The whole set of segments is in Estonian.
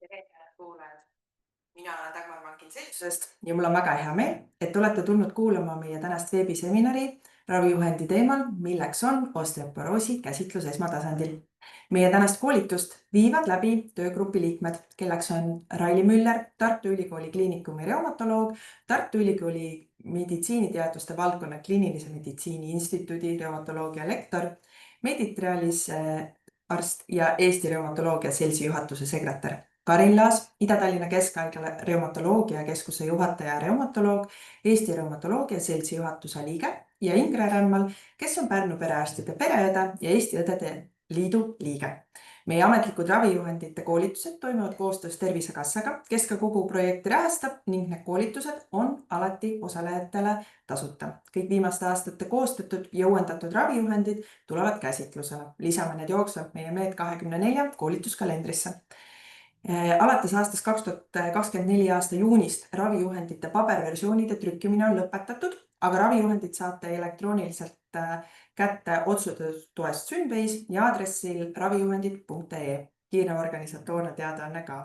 Tere, head kuulajad! Mina olen Dagmar Mankin seltsusest ja mul on väga hea meel, et olete tulnud kuulama meie tänast veebiseminari ravijuhendi teemal, milleks on osteoporoosi käsitlus esmatasandil. Meie tänast koolitust viivad läbi töögrupi liikmed, kelleks on Raili Müller, Tartu Ülikooli kliinikumi reumatoloog, Tartu Ülikooli meditsiiniteaduste valdkonna kliinilise meditsiini instituudi reumatoloogia lektor, Meditrialis arst ja Eesti Reumatoloogia Seltsi juhatuse sekretär. Karin Laas, Ida-Tallinna Keskhaigla reumatoloogia keskuse juhataja ja reumatoloog, Eesti Reumatoloogia Seltsi juhatuse liige ja Ingre Rämmal, kes on Pärnu perearstide pereõde ja Eesti Õdede Liidu liige. Meie ametlikud ravijuhendite koolitused toimuvad koostöös Tervisekassaga, kes ka kogu projekti rahastab ning need koolitused on alati osalejatele tasuta. Kõik viimaste aastate koostatud ja uuendatud ravijuhendid tulevad käsitlusele. Lisame need jooksvalt meie MED24 koolituskalendrisse. Alates aastast 2024 aasta juunist ravijuhendite paberversioonide trükkimine on lõpetatud, aga ravijuhendid saate elektrooniliselt kätte otsustustoest Synbase ja aadressil ravijuhendid.ee. Kiire organisatoorne teadaanne ka.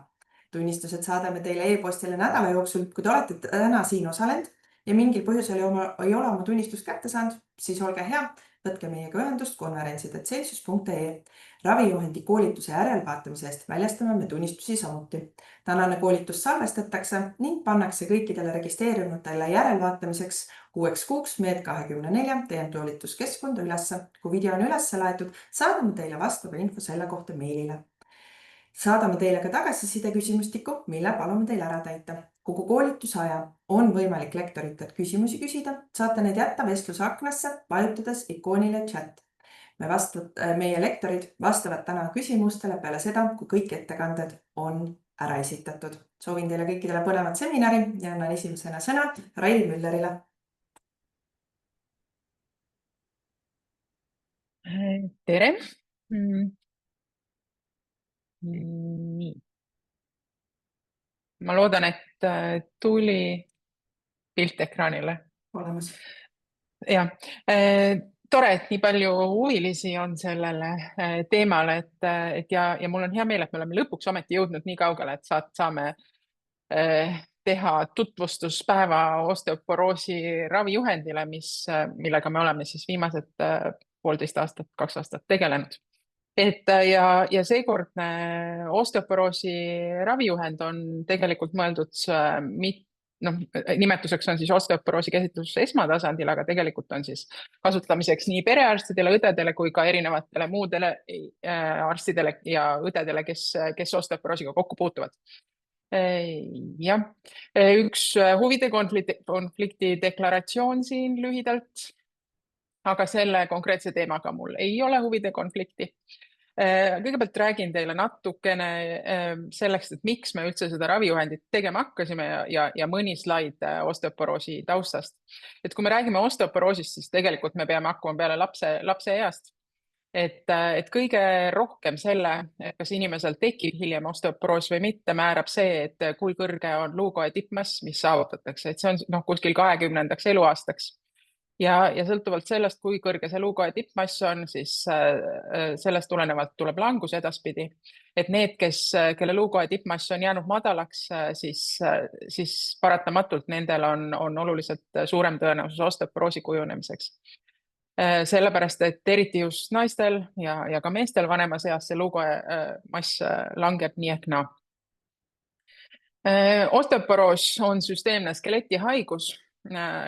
Tunnistused saadame teile e-postile nädala jooksul, kui te olete täna siin osalenud ja mingil põhjusel ei ole oma tunnistust kätte saanud, siis olge hea, võtke meiega ühendust konverentsid@seltsus.ee. Ravijuhendi koolituse järelvaatamise eest väljastame me tunnistusi samuti. Tänane koolitus salvestatakse ning pannakse kõikidele registreerinutele järelvaatamiseks 6 kuuks MED24 teemkoolituskeskkonda ülesse. Kui video on üles laetud, saadame teile vastava info selle kohta meilile. Saadame teile ka tagasiside küsimustiku, mille palume teil ära täita. Kogu koolituse aja on võimalik lektoritelt küsimusi küsida, saate need jätta vestlusaknasse, vajutades ikoonile chat. Meie lektorid vastavad täna küsimustele peale seda, kui kõik ettekanded on ära esitatud. Soovin teile kõikidele põnevat seminari ja annan esimesena sõna Raili Müllerile. Tere! Nii. Ma loodan, et tuli pilt ekraanile. Olemas. Ja. Tore, et nii palju huvilisi on sellele teemale, ja mul on hea meel, et me oleme lõpuks ometi jõudnud nii kaugele, et saame teha tutvustuspäeva osteoporoosi ravijuhendile, millega me oleme siis viimased 1,5 aastat, 2 aastat tegelenud. Ja seekordne osteoporoosi ravijuhend on tegelikult mõeldud nimetuseks on siis osteoporoosi käsitlus esmatasandil, aga tegelikult on siis kasutamiseks nii perearstidele, õdedele kui ka erinevatele muudele arstidele ja õdedele, kes osteoporoosiga kokku puutuvad. Jah, üks huvide konflikti deklaratsioon siin lühidalt, aga selle konkreetse teemaga mul ei ole huvide konflikti. Kõigepealt räägin teile natukene sellest, et miks me üldse seda ravijuhendit tegema hakkasime ja mõni slaid osteoporoosi taustast. Et kui me räägime osteoporoosist, siis tegelikult me peame hakkama peale lapse east. Et kõige rohkem selle, kas inimesel tekib hiljem osteoporoos või mitte, määrab see, et kui kõrge on luukoe tippmass, mis saavutatakse. Et see on kuskil 20. eluaastaks. Ja sõltuvalt sellest, kui kõrge see luukoe tippmass on, siis sellest tulenevalt tuleb langus edaspidi. Et need, kelle luukoe tippmass on jäänud madalaks, siis paratamatult nendel on oluliselt suurem tõenäosus osteoporoosi kujunemiseks. Sellepärast, et eriti just naistel ja ka meestel vanemas eas see luukoe mass langeb nii ehk naa. Osteoporoos on süsteemne skeletihaigus,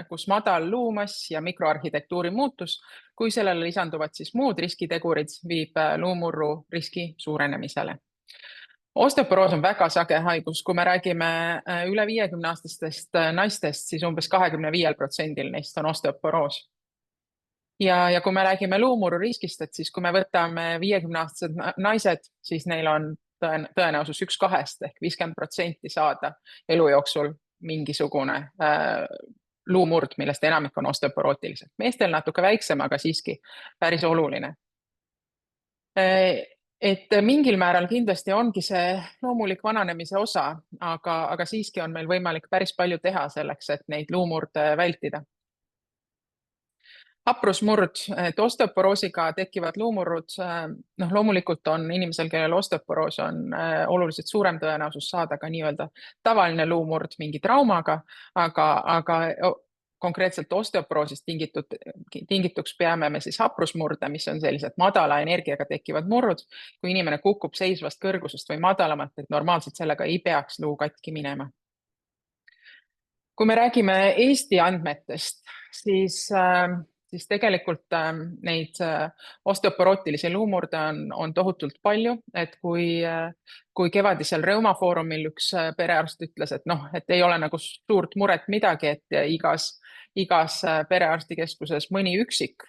kus madal luumass ja mikroarhitektuuri muutus, kui sellele lisanduvad siis muud riskitegurid, viib luumurru riski suurenemisele. Osteoporoos on väga sage haigus, kui me räägime üle 50-aastastest naistest, siis umbes 25% neist on osteoporoos. Ja kui me räägime luumurru riskist, et siis kui me võtame 50-aastased naised, siis neil on tõenäosus 1/2 ehk 50% saada elu jooksul mingisugune luumurd, millest enamik on osteoporootilised. Meestel natuke väiksem, aga siiski päris oluline. Et mingil määral kindlasti ongi see loomulik vananemise osa, aga siiski on meil võimalik päris palju teha selleks, et neid luumurde vältida. Haprusmurd, et osteoporoosiga tekivad luumurrud, noh, loomulikult on inimesel, kellel osteoporoos on oluliselt suurem tõenäosus saada ka nii-öelda tavaline luumurd mingi traumaga, aga konkreetselt osteoporoosist tingituks peame me siis haprusmurde, mis on sellised madala energiaga tekivad murrud. Kui inimene kukub seisvast kõrgusest või madalamalt, et normaalselt sellega ei peaks luu katki minema. Kui me räägime Eesti andmetest, siis tegelikult neid osteoporootilisi luumurde on tohutult palju, et kui kevadisel Reumafoorumil üks perearst ütles, et noh, et ei ole nagu suurt muret midagi, et igas perearstikeskuses mõni üksik,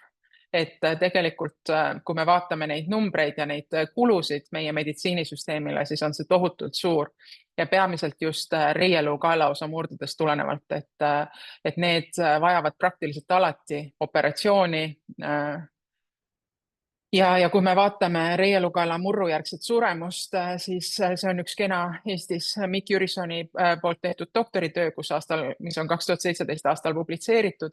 et tegelikult kui me vaatame neid numbreid ja neid kulusid meie meditsiinisüsteemile, siis on see tohutult suur ja peamiselt just reieluu kaelaosa murdudest tulenevalt, et need vajavad praktiliselt alati operatsiooni. Ja kui me vaatame reieluukaela murrujärgset suremust, siis see on üks kena Eestis Mikk Jürisoni poolt tehtud doktoritöö, mis on 2017 aastal publitseeritud.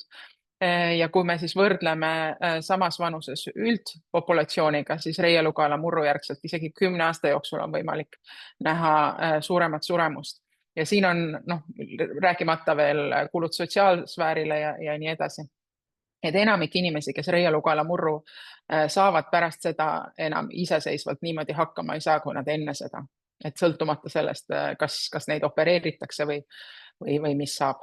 Ja kui me siis võrdleme samas vanuses üldpopulatsiooniga, siis reieluukaela murrujärgselt isegi 10 aasta jooksul on võimalik näha suuremat suremust. Ja siin on rääkimata veel kulud sotsiaalsfäärile ja nii edasi. Et enamik inimesi, kes reieluukaela murru saavad pärast seda enam iseseisvalt niimoodi hakkama ei saa, kui nad enne seda. Et sõltumata sellest, kas neid opereeritakse või mis saab.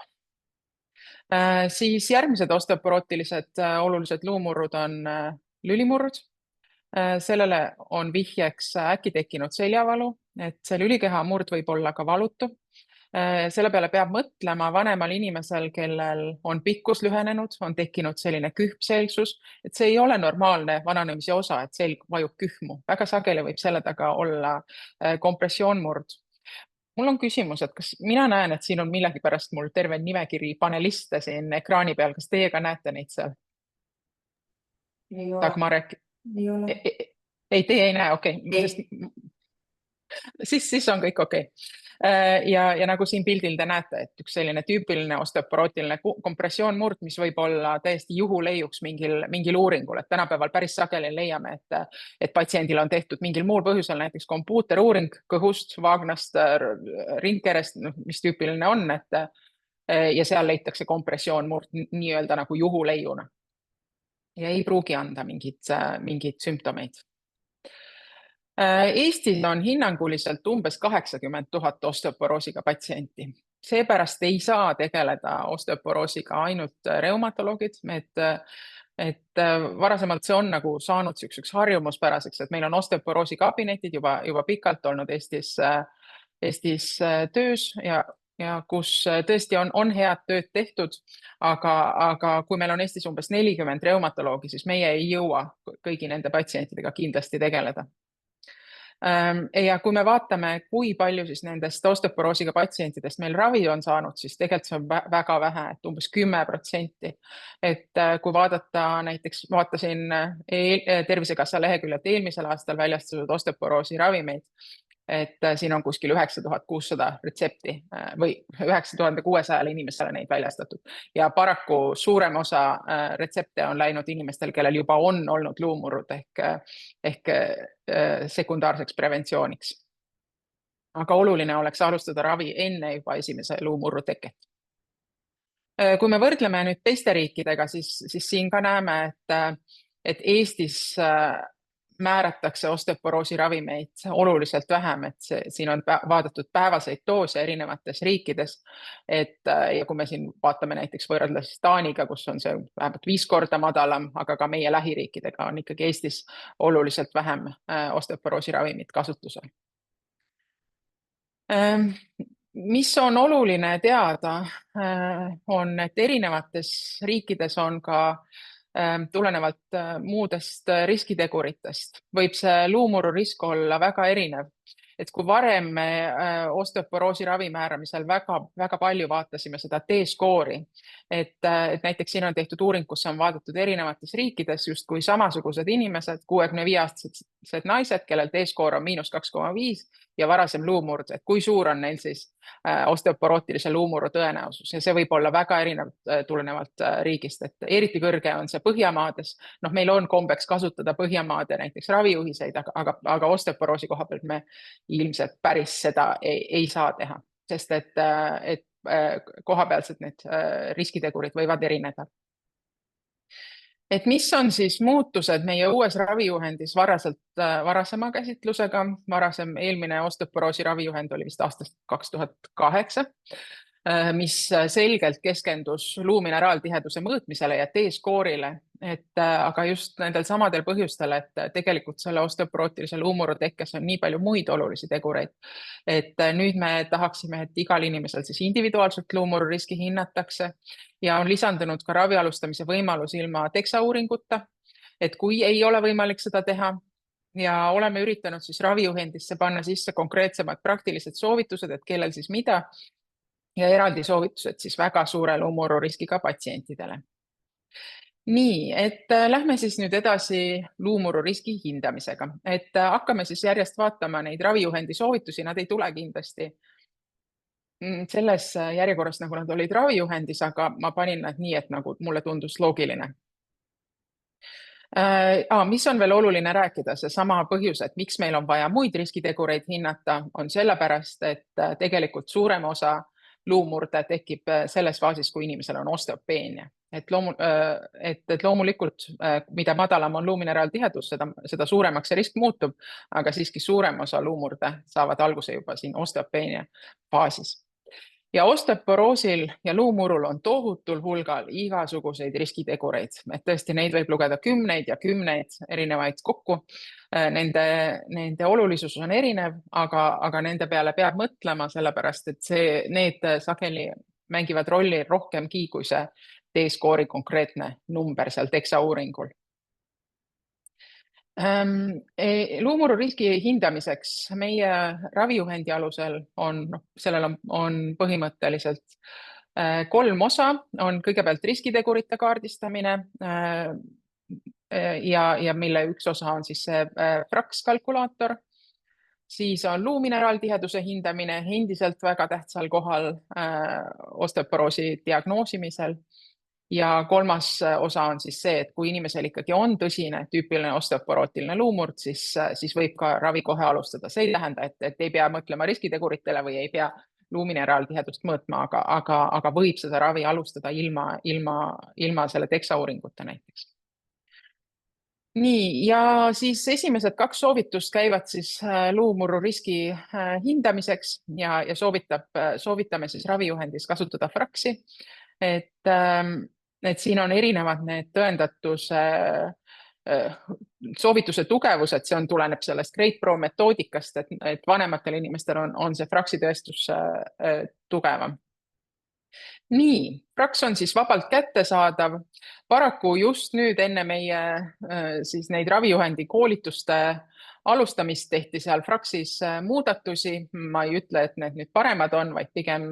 Siis järgmised osteoporootilised olulised luumurrud on lülimurrud. Sellele on vihjeks äkki tekkinud seljavalu, et see lülikeha murd võib olla ka valutu. Selle peale peab mõtlema vanemal inimesel, kellel on pikkus lühenenud, on tekkinud selline kühmselgsus, et see ei ole normaalne vananemise osa, et selg vajub kühmu. Väga sageli võib selle taga olla kompressioonmurd. Mul on küsimus, et kas mina näen, et siin on millegipärast mul terve nimekiri paneliste siin ekraani peal. Kas teie ka näete neid seal? Ei ole. Dagmarek? Ei ole. Ei, teie ei näe, okei. Siis on kõik okei. Ja nagu siin pildil te näete, et üks selline tüüpiline osteoporootiline kompressioonmurd, mis võib olla täiesti juhuleiuks mingil uuringul, et tänapäeval päris sageli leiame, et patsiendil on tehtud mingil muul põhjusel, näiteks kompuuteruuring kõhust, vaagnast, rindkerest, mis tüüpiline on, ja seal leitakse kompressioonmurd nii-öelda nagu juhuleiuna. Ja ei pruugi anda mingid sümptomeid. Eestis on hinnanguliselt umbes 80 000 osteoporoosiga patsienti. Seepärast ei saa tegeleda osteoporoosiga ainult reumatoloogid, et varasemalt see on nagu saanud selliseks harjumuspäraseks, et meil on osteoporoosi kabinetid juba pikalt olnud Eestis töös ja kus tõesti on head tööd tehtud, aga kui meil on Eestis umbes 40 reumatoloogi, siis meie ei jõua kõigi nende patsientidega kindlasti tegeleda. Ja kui me vaatame, kui palju siis nendest osteoporoosiga patsientidest meil ravi on saanud, siis tegelikult see on väga vähe, et umbes 10%. Et kui vaatasin Tervisekassa leheküljelt eelmisel aastal väljastatud osteoporoosi ravimeid, et siin on kuskil 9600 retsepti või 9600 inimesele neid väljastatud. Ja paraku suurem osa retsepte on läinud inimestel, kellel juba on olnud luumurrud ehk sekundaarseks preventsiooniks. Aga oluline oleks alustada ravi enne juba esimese luumurru teket. Kui me võrdleme nüüd teiste riikidega, siis siin ka näeme, et Eestis määratakse osteoporoosi ravimeid oluliselt vähem, et siin on vaadatud päevaseid doose erinevates riikides. Ja kui me siin vaatame näiteks võrreldes Taaniga, kus on see vähemalt 5 korda madalam, aga ka meie lähiriikidega on ikkagi Eestis oluliselt vähem osteoporoosi ravimid kasutusel. Mis on oluline teada, on, et erinevates riikides on ka tulenevalt muudest riskiteguritest võib see luumurru risk olla väga erinev. et kui varem me osteoporoosi ravi määramisel väga palju vaatasime seda T-skoori, et näiteks siin on tehtud uuring, kus on vaadatud erinevates riikides justkui samasugused inimesed, 65-aastased naised, kellel T-skoor on -2,5 ja varasem luumurd, et kui suur on neil siis osteoporootilise luumurru tõenäosus ja see võib olla väga erinev tulenevalt riigist, et eriti kõrge on see Põhjamaades. Noh, meil on kombeks kasutada Põhjamaade näiteks ravijuhiseid, aga osteoporoosi koha pealt me ilmselt päris seda ei saa teha, sest et kohapealsed need riskitegurid võivad erineda. Et mis on siis muutused meie uues ravijuhendis varasema käsitlusega? Eelmine osteoporoosi ravijuhend oli vist aastast 2008, mis selgelt keskendus luumineraaltiheduse mõõtmisele ja T-skoorile, aga just nendel samadel põhjustel, et tegelikult selle osteoporootilise luumurru tekkes on nii palju muid olulisi tegureid. Et nüüd me tahaksime, et igal inimesel siis individuaalselt luumurru riski hinnatakse ja on lisandunud ka ravi alustamise võimalus ilma DEXA-uuringuta, et kui ei ole võimalik seda teha ja oleme üritanud siis ravijuhendisse panna sisse konkreetsemad praktilised soovitused, et kellel siis mida ja eraldi soovitused siis väga suure luumurru riskiga patsientidele. Nii, et lähme siis nüüd edasi luumurru riski hindamisega, et hakkame siis järjest vaatama neid ravijuhendi soovitusi, nad ei tule kindlasti selles järjekorras, nagu nad olid ravijuhendis, aga ma panin nad nii, et nagu mulle tundus loogiline. Mis on veel oluline rääkida, seesama põhjus, et miks meil on vaja muid riskitegureid hinnata, on sellepärast, et tegelikult suurem osa luumurde tekib selles faasis, kui inimesel on osteopeenia. Et loomulikult, mida madalam on luumineraaltihedus, seda suuremaks see risk muutub, aga siiski suurem osa luumurde saavad alguse juba siin osteopeenia faasis. Ja osteoporoosil ja luumurrul on tohutul hulgal igasuguseid riskitegureid, et tõesti neid võib lugeda kümneid ja kümneid erinevaid kokku. Nende olulisus on erinev, aga nende peale peab mõtlema, sellepärast et need sageli mängivad rolli rohkemgi kui see T-skoori konkreetne number seal DEXA-uuringul. Luumurru riski hindamiseks meie ravijuhendi alusel sellel on põhimõtteliselt 3 osa, on kõigepealt riskitegurite kaardistamine ja mille üks osa on siis see FRAX kalkulaator, siis on luumineraaltiheduse hindamine endiselt väga tähtsal kohal osteoporoosi diagnoosimisel. Ja kolmas osa on siis see, et kui inimesel ikkagi on tõsine tüüpiline osteoporootiline luumurd, siis võib ka ravi kohe alustada. See ei tähenda, et ei pea mõtlema riskiteguritele või ei pea luumineraaltihedust mõõtma, aga võib seda ravi alustada ilma selle DEXA-uuringuta näiteks. Nii, ja siis esimesed 2 soovitust käivad siis luumurru riski hindamiseks ja soovitame siis ravijuhendis kasutada FRAX-i, et siin on erinevad need tõendatuse soovituse tugevused, see tuleneb sellest Great Pro metoodikast, et vanematel inimestel on see FRAX-i tõestus tugevam. Nii, FRAX on siis vabalt kättesaadav. Paraku just nüüd enne meie siis neid ravijuhendi koolituste alustamist tehti seal FRAX-is muudatusi. Ma ei ütle, et need nüüd paremad on, vaid pigem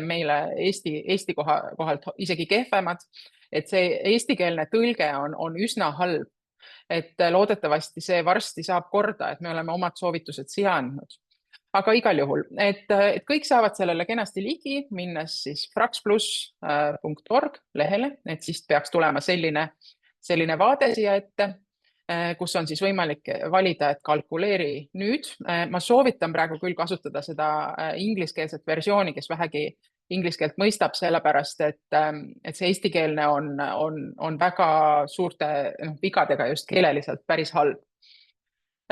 meile Eesti kohalt isegi kehvemad. Et see eestikeelne tõlge on üsna halb. Et loodetavasti see varsti saab korda, et me oleme omad soovitused siia andnud. Aga igal juhul, et kõik saavad sellele kenasti ligi, minnes siis fraxplus.org lehele, et siis peaks tulema selline vaade siia ette, kus on siis võimalik valida, et kalkuleeri nüüd. Ma soovitan praegu küll kasutada seda ingliskeelset versiooni, kes vähegi inglise keelt mõistab, sellepärast, et see eestikeelne on väga suurte vigadega just keeleliselt päris halb.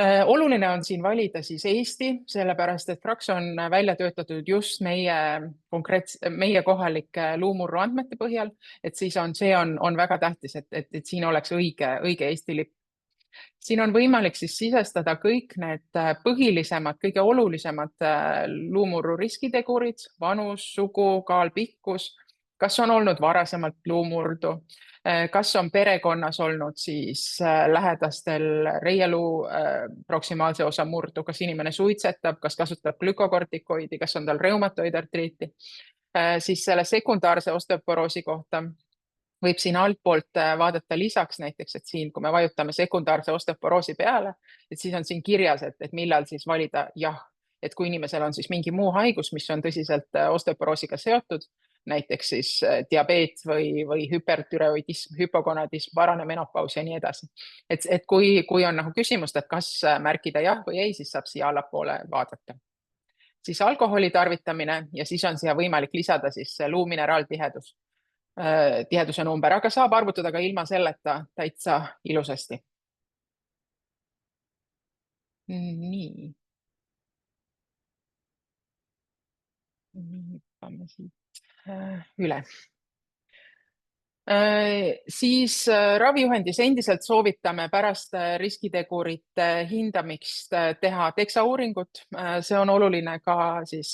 Oluline on siin valida siis Eesti, sellepärast et FRAX on välja töötatud just meie kohalike luumurru andmete põhjal, et siis see on väga tähtis, et siin oleks õige Eesti lipp. Siin on võimalik siis sisestada kõik need põhilisemad, kõige olulisemad luumurru riskitegurid, vanus, sugu, kaal, pikkus, kas on olnud varasemalt luumurdu, kas on perekonnas olnud siis lähedastel reieluu proksimaalse osa murdu, kas inimene suitsetab, kas kasutab glükokortikoidi, kas on tal reumatoidartriiti, siis selle sekundaarse osteoporoosi kohta võib siin altpoolt vaadata lisaks näiteks, et siin, kui me vajutame sekundaarse osteoporoosi peale, et siis on siin kirjas, et millal siis valida jah, et kui inimesel on siis mingi muu haigus, mis on tõsiselt osteoporoosiga seotud, näiteks siis diabeet või hüpertüreoidism, hüpogonadism, varane menopaus ja nii edasi. Et kui on nagu küsimust, et kas märkida jah või ei, siis saab siia allapoole vaadata. Siis alkoholi tarvitamine ja siis on siia võimalik lisada siis luumineraaltihedus, tiheduse number, aga saab arvutada ka ilma selleta täitsa ilusasti. Nii. Hüppame siit üle. Siis ravijuhendis endiselt soovitame pärast riskitegurite hindamist teha teksauuringut. See on oluline ka siis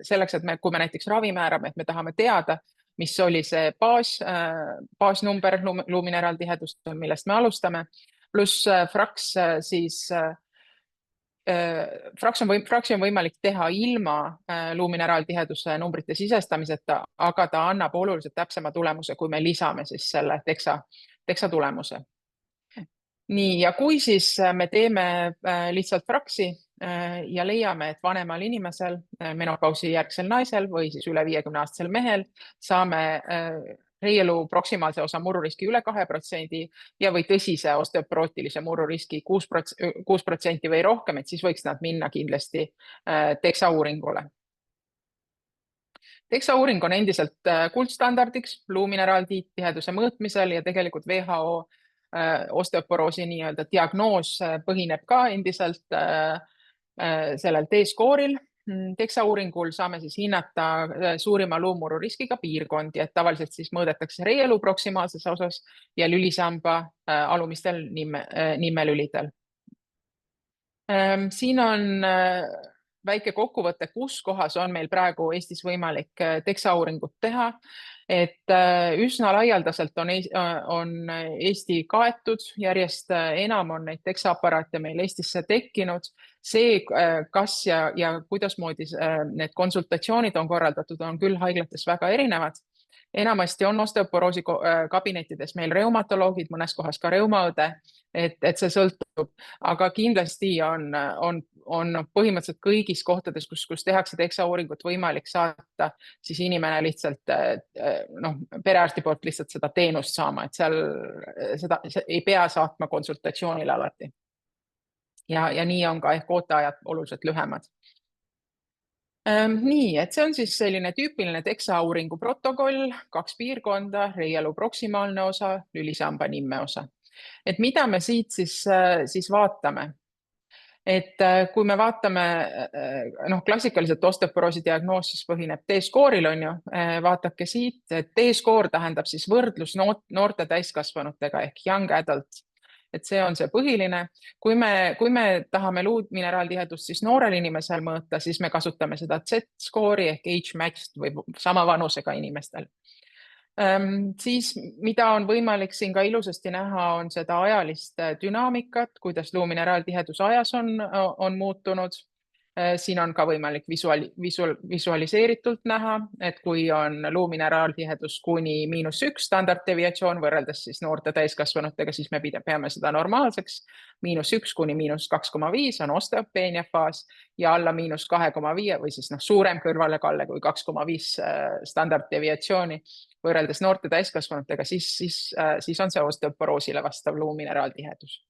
selleks, et kui me näiteks ravi määrame, et me tahame teada, mis oli see baasnumber luumineraaltihedust, millest me alustame, pluss FRAX siis Fraksi on võimalik teha ilma luumineraaltiheduse numbrite sisestamiseta, aga ta annab oluliselt täpsema tulemuse, kui me lisame siis selle teksa tulemuse. Nii, ja kui siis me teeme lihtsalt Fraksi ja leiame, et vanemal inimesel, menopausi järgsel naisel või siis üle 50-aastasel mehel saame reieluu proksimaalse osa mururiski üle 2% ja või tõsise osteoporootilise mururiski 6% või rohkem, et siis võiks nad minna kindlasti teksauuringule. Teksauuring on endiselt kuldstandardiks luumineraaltiheduse mõõtmisel ja tegelikult WHO osteoporoosi nii-öelda diagnoos põhineb ka endiselt sellel T-skooril. Teksauuringul saame siis hinnata suurima luumuru riskiga piirkondi, et tavaliselt siis mõõdetakse reieluu proksimaalses osas ja lülisamba alumistel nimmelülidel. Siin on väike kokkuvõte, kus kohas on meil praegu Eestis võimalik teksauuringut teha. Et üsna laialdaselt on Eesti kaetud, järjest enam on neid teksaaparaate meil Eestisse tekkinud. See, kas ja kuidasmoodi need konsultatsioonid on korraldatud, on küll haiglates väga erinevad. Enamasti on osteoporoosi kabinettides meil reumatoloogid, mõnes kohas ka reumaõde, et see sõltub, aga kindlasti on põhimõtteliselt kõigis kohtades, kus tehakse teksauuringut võimalik saata, siis inimene lihtsalt perearsti poolt lihtsalt seda teenust saama, et seal seda ei pea saatma konsultatsioonile alati. Ja nii on ka ehk ooteajad oluliselt lühemad. Nii, et see on siis selline tüüpiline teksauuringu protokoll, 2 piirkonda, reieluu proksimaalne osa, lülisamba nimme osa. Et mida me siit siis vaatame? Et kui me vaatame, klassikaliselt osteoporoosi diagnoos siis põhineb T-skooril, on ju, vaatake siit, et T-skoor tähendab siis võrdlus noorte täiskasvanutega ehk young adult. Et see on see põhiline. Kui me tahame luumineraaltihedust siis noorel inimesel mõõta, siis me kasutame seda Z-skoori ehk age-matched või sama vanusega inimestel. Siis, mida on võimalik siin ka ilusasti näha, on seda ajalist dünaamikat, kuidas luumineraaltihedus ajas on muutunud. Siin on ka võimalik visualiseeritult näha, et kui on luumineraaltihedus kuni -1 standarddeviatsioon võrreldes siis noorte täiskasvanutega, siis me peame seda normaalseks. -1 kuni -2,5 on osteopeenia faas ja alla -2,5 või siis suurem kõrvalekalle kui 2,5 standarddeviatsiooni võrreldes noorte täiskasvanutega, siis on see osteoporoosile vastav luumineraaltihedus.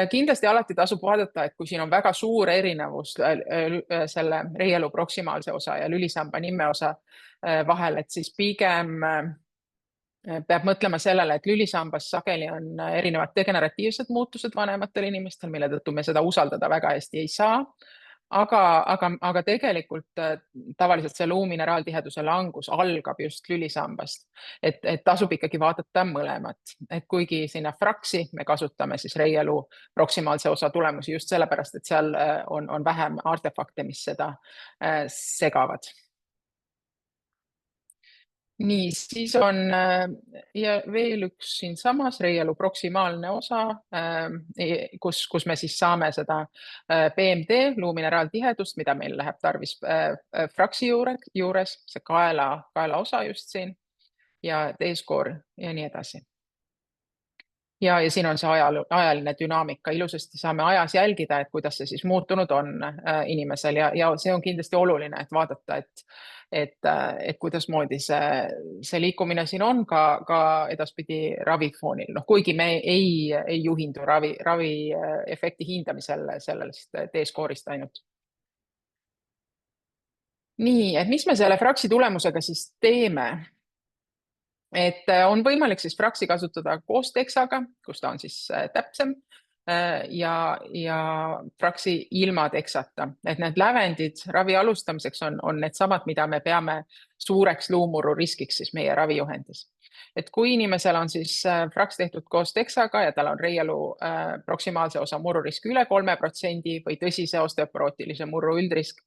Kindlasti alati tasub vaadata, et kui siin on väga suur erinevus selle reieluu proksimaalse osa ja lülisamba nimme osa vahel, et siis pigem peab mõtlema sellele, et lülisambas sageli on erinevad degeneratiivsed muutused vanematel inimestel, mille tõttu me seda usaldada väga hästi ei saa. Aga tegelikult tavaliselt see luumineraaltiheduse langus algab just lülisambast, et tasub ikkagi vaadata mõlemat. Et kuigi sinna Fraksi me kasutame siis reieluu proksimaalse osa tulemusi just sellepärast, et seal on vähem artefakte, mis seda segavad. nii, siis on ja veel üks siinsamas reielu proksimaalne osa, kus me siis saame seda BMD, luumineraaltihedust, mida meil läheb tarvis fraksi juures, see kaela osa just siin ja T-skoor ja nii edasi. Ja siin on see ajaline dünaamika, ilusasti saame ajas jälgida, et kuidas see siis muutunud on inimesel ja see on kindlasti oluline, et vaadata, et kuidasmoodi see liikumine siin on ka edaspidi ravifoonil. Noh, kuigi me ei juhindu ravi efekti hindamisel sellest T-skoorist ainult. Nii, et mis me selle fraksi tulemusega siis teeme? Et on võimalik siis fraksi kasutada koos teksaga, kus ta on siis täpsem ja fraksi ilma teksata, et need lävendid ravi alustamiseks on needsamad, mida me peame suureks luumurru riskiks siis meie ravijuhendis. Et kui inimesel on siis fraks tehtud koos teksaga ja tal on reielu proksimaalse osa murrurisk üle 3% või tõsise osteoporootilise murru üldrisk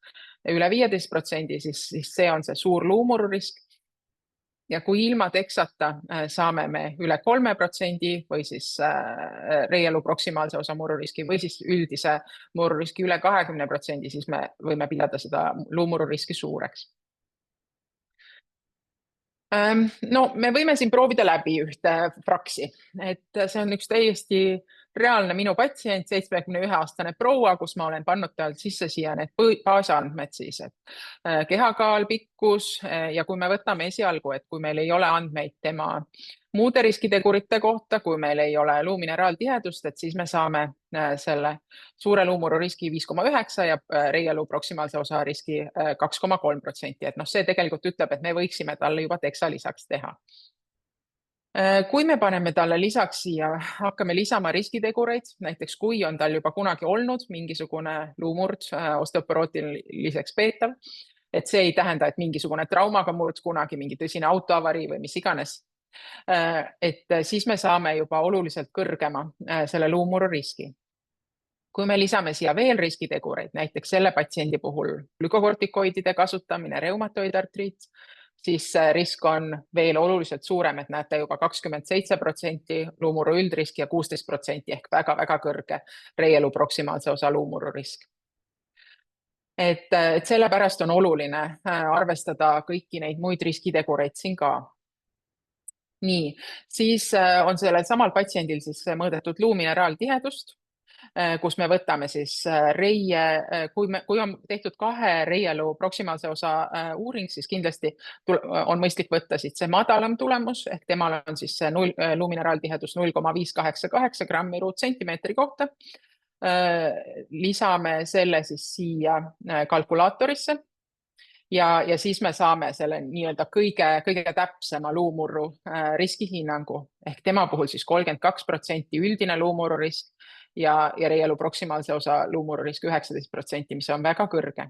üle 15%, siis see on see suur luumurru risk. Ja kui ilma teksata saame me üle 3% või siis reielu proksimaalse osa murruriski või siis üldise murruriski üle 20%, siis me võime pidada seda luumurruriski suureks. No, me võime siin proovida läbi ühte fraksi, et see on üks täiesti reaalne minu patsient, 71-aastane proua, kus ma olen pannud tal sisse siia need baasandmed siis, et kehakaal, pikkus ja kui me võtame esialgu, et kui meil ei ole andmeid tema muude riskitegurite kohta, kui meil ei ole luumineraaltihedust, et siis me saame selle suure luumurru riski 5,9 ja reielu proksimaalse osa riski 2,3%. Et noh, see tegelikult ütleb, et me võiksime talle juba teksa lisaks teha. Kui me paneme talle lisaks siia, hakkame lisama riskitegureid, näiteks kui on tal juba kunagi olnud mingisugune luumurd osteoporootiliseks peetav, et see ei tähenda, et mingisugune traumaga murd kunagi, mingi tõsine autoavarii või mis iganes, et siis me saame juba oluliselt kõrgema selle luumurru riski. Kui me lisame siia veel riskitegureid, näiteks selle patsiendi puhul glükokortikoidide kasutamine, reumatoidartriit, siis risk on veel oluliselt suurem, et näete juba 27% luumurru üldrisk ja 16% ehk väga-väga kõrge reielu proksimaalse osa luumurru risk. Et sellepärast on oluline arvestada kõiki neid muid riskitegureid siin ka. Nii, siis on sellel samal patsiendil siis mõõdetud luumineraaltihedust, kus me võtame siis reie, kui on tehtud 2 reielu proksimaalse osa uuring, siis kindlasti on mõistlik võtta siit see madalam tulemus, ehk temal on siis luumineraaltihedus 0,588 grammi ruutsentimeetri kohta. Lisame selle siis siia kalkulaatorisse. Ja siis me saame selle nii-öelda kõige täpsema luumurru riskihinnangu, ehk tema puhul siis 32% üldine luumurru risk ja reielu proksimaalse osa luumurru risk 19%, mis on väga kõrge.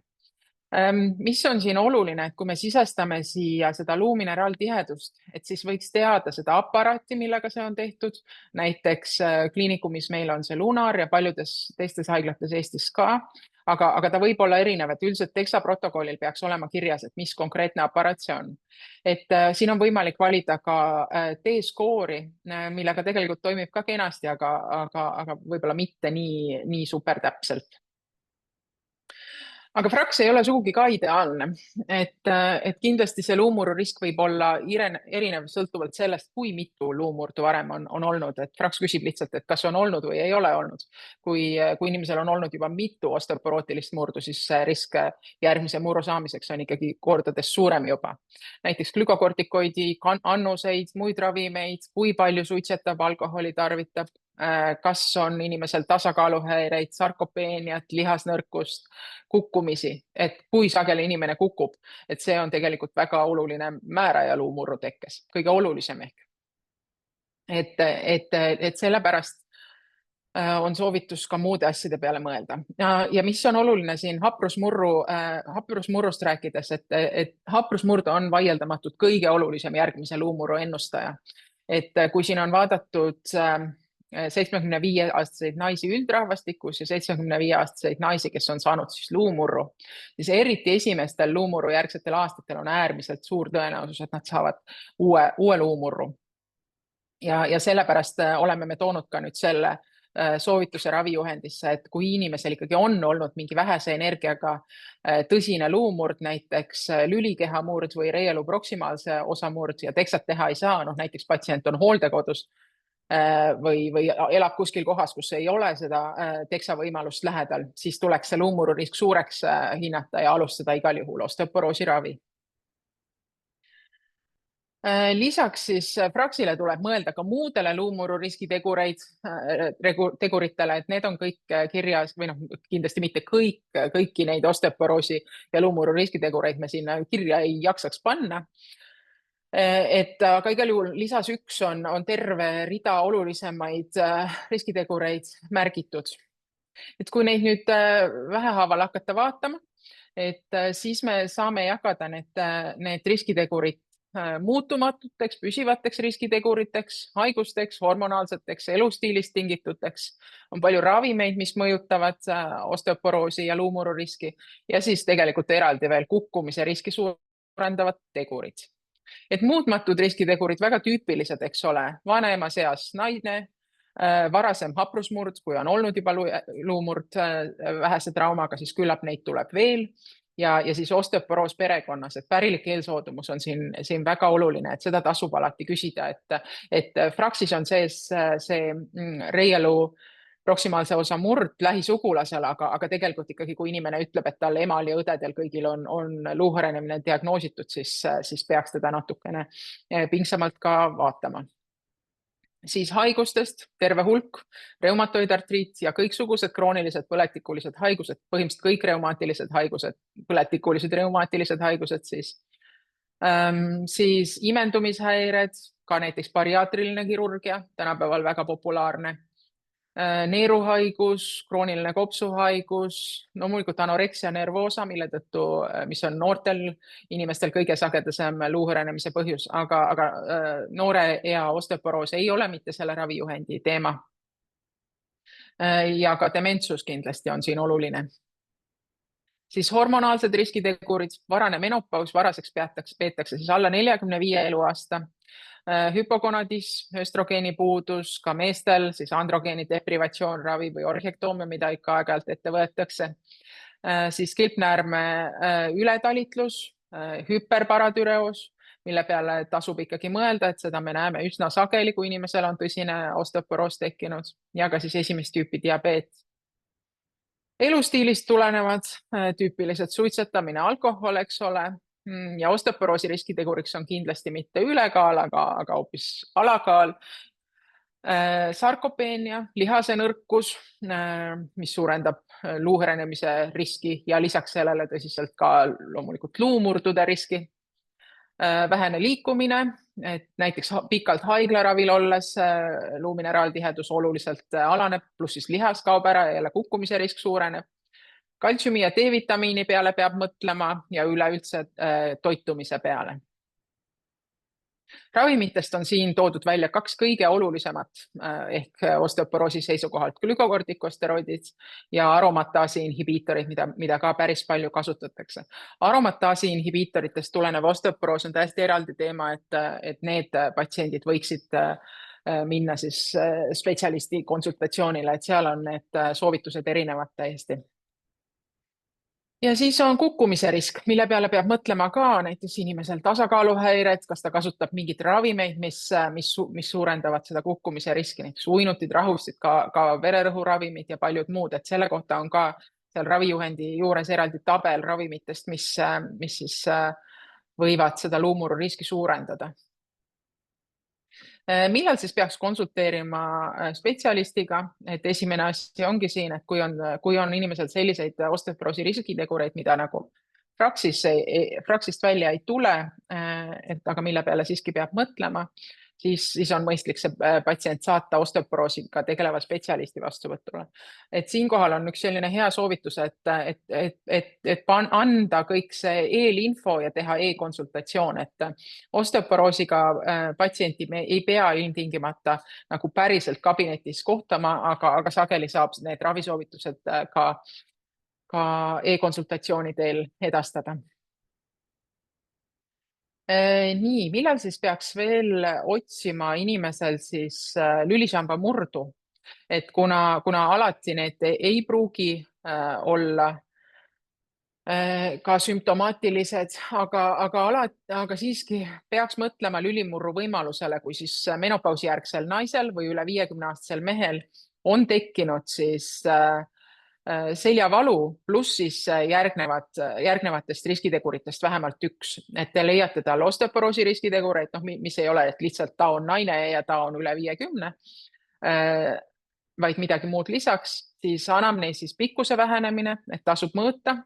Mis on siin oluline, et kui me sisestame siia seda luumineraaltihedust, et siis võiks teada seda aparaati, millega see on tehtud. Näiteks kliinikumis meil on see Lunar ja paljudes teistes haiglates Eestis ka. Aga ta võib olla erinev, et üldiselt teksa protokollil peaks olema kirjas, et mis konkreetne aparaat see on. Et siin on võimalik valida ka T-skoori, millega tegelikult toimib ka kenasti, aga võib-olla mitte nii super täpselt. Aga fraks ei ole sugugi ka ideaalne, et kindlasti see luumurru risk võib olla erinev sõltuvalt sellest, kui mitu luumurdu varem on olnud, et fraks küsib lihtsalt, et kas on olnud või ei ole olnud. Kui inimesel on olnud juba mitu osteoporootilist murdu, siis risk järgmise murru saamiseks on ikkagi kordades suurem juba. Näiteks glükokortikoidi, annuseid, muid ravimeid, kui palju suitsetab, alkoholi tarvitab, kas on inimesel tasakaaluhäireid, sarkopeeniat, lihasnõrkust, kukkumisi, et kui sageli inimene kukub, et see on tegelikult väga oluline määraja luumurru tekkes, kõige olulisem ehk. Et sellepärast on soovitus ka muude asjade peale mõelda. Ja mis on oluline siin haprusmurrust rääkides, et haprusmurd on vaieldamatult kõige olulisem järgmise luumurru ennustaja. Et kui siin on vaadatud 75-aastaseid naisi üldrahvastikus ja 75-aastaseid naisi, kes on saanud siis luumurru, siis eriti esimestel luumurru järgsetel aastatel on äärmiselt suur tõenäosus, et nad saavad uue luumurru. Ja sellepärast oleme me toonud ka nüüd selle soovituse ravijuhendisse, et kui inimesel ikkagi on olnud mingi vähese energiaga tõsine luumurd, näiteks lülikehamurd või reielu proksimaalse osa murd ja teksat teha ei saa, näiteks patsient on hooldekodus või elab kuskil kohas, kus ei ole seda teksa võimalust lähedal, siis tuleks see luumurru risk suureks hinnata ja alustada igal juhul osteoporoosi ravi. Lisaks siis Fraxile tuleb mõelda ka muudele luumurru riskiteguritele, et need on kõik kirjas või kindlasti mitte kõiki neid osteoporoosi ja luumurru riskitegureid me sinna kirja ei jaksaks panna. Aga igal juhul lisas 1 on terve rida olulisemaid riskitegureid märgitud. Et kui neid nüüd vähehaaval hakata vaatama, siis me saame jagada need riskitegurid muutumatuteks, püsivateks riskiteguriteks, haigusteks, hormonaalseteks, elustiilist tingituteks. On palju ravimeid, mis mõjutavad osteoporoosi ja luumurru riski ja siis tegelikult eraldi veel kukkumise riski suurendavad tegurid. Et muutmatud riskitegurid väga tüüpilised, eks ole, vanaema seas naine, varasem haprusmurd, kui on olnud juba luumurd vähese traumaga, siis küllap neid tuleb veel. Ja siis osteoporoos perekonnas, et pärilik eelsoodumus on siin väga oluline, et seda tasub alati küsida, et Fraxis on sees see reielu proksimaalse osa murd lähisugulasel, aga tegelikult ikkagi, kui inimene ütleb, et tal emal ja õdedel kõigil on luuhõrenemine diagnoositud, siis peaks teda natukene pingsamalt ka vaatama. Siis haigustest terve hulk, reumatoidartriit ja kõiksugused kroonilised põletikulised haigused, põhimõtteliselt kõik reumaatilised haigused, põletikulised reumaatilised haigused siis imendumishäired, ka näiteks bariaatriline kirurgia, tänapäeval väga populaarne, neeruhaigus, krooniline kopsuhaigus, loomulikult anoreksia nervoosa, mis on noortel inimestel kõige sagedasem luuhõrenemise põhjus, aga noore ea osteoporoos ei ole mitte selle ravijuhendi teema. Ja ka dementsus kindlasti on siin oluline. Siis hormonaalsed riskitegurid, varane menopaus, varaseks peetakse siis alla 45 eluaasta. Hüpogonadism, östrogeeni puudus, ka meestel siis androgeeni deprivatsioonravi või orhektoomia, mida ikka aeg-ajalt ette võetakse. Siis kilpnäärme ületalitlus, hüperparatüreoos, mille peale tasub ikkagi mõelda, et seda me näeme üsna sageli, kui inimesel on tõsine osteoporoos tekkinud ja ka siis esimest tüüpi diabeet. Elustiilist tulenevad tüüpilised suitsetamine, alkohol, eks ole. Ja osteoporoosi riskiteguriks on kindlasti mitte ülekaal, aga hoopis alakaal. Sarkopeenia, lihase nõrkus, mis suurendab luuhõrenemise riski ja lisaks sellele tõsiselt ka loomulikult luumurdude riski. Vähene liikumine, et näiteks pikalt haiglaravil olles luumineraaltihedus oluliselt alaneb, pluss siis lihas kaob ära ja jälle kukkumise risk suureneb. Kaltsiumi ja D-vitamiini peale peab mõtlema ja üleüldse toitumise peale. Ravimitest on siin toodud välja 2 kõige olulisemat ehk osteoporoosi seisukohalt glükokortikosteroidid ja aromataasi inhibiitorid, mida ka päris palju kasutatakse. Aromataasi inhibiitoritest tulenev osteoporoos on täiesti eraldi teema, et need patsiendid võiksid minna siis spetsialisti konsultatsioonile, et seal on need soovitused erinevad täiesti. Ja siis on kukkumise risk, mille peale peab mõtlema ka näiteks inimesel tasakaaluhäired, kas ta kasutab mingit ravimeid, mis suurendavad seda kukkumise riski, näiteks uinutid, rahustid, ka vererõhuravimid ja paljud muud, et selle kohta on ka seal ravijuhendi juures eraldi tabel ravimitest, mis siis võivad seda luumurru riski suurendada. Millal siis peaks konsulteerima spetsialistiga, et esimene asi ongi siin, et kui on inimesel selliseid osteoporoosi riskitegureid, mida nagu Fraxist välja ei tule, aga mille peale siiski peab mõtlema, siis on mõistlik see patsient saata osteoporoosiga tegeleva spetsialisti vastuvõtule. Et siinkohal on üks selline hea soovitus, et anda kõik see eelinfo ja teha e-konsultatsioon, et osteoporoosiga patsienti me ei pea ilmtingimata nagu päriselt kabinetis kohtama, aga sageli saab need ravisoovitused ka e-konsultatsiooni teel edastada. Nii, millal siis peaks veel otsima inimesel siis lülisamba murdu, et kuna alati need ei pruugi olla ka sümptomaatilised, aga siiski peaks mõtlema lülimurru võimalusele, kui siis menopausijärgsel naisel või üle 50-aastasel mehel on tekkinud siis seljavalu pluss siis järgnevatest riskiteguritest vähemalt üks, et te leiate tal osteoporoosi riskitegureid, mis ei ole, et lihtsalt ta on naine ja ta on üle 50, vaid midagi muud lisaks, siis anamneesis pikkuse vähenemine, et tasub mõõta,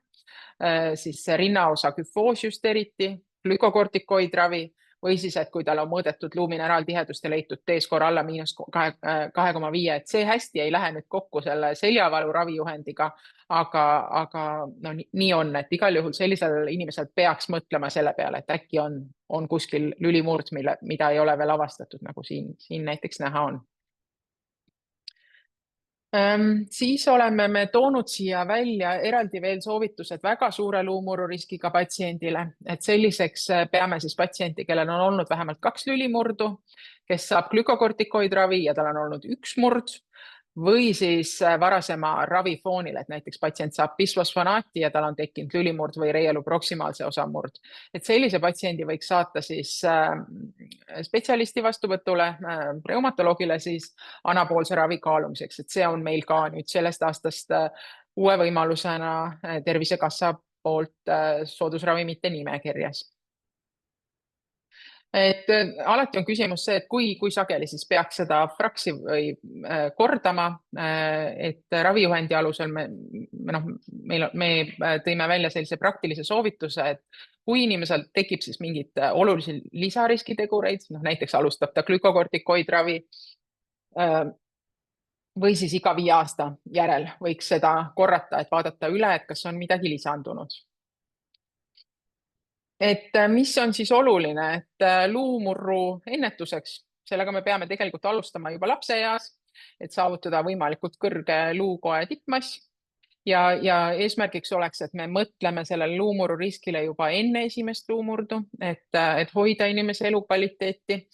siis rinnaosa küfoosiust eriti, glükokortikoidravi või siis, et kui tal on mõõdetud luumineraaltihedust ja leitud T-skoor alla -2,5, et see hästi ei lähe nüüd kokku selle seljavalu ravijuhendiga, aga no, nii on, et igal juhul sellisel inimesel peaks mõtlema selle peale, et äkki on kuskil lülimurd, mida ei ole veel avastatud, nagu siin näiteks näha on. Siis oleme me toonud siia välja eraldi veel soovitused väga suure luumurru riskiga patsiendile, et selliseks peame siis patsienti, kellel on olnud vähemalt 2 lülimurdu, kes saab glükokortikoidravi ja tal on olnud 1 murd või siis varasema ravi foonil, et näiteks patsient saab bisfosfonaati ja tal on tekkinud lülimurd või reielu proksimaalse osa murd. Et sellise patsiendi võiks saata siis spetsialisti vastuvõtule, reumatoloogile siis anapoolse ravi kaalumiseks, et see on meil ka nüüd sellest aastast uue võimalusena Tervisekassa poolt soodusravimite nimekirjas. Et alati on küsimus see, et kui sageli siis peaks seda fraksi või kordama, et ravijuhendi alusel me tõime välja sellise praktilise soovituse, et kui inimesel tekib siis mingid olulisi lisariskitegureid, näiteks alustab ta glükokortikoidravi või siis iga 5 aasta järel võiks seda korrata, et vaadata üle, et kas on midagi lisandunud. Et mis on siis oluline, et luumurru ennetuseks, sellega me peame tegelikult alustama juba lapseeas, et saavutada võimalikult kõrge luukoe tippmass ja eesmärgiks oleks, et me mõtleme sellele luumurru riskile juba enne esimest luumurdu, et hoida inimese elukvaliteeti.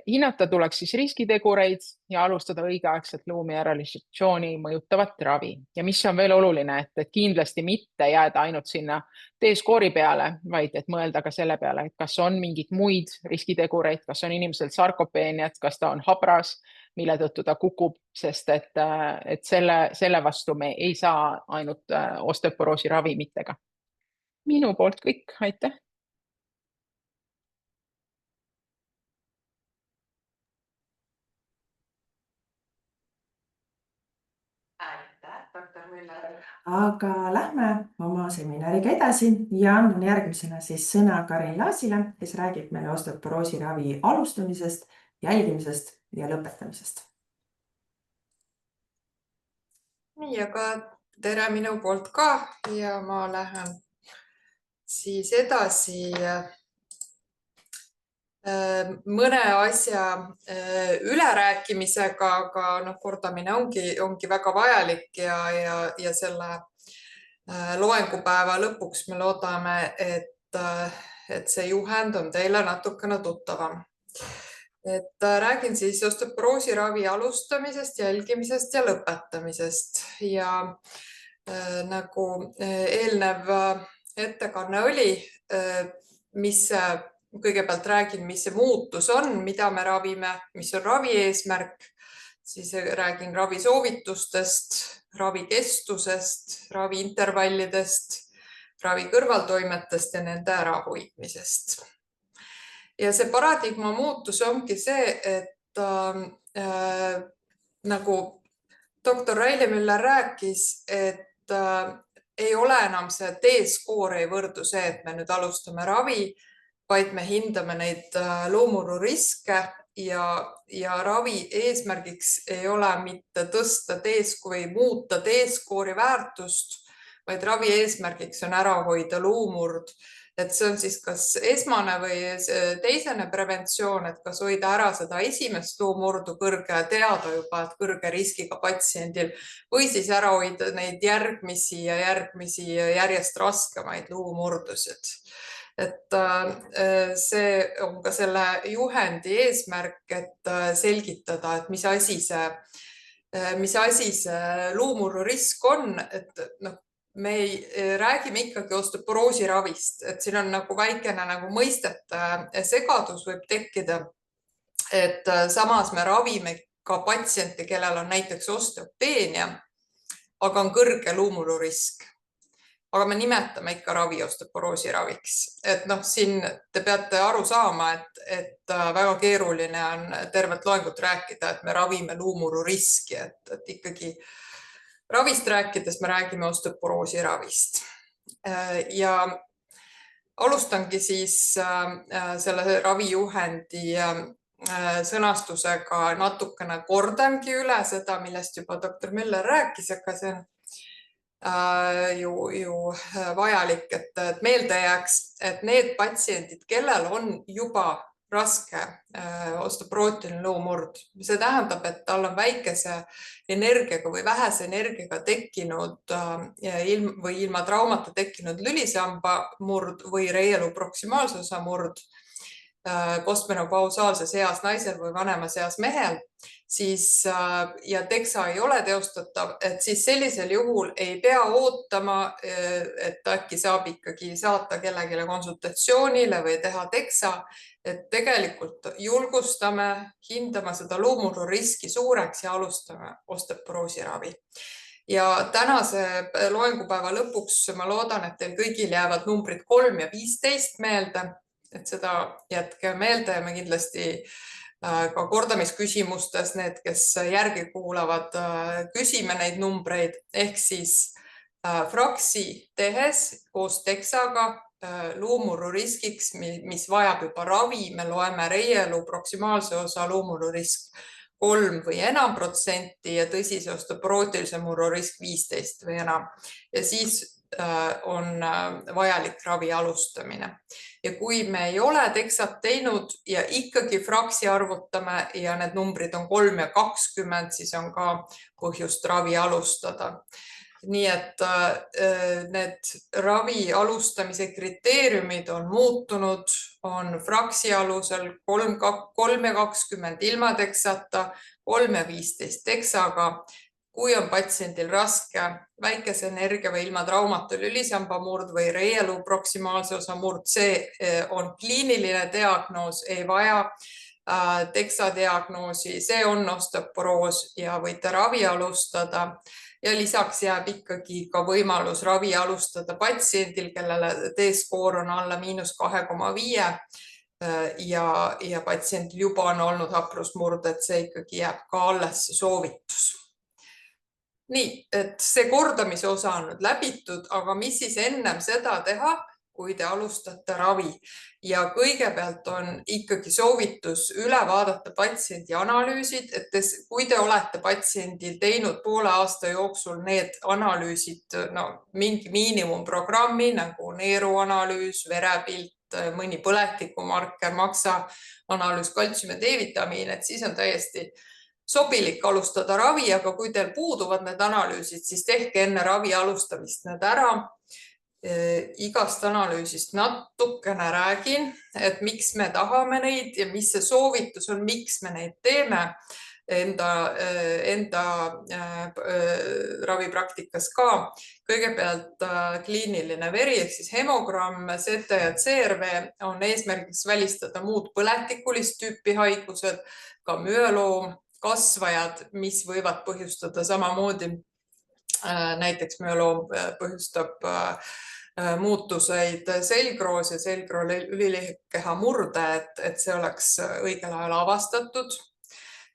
Hinnata tuleks siis riskitegureid ja alustada õigeaegselt luumineralisatsiooni mõjutavat ravi. Ja mis on veel oluline, et kindlasti mitte jääda ainult sinna T-skoori peale, vaid et mõelda ka selle peale, et kas on mingeid muid riskitegureid, kas on inimesel sarkopeeniat, kas ta on habras, mille tõttu ta kukub, sest et selle vastu me ei saa ainult osteoporoosi ravimitega. Minu poolt kõik, aitäh! Aga lähme oma seminariga edasi ja annan järgmisena siis sõna Karin Laasile, kes räägib meile osteoporoosi ravi alustamisest, jälgimisest ja lõpetamisest. Nii, aga tere minu poolt ka ja ma lähen siis edasi mõne asja ülerääkimisega, aga kordamine ongi väga vajalik ja selle loengupäeva lõpuks me loodame, et see juhend on teile natukene tuttavam. Et räägin siis osteoporoosi ravi alustamisest, jälgimisest ja lõpetamisest ja nagu eelnev ettekanne oli, kõigepealt räägin, mis see muutus on, mida me ravime, mis on ravi eesmärk, siis räägin ravisoovitustest, ravikestusest, raviintervallidest, ravi kõrvaltoimetest ja nende ärahoidmisest. Ja see paradigma muutus ongi see, et nagu doktor Raili Müller rääkis, et ei ole enam see T-skoor ei võrdu see, et me nüüd alustame ravi, vaid me hindame neid luumurru riske ja ravi eesmärgiks ei ole mitte tõsta või muuta T-skoori väärtust, vaid ravi eesmärgiks on ära hoida luumurd. Et see on siis kas esmane või teisene preventsioon, et kas hoida ära seda esimest luumurdu teada juba, et kõrge riskiga patsiendil või siis ära hoida neid järgmisi ja järjest raskemaid luumurdusid. Et see on ka selle juhendi eesmärk, et selgitada, et mis asi see luumurru risk on, et me räägime ikkagi osteoporoosi ravist, et siin on nagu väikene mõistete segadus võib tekkida, et samas me ravime ka patsiente, kellel on näiteks osteopeenia, aga on kõrge luumurru risk. Aga me nimetame ikka ravi osteoporoosi raviks. Et siin te peate aru saama, et väga keeruline on tervet loengut rääkida, et me ravime luumurru riski, et ikkagi ravist rääkides me räägime osteoporoosi ravist. Ja alustangi siis selle ravijuhendi sõnastusega natukene kordangi üle seda, millest juba doktor Müller rääkis, aga see on ju vajalik, et meelde jääks, et need patsiendid, kellel on juba raske osteoporootiline luumurd, see tähendab, et tal on väikese energiaga või vähese energiaga tekkinud või ilma traumata tekkinud lülisamba murd või reieluu proksimaalse osa murd postmenopausaalses eas naisel või vanemas eas mehel, siis ja teksa ei ole teostatav, et siis sellisel juhul ei pea ootama, et äkki saab ikkagi saata kellelegi konsultatsioonile või teha teksa, et tegelikult julgustame hindama seda luumurru riski suureks ja alustame osteoporoosi ravi. Ja tänase loengupäeva lõpuks ma loodan, et teil kõigil jäävad numbrid 3 ja 15 meelde, et seda jätke meelde ja me kindlasti ka kordamisküsimustes need, kes järgi kuulavad, küsime neid numbreid, ehk siis fraksi tehes koos teksaga luumurru riskiks, mis vajab juba ravi, me loeme reieluu proksimaalse osa luumurru risk 3 või enam protsenti ja tõsise osteoporootilise murru risk 15 või enam. Ja siis on vajalik ravi alustamine. Ja kui me ei ole teksat teinud ja ikkagi fraksi arvutame ja need numbrid on 3 ja 20, siis on ka põhjust ravi alustada. Nii et need ravi alustamise kriteeriumid on muutunud, on fraksi alusel 3 ja 20 ilma teksata, 3 ja 15 teksaga. Kui on patsiendil raske väikese energia või ilma traumata lülisamba murd või reieluu proksimaalse osa murd, see on kliiniline diagnoos, ei vaja teksa diagnoosi, see on osteoporoos ja võite ravi alustada. Ja lisaks jääb ikkagi ka võimalus ravi alustada patsiendil, kellele T-skoor on alla -2,5 ja patsiendil juba on olnud haprusmurd, et see ikkagi jääb ka alles see soovitus. Nii, et see kordamise osa on nüüd läbitud, aga mis siis ennem seda teha, kui te alustate ravi? Ja kõigepealt on ikkagi soovitus üle vaadata patsiendi analüüsid, et kui te olete patsiendil teinud poole aasta jooksul need analüüsid, mingi miinimumprogrammi nagu neeruanalüüs, verepilt, mõni põletikumarker, maksaanalüüs, kaltsium ja D-vitamiin, et siis on täiesti sobilik alustada ravi, aga kui teil puuduvad need analüüsid, siis tehke enne ravi alustamist need ära. Igast analüüsist natukene räägin, et miks me tahame neid ja mis see soovitus on, miks me neid teeme enda ravipraktikas ka. Kõigepealt kliiniline veri ehk siis hemogramm, CT ja CRV on eesmärgiks välistada muud põletikulist tüüpi haigused, ka müeloom, kasvajad, mis võivad põhjustada samamoodi. Näiteks müeloom põhjustab muutuseid selgroos ja selgroo lülikeha murde, et see oleks õigel ajal avastatud.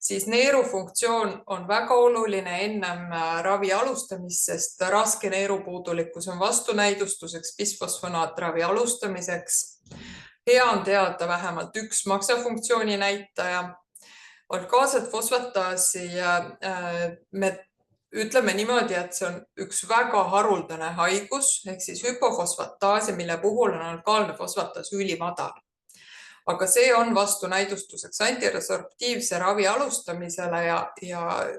Siis neerufunktsioon on väga oluline ennem ravi alustamist, sest raske neerupuudulikkus on vastunäidustuseks bisfosfonaatravi alustamiseks. Hea on teada vähemalt üks maksafunktsiooni näitaja. Alkaasat fosfataasi me ütleme niimoodi, et see on üks väga haruldane haigus, ehk siis hüpofosfataasi, mille puhul on alkaalne fosfataas ülimadal. Aga see on vastunäidustuseks antiresorptiivse ravi alustamisele ja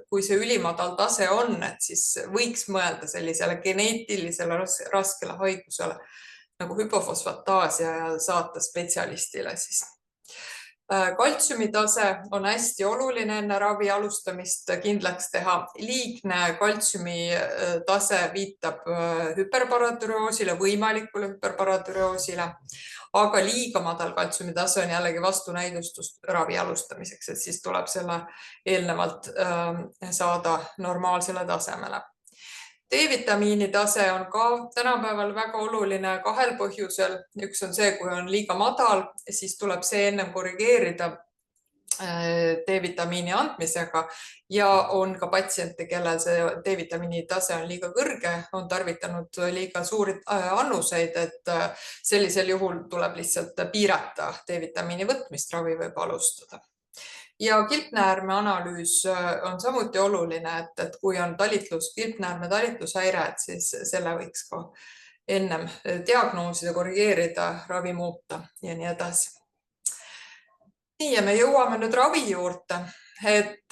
kui see ülimadal tase on, et siis võiks mõelda sellisele geneetilisele raskele haigusele nagu hüpofosfataas ja saata spetsialistile siis. Kaltsiumi tase on hästi oluline enne ravi alustamist kindlaks teha. Liigne kaltsiumi tase viitab hüperparatüreoosile, võimalikule hüperparatüreoosile, aga liiga madal kaltsiumi tase on jällegi vastunäidustus ravi alustamiseks, et siis tuleb selle eelnevalt saada normaalsele tasemele. D-vitamiini tase on ka tänapäeval väga oluline kahel põhjusel. Üks on see, kui on liiga madal, siis tuleb see ennem korrigeerida D-vitamiini andmisega ja on ka patsiente, kellel see D-vitamiini tase on liiga kõrge, on tarvitanud liiga suuri annuseid, et sellisel juhul tuleb lihtsalt piirata D-vitamiini võtmist, ravi võib alustada. Ja kilpnäärme analüüs on samuti oluline, et kui on kilpnäärme talitlushäire, et siis selle võiks ka ennem diagnoosida, korrigeerida, ravi muuta ja nii edasi. Nii, ja me jõuame nüüd ravi juurde, et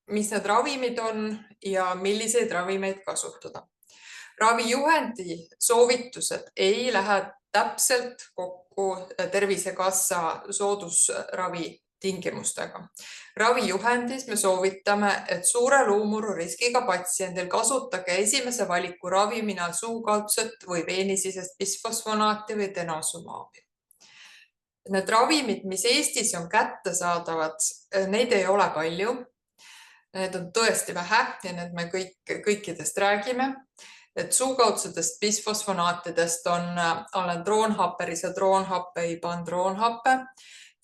mis need ravimid on ja milliseid ravimeid kasutada. Ravijuhendi soovitused ei lähe täpselt kokku Tervisekassa soodusravi tingimustega. Ravijuhendis me soovitame, et suure luumuru riskiga patsiendil kasutage esimese valiku ravimina suukaudset või veenisisest bisfosfonaati või denosumaabi. Need ravimid, mis Eestis on kättesaadavad, neid ei ole palju. Need on tõesti vähe ja need me kõikidest räägime. Et suukaudsetest bisfosfonaatidest on alendroonhappe, risedroonhappe, ibandroonhappe.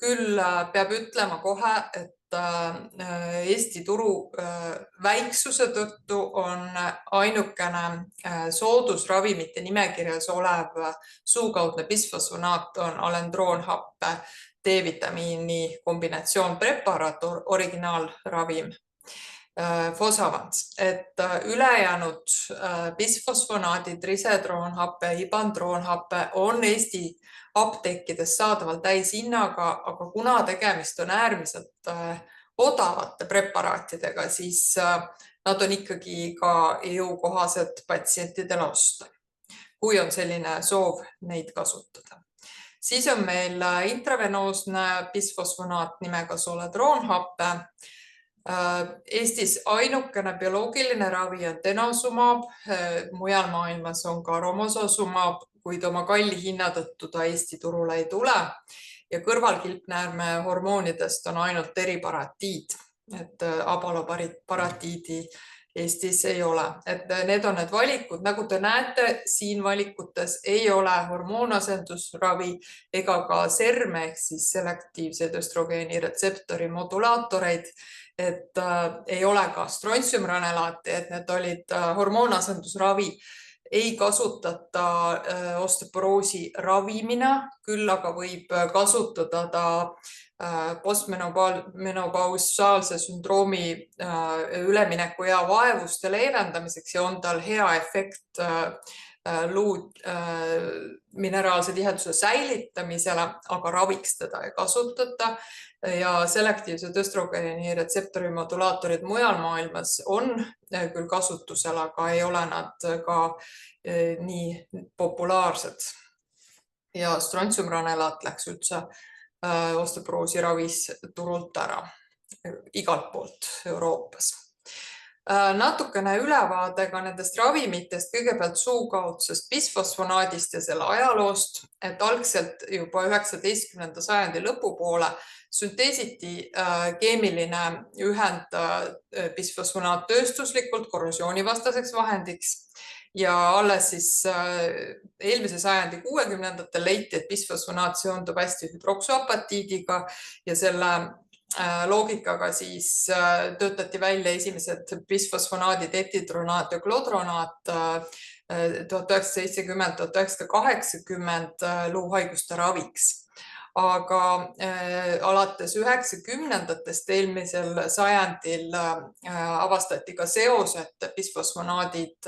Küll peab ütlema kohe, et Eesti turu väiksuse tõttu on ainukene soodusravimite nimekirjas olev suukaudne bisfosfonaat on alendroonhappe D-vitamiini kombinatsioon preparaat, originaalravim. Fosavant, et ülejäänud bisfosfonaadid, risedroonhappe, ibandroonhappe on Eesti apteekides saadaval täishinnaga, aga kuna tegemist on äärmiselt odavate preparaatidega, siis nad on ikkagi ka jõukohased patsientidele osta, kui on selline soov neid kasutada. Siis on meil intravenoosne bisfosfonaat nimega soledroonhappe. Eestis ainukene bioloogiline ravi on denosumab, mujal maailmas on ka romosozumab, kuid oma kalli hinna tõttu ta Eesti turule ei tule ja kõrvalkilpnäärme hormoonidest on ainult eriparatiid, et abaloparatiidi Eestis ei ole. Et need on need valikud, nagu te näete, siin valikutes ei ole hormoonasendusravi ega ka SERME ehk siis selektiivseid östrogeeni retseptori modulaatoreid, et ei ole ka strontsiumranelaati, et need olid hormoonasendusravi, ei kasutata osteoporoosi ravimina, küll aga võib kasutada ta postmenopausaalse sündroomi ülemineku ja vaevuste leevendamiseks ja on tal hea efekt luu mineraalse tiheduse säilitamisele, aga raviks teda ei kasutata. Ja selektiivsed östrogeeni retseptori modulaatorid mujal maailmas on küll kasutusel, aga ei ole nad ka nii populaarsed. Ja strontsiumranelaat läks üldse osteoporoosi ravis turult ära igalt poolt Euroopas. Natukene ülevaadega nendest ravimitest, kõigepealt suukaudsest bisfosfonaadist ja selle ajaloost, et algselt juba 19. sajandi lõpupoole sünteesiti keemiline ühend bisfosfonaat tööstuslikult korrosioonivastaseks vahendiks ja alles siis eelmise sajandi 60-ndatel leiti, et bisfosfonaat seondub hästi hüdroksoapatiidiga ja selle loogikaga siis töötati välja esimesed bisfosfonaadid, etidronaat ja klodronaat 1970-1980 luuhaiguste raviks. Aga alates 90-ndatest eelmisel sajandil avastati ka seos, et bisfosfonaadid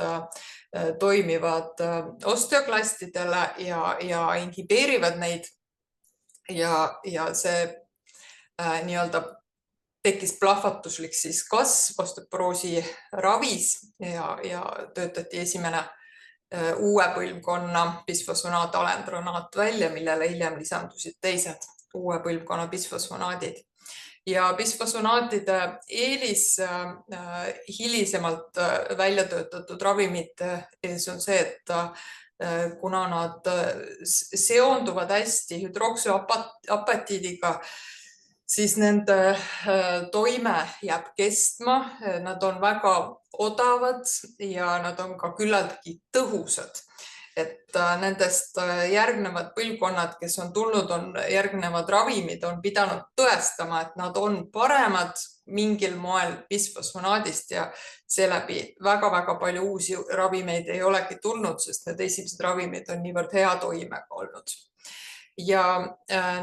toimivad osteoklastidele ja inhibeerivad neid ja see nii-öelda tekkis plahvatuslik siis kasv osteoporoosi ravis ja töötati esimene uue põlvkonna bisfosfonaat alendronaat välja, millele hiljem lisandusid teised uue põlvkonna bisfosfonaadid. Ja bisfosfonaatide eelis hilisemalt välja töötatud ravimite ees on see, et kuna nad seonduvad hästi hüdroksüapatiidiga, siis nende toime jääb kestma, nad on väga odavad ja nad on ka küllaltki tõhusad. Et nendest järgnevad põlvkonnad, kes on tulnud, on järgnevad ravimid, on pidanud tõestama, et nad on paremad mingil moel bisfosfonaadist ja seeläbi väga-väga palju uusi ravimeid ei olegi tulnud, sest need esimesed ravimid on niivõrd hea toimega olnud. Ja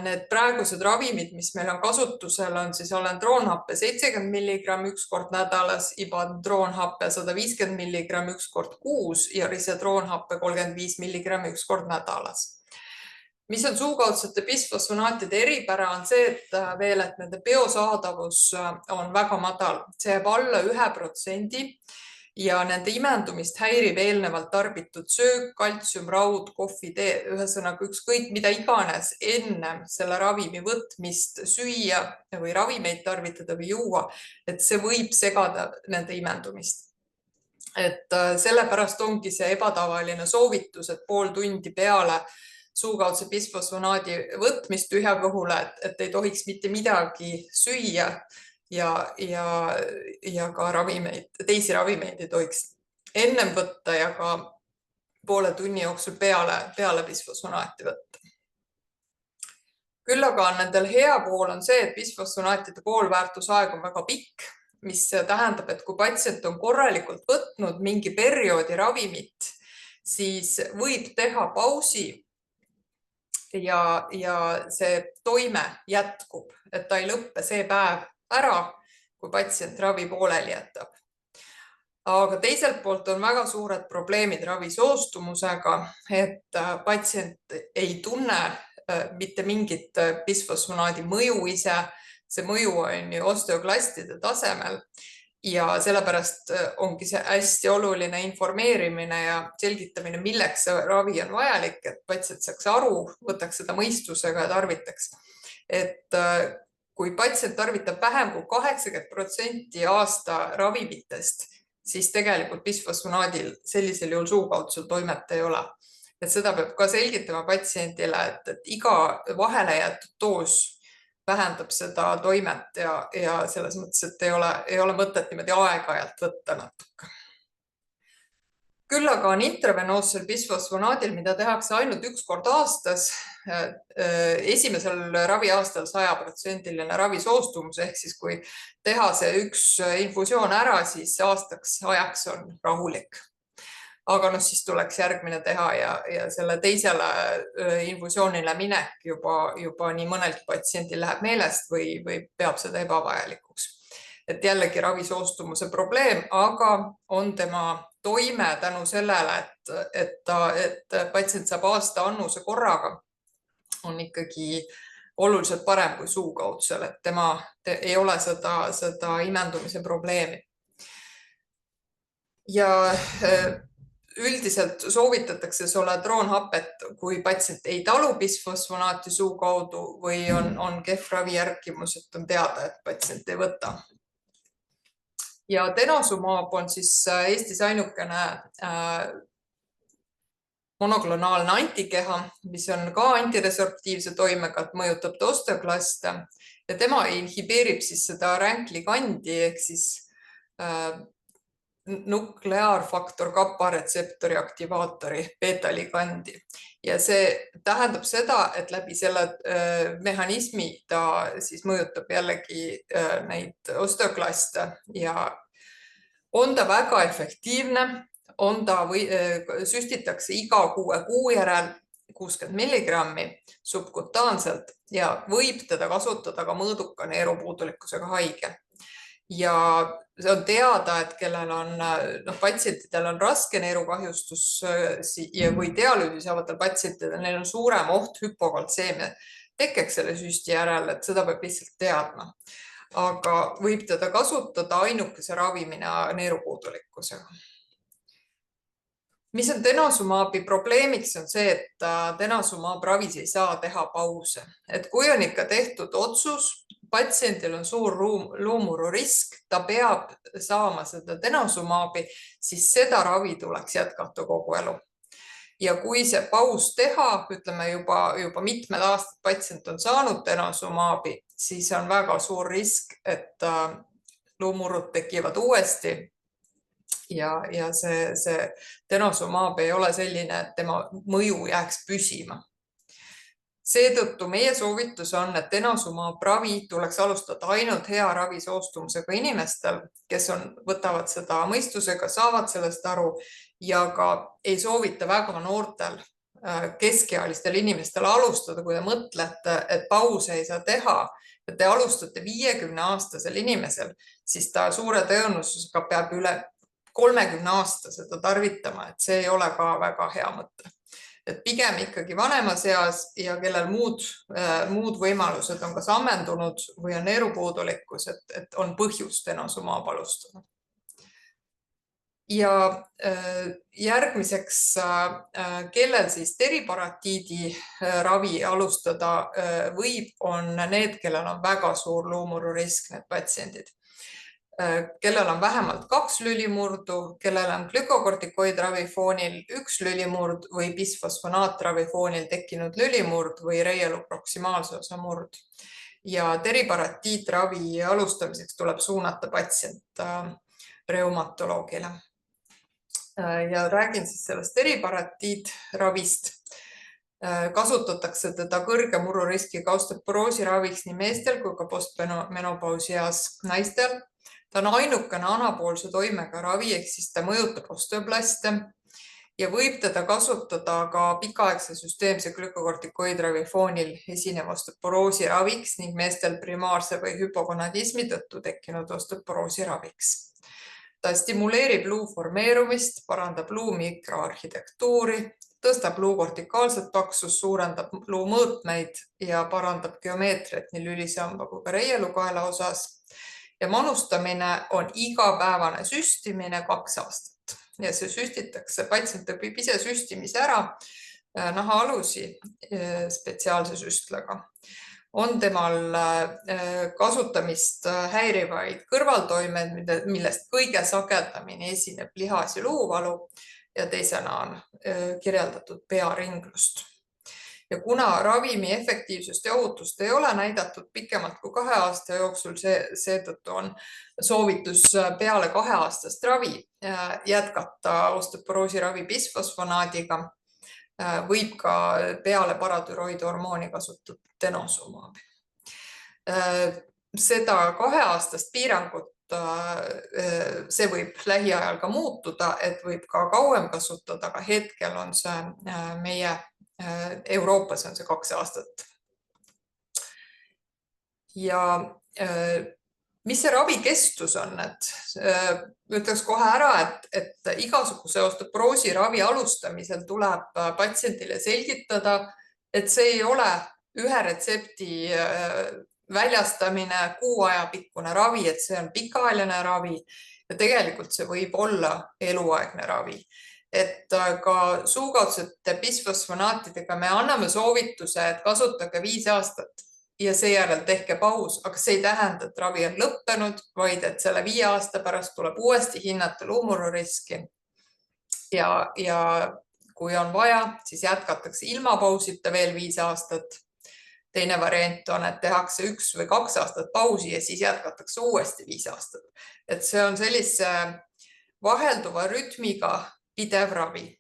need praegused ravimid, mis meil on kasutusel, on siis alendroonhappe 70 mg üks kord nädalas, ibandroonhappe 150 mg üks kord kuus ja risedroonhappe 35 mg üks kord nädalas. Mis on suukaudsete bisfosfonaatide eripära on see, et nende biosaadavus on väga madal, see jääb alla 1% ja nende imendumist häirib eelnevalt tarbitud söök, kaltsium, raud, kohvi, tee, ühesõnaga ükskõik mida iganes ennem selle ravimi võtmist süüa või ravimeid tarvitada või juua, et see võib segada nende imendumist. Et sellepärast ongi see ebatavaline soovitus, et pool tundi peale suukaudse bisfosfonaadi võtmist tühja kõhule, et ei tohiks mitte midagi süüa ja ka teisi ravimeid ei tohiks ennem võtta ja ka poole tunni jooksul peale bisfosfonaati võtta. Küll aga on nendel hea pool on see, et bisfosfonaatide poolväärtusaeg on väga pikk, mis tähendab, et kui patsient on korralikult võtnud mingi perioodi ravimit, siis võib teha pausi ja see toime jätkub, et ta ei lõppe see päev ära, kui patsient ravi pooleli jätab. Aga teiselt poolt on väga suured probleemid ravisoostumusega, et patsient ei tunne mitte mingit bisfosfonaadi mõju ise, see mõju on ju osteoklastide tasemel ja sellepärast ongi see hästi oluline informeerimine ja selgitamine, milleks see ravi on vajalik, et patsient saaks aru, võtaks seda mõistusega ja tarvitaks. Et kui patsient tarvitab vähem kui 80% aasta ravimitest, siis tegelikult bisfosfonaadil sellisel juhul suukaudsel toimet ei ole. Et seda peab ka selgitama patsiendile, et iga vahele jäetud doos vähendab seda toimet ja selles mõttes, et ei ole mõtet niimoodi aeg-ajalt võtta natuke. Küll aga on intravenoossel bisfosfonaadil, mida tehakse ainult üks kord aastas, esimesel raviaastal 100% ravisoostumus, ehk siis kui teha see üks infusioon ära, siis aastaks ajaks on rahulik. Aga siis tuleks järgmine teha ja selle teisele infusioonile minek juba nii mõnelgi patsiendil läheb meelest või peab seda ebavajalikuks. Et jällegi ravisoostumuse probleem, aga on tema toime tänu sellele, et patsient saab aasta annuse korraga, on ikkagi oluliselt parem kui suukaudsel, et tema ei ole seda imendumise probleemi. Ja üldiselt soovitatakse soledroonhapet, kui patsient ei talu bisfosfonaati suu kaudu või on kehv ravijärgimus, et on teada, et patsient ei võta. Ja denosumab on siis Eestis ainukene monoklonaalne antikeha, mis on ka antiresorptiivse toimega, et mõjutab osteoklaste ja tema inhibeerib siis seda ränklikandi ehk siis nukleaarfaktor kappa retseptori aktivaatori beeta-ligandi ja see tähendab seda, et läbi selle mehhanismi ta siis mõjutab jällegi neid osteoklaste ja on ta väga efektiivne, süstitakse iga 6 kuu järel 60 milligrammi subkutaanselt ja võib teda kasutada ka mõõduka neerupuudulikkusega haige. Ja see on teada, et kellel on, patsientidel on raske neerukahjustus või dialüüsi saavatel patsientidel, neil on suurem oht hüpokaltseemia tekkeks selle süsti järel, et seda peab lihtsalt teadma. Aga võib teda kasutada ainukese ravimina neerupuudulikkusega. Mis on denosumaabi probleemiks on see, et denosumab ravis ei saa teha pause. Et kui on ikka tehtud otsus, patsiendil on suur luumururisk, ta peab saama seda denosumaabi, siis seda ravi tuleks jätkata kogu elu. Ja kui see paus teha, ütleme juba mitmed aastad patsient on saanud denosumaabi, siis on väga suur risk, et luumurud tekivad uuesti. Ja see denosumab ei ole selline, et tema mõju jääks püsima. Seetõttu meie soovitus on, et denosumab ravi tuleks alustada ainult hea ravisoostumusega inimestel, kes võtavad seda mõistusega, saavad sellest aru ja ka ei soovita väga noortel keskealistel inimestel alustada, kui te mõtlete, et pause ei saa teha, et te alustate 50-aastasel inimesel, siis ta suure tõenäosusega peab üle 30 aasta seda tarvitama, et see ei ole ka väga hea mõte. Et pigem ikkagi vanemas eas ja kellel muud võimalused on kas ammendunud või on neerupuudulikkus, et on põhjus denosumab alustada. Ja järgmiseks, kellel siis teriparatiidi ravi alustada võib, on need, kellel on väga suur luumururisk, need patsiendid. Kellel on vähemalt 2 lülimurdu, kellel on glükokortikoidravi foonil 1 lülimurd või bisfosfonaatravi foonil tekkinud lülimurd või reielu proksimaalse osa murd. Ja teriparatiitravi alustamiseks tuleb suunata patsient reumatoloogile. Ja räägin siis sellest teriparatiidravist. Kasutatakse teda kõrge mururiskiga osteoporoosi raviks nii meestel kui ka postmenopausias naistel. Ta on ainukene anaboolse toimega ravi, ehk siis ta mõjutab osteoplaste ja võib teda kasutada ka pikaaegse süsteemse glükokortikoidravi foonil esineva osteoporoosi raviks ning meestel primaarse või hüpogonadismi tõttu tekkinud osteoporoosi raviks. Ta stimuleerib luu formeerumist, parandab luu mikroarhitektuuri, tõstab luu kortikaalset paksust, suurendab luu mõõtmeid ja parandab geomeetriat nii lülisamba kui ka reielukaela osas. Ja manustamine on igapäevane süstimine 2 aastat ja see süstitakse, patsient õpib ise süstimise ära, nahaalusi spetsiaalse süstlaga. On temal kasutamist häirivaid kõrvaltoimed, millest kõige sagedamini esineb lihas- ja luuvalu ja teisena on kirjeldatud pearinglust. Ja kuna ravimi efektiivsust ja ohutust ei ole näidatud pikemalt kui 2 aasta jooksul, seetõttu on soovitus peale 2-aastast ravi jätkata osteoporoosi ravi bisfosfonaadiga, võib ka peale paratüroidhormooni kasutada denosumaabi. Seda 2-aastast piirangut, see võib lähiajal ka muutuda, et võib ka kauem kasutada, aga hetkel on see meie Euroopas on see 2 aastat. Ja mis see ravikestus on? Ütleks kohe ära, et igasuguse osteoporoosi ravi alustamisel tuleb patsientile selgitada, et see ei ole ühe retsepti väljastamine, 6 aja pikkune ravi, et see on pikaajaline ravi ja tegelikult see võib olla eluaegne ravi. Et ka suukaudsete bisfosfonaatidega me anname soovituse, et kasutage 5 aastat ja seejärel tehke paus, aga see ei tähenda, et ravi on lõppenud, vaid et selle 5 aasta pärast tuleb uuesti hinnata luumururiski ja kui on vaja, siis jätkatakse ilma pausita veel 5 aastat. Teine variant on, et tehakse 1 või 2 aastat pausi ja siis jätkatakse uuesti 5 aastat. Et see on sellise vahelduva rütmiga pidev ravi.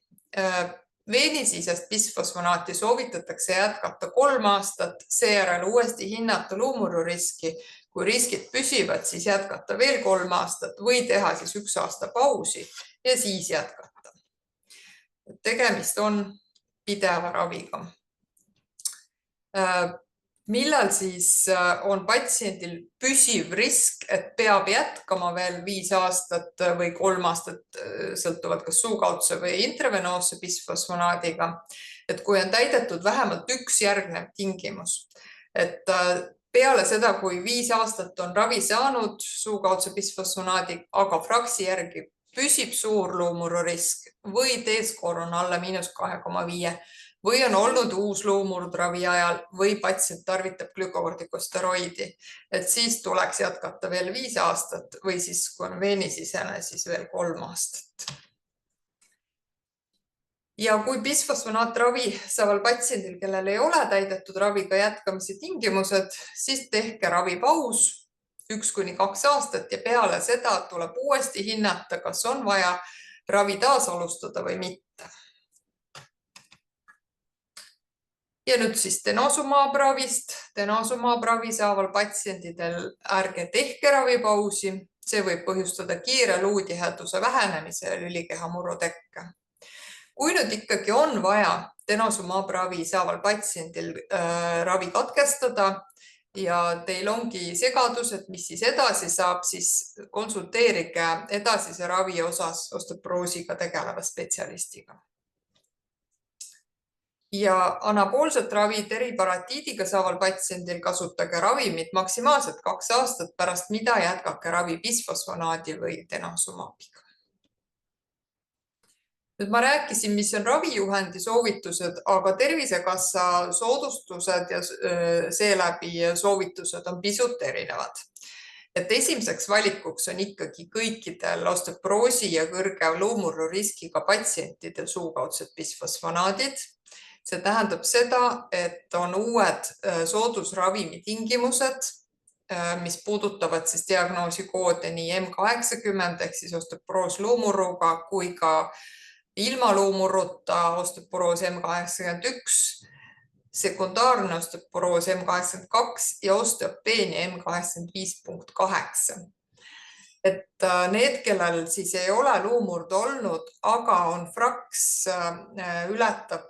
Veenisisest bisfosfonaati soovitatakse jätkata 3 aastat, seejärel uuesti hinnata luumurruriski. Kui riskid püsivad, siis jätkata veel 3 aastat või teha siis 1 aasta pausi ja siis jätkata. Tegemist on pideva raviga. Millal siis on patsiendil püsiv risk, et peab jätkama veel 5 aastat või 3 aastat, sõltuvad kas suukaudse või intravenoosse bisfosfonaadiga, et kui on täidetud vähemalt üks järgnev tingimus, et peale seda, kui 5 aastat on ravi saanud suukaudse bisfosfonaadi, aga fraksi järgi püsib suur luumurrurisk või T-skoor on alla -2,5 või on olnud uus luumurd ravi ajal või patsient tarvitab glükokortikosteroidi, et siis tuleks jätkata veel 5 aastat või siis, kui on veenisisene, siis veel 3 aastat. Ja kui bisfosfonaatravi saaval patsiendil, kellel ei ole täidetud raviga jätkamise tingimused, siis tehke ravipaus 1–2 aastat ja peale seda tuleb uuesti hinnata, kas on vaja ravi taas alustada või mitte. Ja nüüd siis denosumab-ravist. Denosumab-ravi saaval patsientidel ärge tehke ravipausi. See võib põhjustada kiire luutiheduse vähenemise ja lülikeha murru tekke. Kui nüüd ikkagi on vaja denosumab-ravi saaval patsiendil ravi katkestada ja teil ongi segadus, et mis siis edasi saab, siis konsulteerige edasise ravi osas osteoporoosiga tegeleva spetsialistiga. Ja anaboolset ravi teriparatiidiga saaval patsiendil kasutage ravimit maksimaalselt 2 aastat, pärast mida jätkake ravi bisfosfonaadi või denosumabiga. Nüüd ma rääkisin, mis on ravijuhendi soovitused, aga Tervisekassa soodustused ja seeläbi soovitused on pisut erinevad. Et esimeseks valikuks on ikkagi kõikidel osteoporoosi ja kõrge luumurruriskiga patsientidel suukaudsed bisfosfonaadid. See tähendab seda, et on uued soodusravimi tingimused, mis puudutavad siis diagnoosikoode nii M80 ehk siis osteoporoos luumurruga kui ka ilma luumurruta osteoporoos M81, sekundaarne osteoporoos M82 ja osteopeenia M85.8. Et need, kellel siis ei ole luumurd olnud, aga on fraks ületab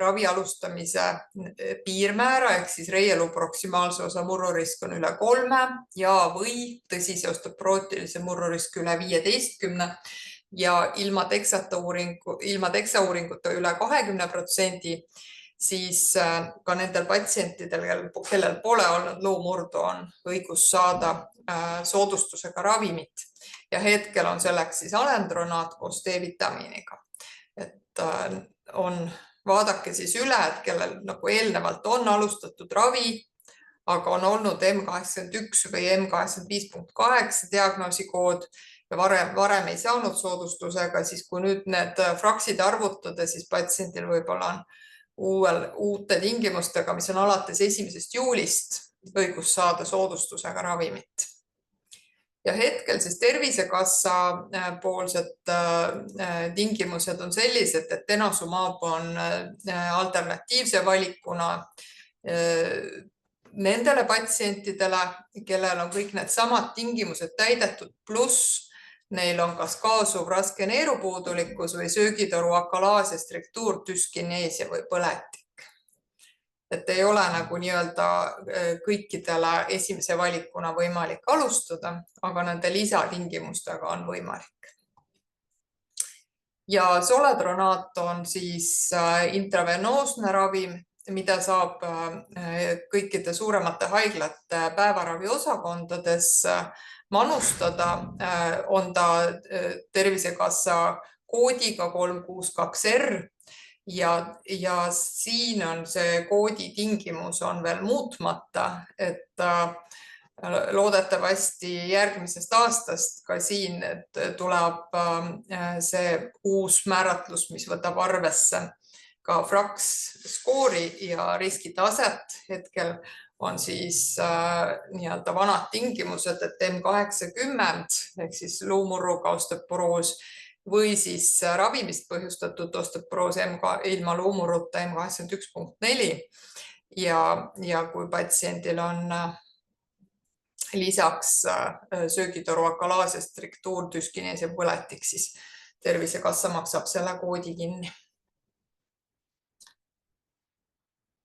ravi alustamise piirmäära ehk siis reieluu proksimaalse osa murrurisk on üle 3 ja või tõsise osteoporootilise murrurisk üle 15 ja ilma teksauuringuta üle 20%, siis ka nendel patsientidel, kellel pole olnud luumurdu, on õigus saada soodustusega ravimit ja hetkel on selleks siis alendronaat koos D-vitamiiniga. Et vaadake siis üle, et kellel nagu eelnevalt on alustatud ravi, aga on olnud M81 või M85.8 diagnoosikood ja varem ei saanud soodustusega, siis kui nüüd need fraksid arvutada, siis patsiendil võib-olla on uute tingimustega, mis on alates 1. juulist õigus saada soodustusega ravimit. Ja hetkel siis Tervisekassa poolsed tingimused on sellised, et denosumab on alternatiivse valikuna nendele patsientidele, kellel on kõik need samad tingimused täidetud, pluss neil on kas kaasuv raske neerupuudulikkus või söögitoru akalaasia, struktuur, düskineesia või põletik. Et ei ole nagu nii-öelda kõikidele esimese valikuna võimalik alustada, aga nende lisatingimustega on võimalik. Ja soledronaat on siis intravenoosne ravim, mida saab kõikide suuremate haiglate päevaravi osakondades manustada, on ta Tervisekassa koodiga 362R ja siin on see koodi tingimus on veel muutmata, et loodetavasti järgmisest aastast ka siin tuleb see uus määratlus, mis võtab arvesse ka fraks skoori ja riskitaset. Hetkel on siis nii-öelda vanad tingimused, et M80 ehk siis luumurruga osteoporoos või siis ravimist põhjustatud osteoporoos ilma luumurruta M81.4 ja kui patsiendil on lisaks söögitoru akalaasias struktuur, düskinees ja põletik, siis Tervisekassa maksab selle koodi kinni.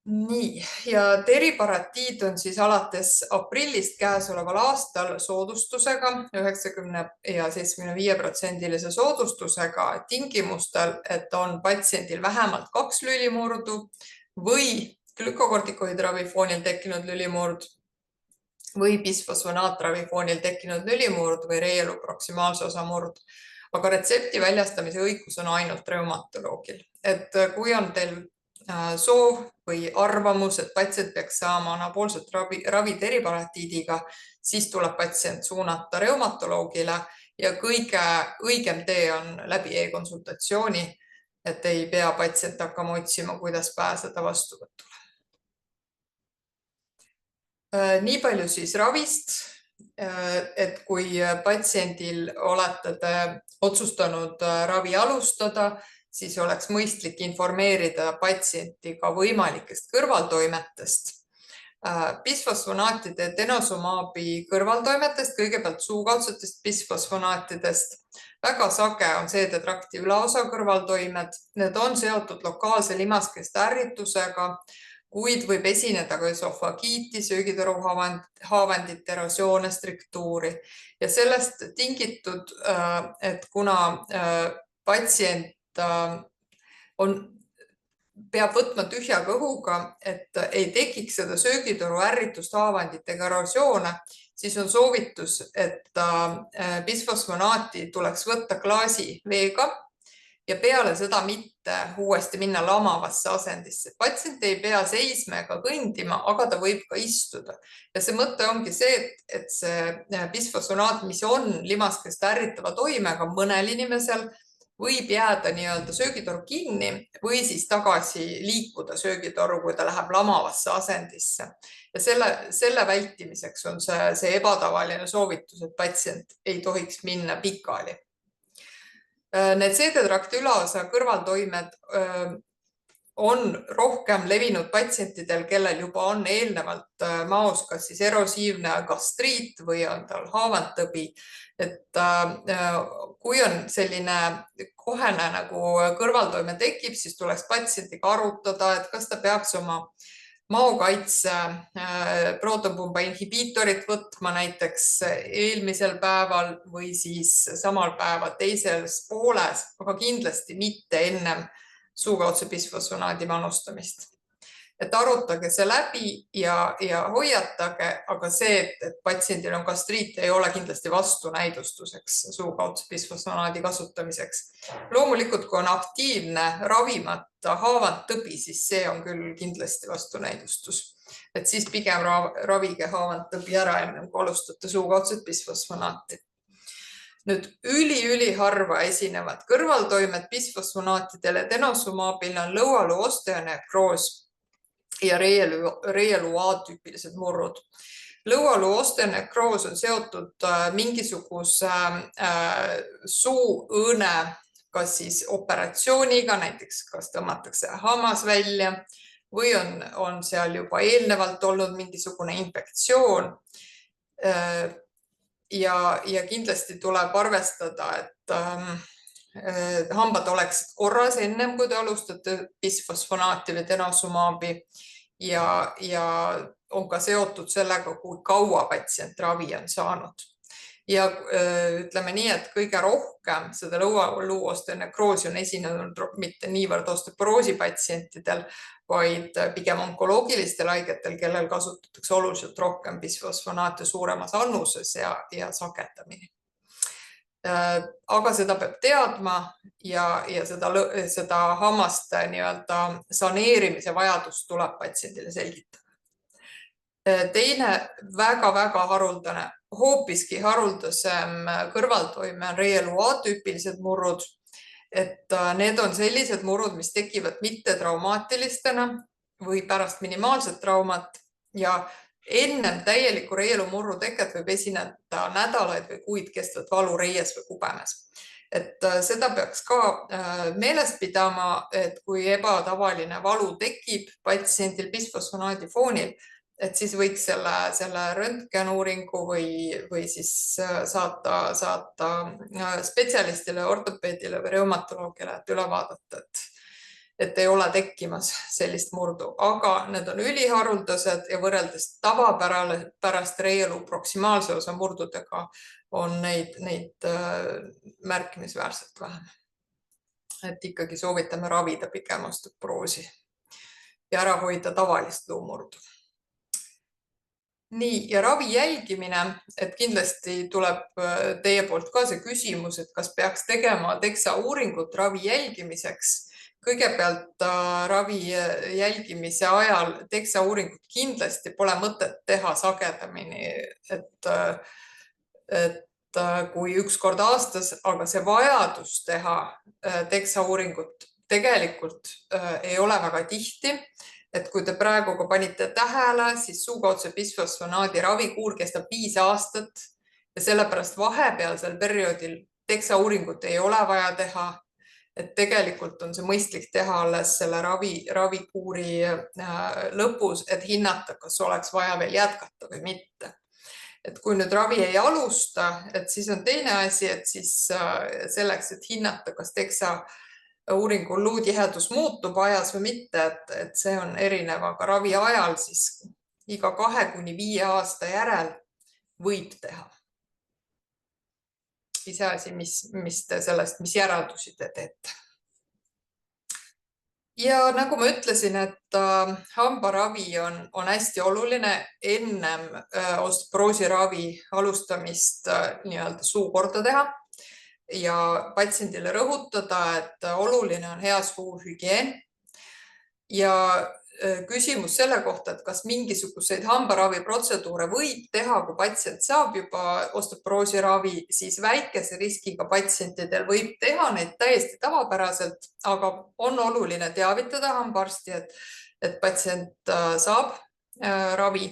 Nii, ja teriparatiid on siis alates aprillist käesoleval aastal soodustusega, 90% ja 75% soodustusega tingimustel, et on patsiendil vähemalt 2 lülimurdu või glükokortikoidravi foonil tekkinud lülimurd või bisfosfonaatravi foonil tekkinud lülimurd või reelu proksimaalse osa murd. Aga retsepti väljastamise õigus on ainult reumatoloogil. Et kui on teil soov või arvamus, et patsient peaks saama anapoolset ravi teriparatiidiga, siis tuleb patsient suunata reumatoloogile ja kõige õigem tee on läbi e-konsultatsiooni, et ei pea patsient hakkama otsima, kuidas pääseda vastuvõtule. Nii palju siis ravist, et kui patsiendil olete te otsustanud ravi alustada, siis oleks mõistlik informeerida patsienti ka võimalikest kõrvaltoimetest. Bisfosfonaatide denosumaabi kõrvaltoimetest, kõigepealt suukaudsetest bisfosfonaatidest. Väga sage on seedetrakti ülaosa kõrvaltoimed. Need on seotud lokaalse limaskeste ärritusega, kuid võib esineda ka esofagiiti, söögitoru haavandit, erosioone, struktuuri. Ja sellest tingitud, et kuna patsient peab võtma tühja kõhuga, et ei tekiks seda söögitoru ärritust, haavandit ega erosioone, siis on soovitus, et bisfosfonaati tuleks võtta klaasi veega ja peale seda mitte uuesti minna lamavasse asendisse. Patsient ei pea seisma ega kõndima, aga ta võib ka istuda. Ja see mõte ongi see, et see bisfosfonaat, mis on limaskest ärritava toimega mõnel inimesel, võib jääda nii-öelda söögitoru kinni või siis tagasi liikuda söögitoru, kui ta läheb lamavasse asendisse. Ja selle vältimiseks on see ebatavaline soovitus, et patsient ei tohiks minna pikali. Need seedetrakti ülaosa kõrvaltoimed on rohkem levinud patsientidel, kellel juba on eelnevalt maos kas siis erosiivne gastriit või on tal haavandtõbi. Et kui on selline kohene nagu kõrvaltoime tekib, siis tuleks patsientiga arutada, et kas ta peaks oma maokaitse prootonpumba inhibiitorit võtma näiteks eelmisel päeval või siis samal päeva teises pooles, aga kindlasti mitte ennem suukaudse bisfosfonaadi manustamist. Et arutage see läbi ja hoiatage, aga see, et patsiendil on gastriit, ei ole kindlasti vastunäidustuseks suukaudse bisfosfonaadi kasutamiseks. Loomulikult, kui on aktiivne ravimata haavandtõbi, siis see on küll kindlasti vastunäidustus. Et siis pigem ravige haavandtõbi ära enne, kui alustate suukaudset bisfosfonaati. Nüüd üli harva esinevad kõrvaltoimed bisfosfonaatidele denosumaabil on lõualuu osteonekroos ja reeluu A-tüüpilised murrud. Lõualuu osteonekroos on seotud mingisuguse suuõõne kas siis operatsiooniga, näiteks kas tõmmatakse hammas välja või on seal juba eelnevalt olnud mingisugune infektsioon. Ja kindlasti tuleb arvestada, et hambad oleksid korras ennem, kui te alustate bisfosfonaati või denosumaabi ja on ka seotud sellega, kui kaua patsient ravi on saanud. Ja ütleme nii, et kõige rohkem seda lõualuu osteonekroosi on esinenud mitte niivõrd osteoporoosi patsientidel, vaid pigem onkoloogilistel haigetel, kellel kasutatakse oluliselt rohkem bisfosfonaate suuremas annuses ja sagedamini. Aga seda peab teadma ja seda hammaste nii-öelda saneerimise vajadust tuleb patsiendile selgitada. Teine väga haruldane, hoopiski haruldasem kõrvaltoime on reeluu A-tüüpilised murrud. Et need on sellised murrud, mis tekivad mitte traumaatilistena või pärast minimaalset traumat ja ennem täielikku reielumurru teket võib esineda nädalaid või kuid kestvat valu reies või kubemes. Et seda peaks ka meeles pidama, et kui ebatavaline valu tekib patsiendil bisfosfonaadi foonil, et siis võiks selle röntgenuuringu või siis saata spetsialistile, ortopeedile või reumatoloogile, et üle vaadata, et ei ole tekkimas sellist murdu, aga need on üliharuldased ja võrreldes tavapärast reielu proksimaalse osa murdudega on neid märkimisväärselt vähem. Et ikkagi soovitame ravida pigem osteoporoosi ja ära hoida tavalist luumurdu. Nii, ja ravi jälgimine, et kindlasti tuleb teie poolt ka see küsimus, et kas peaks tegema DEXA uuringut ravi jälgimiseks. Kõigepealt ravi jälgimise ajal DEXA uuringut kindlasti pole mõtet teha sagedamini, et kui üks kord aastas, aga see vajadus teha DEXA uuringut tegelikult ei ole väga tihti. Et kui te praegu ka panite tähele, siis suukaudse bisfosfonaadi ravikuur kestab 5 aastat ja sellepärast vahepealsel perioodil DEXA uuringut ei ole vaja teha. Et tegelikult on see mõistlik teha alles selle ravikuuri lõpus, et hinnata, kas oleks vaja veel jätkata või mitte. Et kui nüüd ravi ei alusta, et siis on teine asi, et siis selleks, et hinnata, kas DEXA uuringul luutihedus muutub ajas või mitte, et see on erinev, aga ravi ajal siis iga 2 kuni 5 aasta järel võib teha. Iseasi, mis järeldusi te teete. Ja nagu ma ütlesin, et hambaravi on hästi oluline ennem osteoporoosi ravi alustamist nii-öelda suu korda teha. Ja patsiendile rõhutada, et oluline on hea suuhügieen ja küsimus selle kohta, et kas mingisuguseid hambaravi protseduure võib teha, kui patsient saab juba osteoporoosi ravi, siis väikese riskiga patsientidel võib teha neid täiesti tavapäraselt, aga on oluline teavitada hambaarsti, et patsient saab ravi.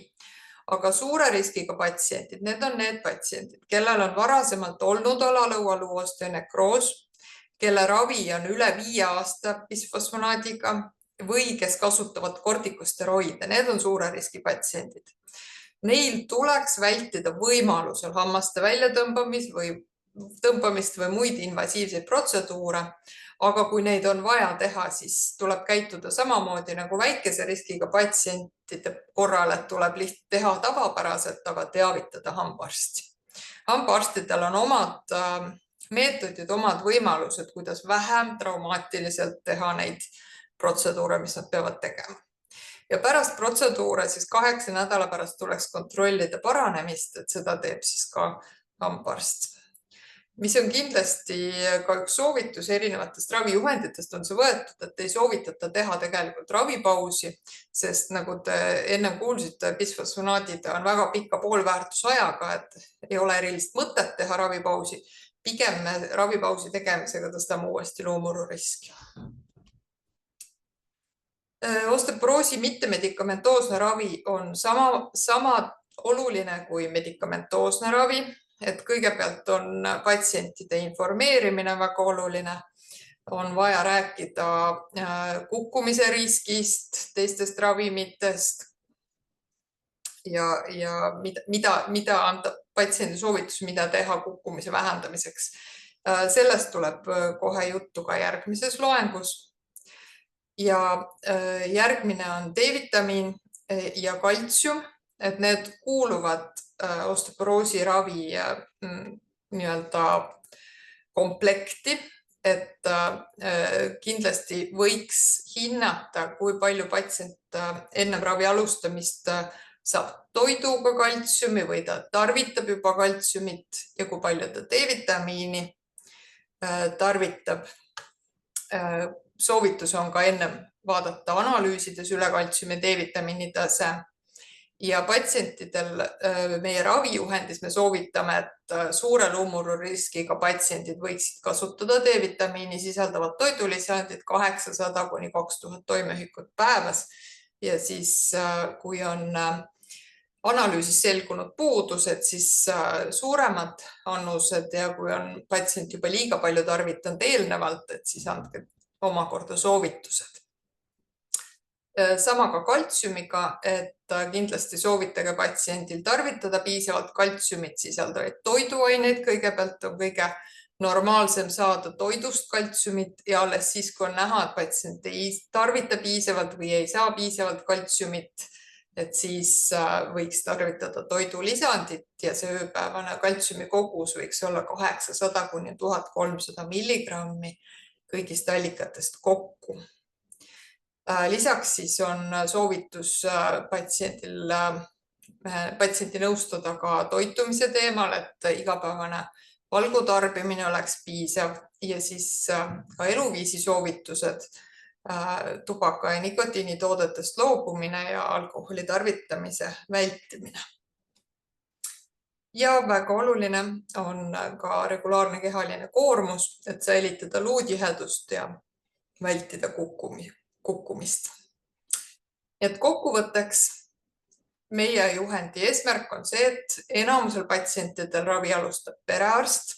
Aga suure riskiga patsientid, need on need patsientid, kellel on varasemalt olnud alalõualuu osteonekroos, kelle ravi on üle 5 aasta bisfosfonaadiga või kes kasutavad kortikosteroide, need on suure riski patsiendid. Neil tuleks vältida võimalusel hammaste väljatõmbamist või muid invasiivseid protseduure, aga kui neid on vaja teha, siis tuleb käituda samamoodi nagu väikese riskiga patsientide korral, et tuleb lihtsalt teha tavapäraselt, aga teavitada hambaarsti. Hambaarstidel on omad meetodid, omad võimalused, kuidas vähem traumaatiliselt teha neid protseduure, mis nad peavad tegema. Ja pärast protseduure siis 8 nädala pärast tuleks kontrollida paranemist, et seda teeb siis ka hambaarst. Mis on kindlasti ka üks soovitus erinevatest ravijuhenditest on see võetud, et ei soovitata teha tegelikult ravipausi, sest nagu te ennem kuulsite, bisfosfonaadid on väga pika poolväärtusajaga, et ei ole erilist mõtet teha ravipausi. Pigem me ravipausi tegemisega tõstame uuesti luumurru riski. Osteoporoosi mittemedikamentoosne ravi on sama oluline kui medikamentoosne ravi. Et kõigepealt on patsientide informeerimine väga oluline, on vaja rääkida kukkumise riskist, teistest ravimitest ja mida anda patsiendi soovitus, mida teha kukkumise vähendamiseks. Sellest tuleb kohe juttu ka järgmises loengus. Ja järgmine on D-vitamiin ja kaltsium, et need kuuluvad osteoporoosi ravi nii-öelda komplekti, et kindlasti võiks hinnata, kui palju patsient enne ravi alustamist saab toiduga kaltsiumi või ta tarvitab juba kaltsiumit ja kui palju ta D-vitamiini tarvitab. Soovitus on ka ennem vaadata analüüsides üle kaltsiumi ja D-vitamiini tase. Ja patsientidel meie ravijuhendis me soovitame, et suure luumurru riskiga patsiendid võiksid kasutada D-vitamiini sisaldavad toidulisandid 800 kuni 2000 toimeühikut päevas. Ja siis, kui on analüüsis selgunud puudused, siis suuremad annused ja kui on patsient juba liiga palju tarvitanud eelnevalt, et siis andke omakorda soovitused. Sama ka kaltsiumiga, et kindlasti soovitage patsiendil tarvitada piisavalt kaltsiumit sisaldavaid toiduaineid. Kõigepealt on kõige normaalsem saada toidust kaltsiumit ja alles siis, kui on näha, et patsient ei tarvita piisavalt või ei saa piisavalt kaltsiumit, et siis võiks tarvitada toidulisandit ja see ööpäevane kaltsiumi kogus võiks olla 800 kuni 1300 milligrammi kõigist allikatest kokku. Lisaks siis on soovitus patsienti nõustada ka toitumise teemal, et igapäevane valgu tarbimine oleks piisav ja siis ka eluviisi soovitused, tubaka ja nikotiinitoodetest loobumine ja alkoholi tarvitamise vältimine. Ja väga oluline on ka regulaarne kehaline koormus, et säilitada luutihedust ja vältida kukkumist. Et kokkuvõtteks meie juhendi eesmärk on see, et enamusel patsientidel ravi alustab perearst,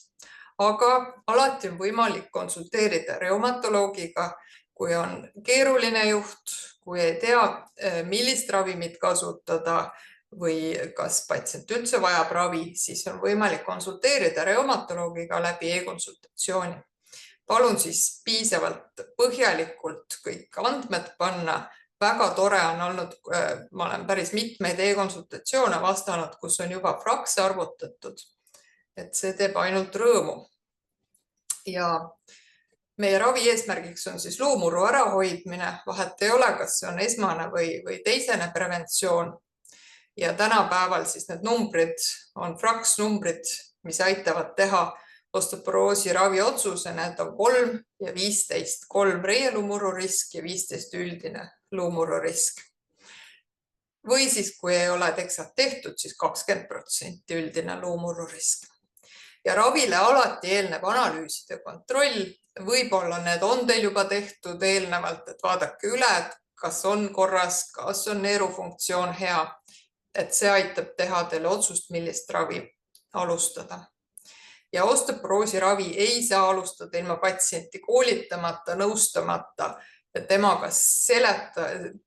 aga alati on võimalik konsulteerida reumatoloogiga, kui on keeruline juht, kui ei tea, millist ravimit kasutada või kas patsient üldse vajab ravi, siis on võimalik konsulteerida reumatoloogiga läbi e-konsultatsiooni. Palun siis piisavalt põhjalikult kõik andmed panna. Väga tore on olnud, ma olen päris mitmeid e-konsultatsioone vastanud, kus on juba frakse arvutatud, et see teeb ainult rõõmu. Ja meie ravi eesmärgiks on siis luumurru ärahoidmine, vahet ei ole, kas see on esmane või teisene preventsioon. Ja tänapäeval siis need numbrid on fraksnumbrid, mis aitavad teha osteoporoosi ravi otsuse, need on 3 ja 15, 3 reieluumurru risk ja 15 üldine luumurru risk. Või siis, kui ei ole teksat tehtud, siis 20% üldine luumurru risk. Ja ravile alati eelneb analüüside kontroll. Võib-olla need on teil juba tehtud eelnevalt, et vaadake üle, et kas on korras, kas on neerufunktsioon hea, et see aitab teha teile otsust, millist ravi alustada. Ja osteoporoosi ravi ei saa alustada ilma patsienti koolitamata, nõustamata, et temaga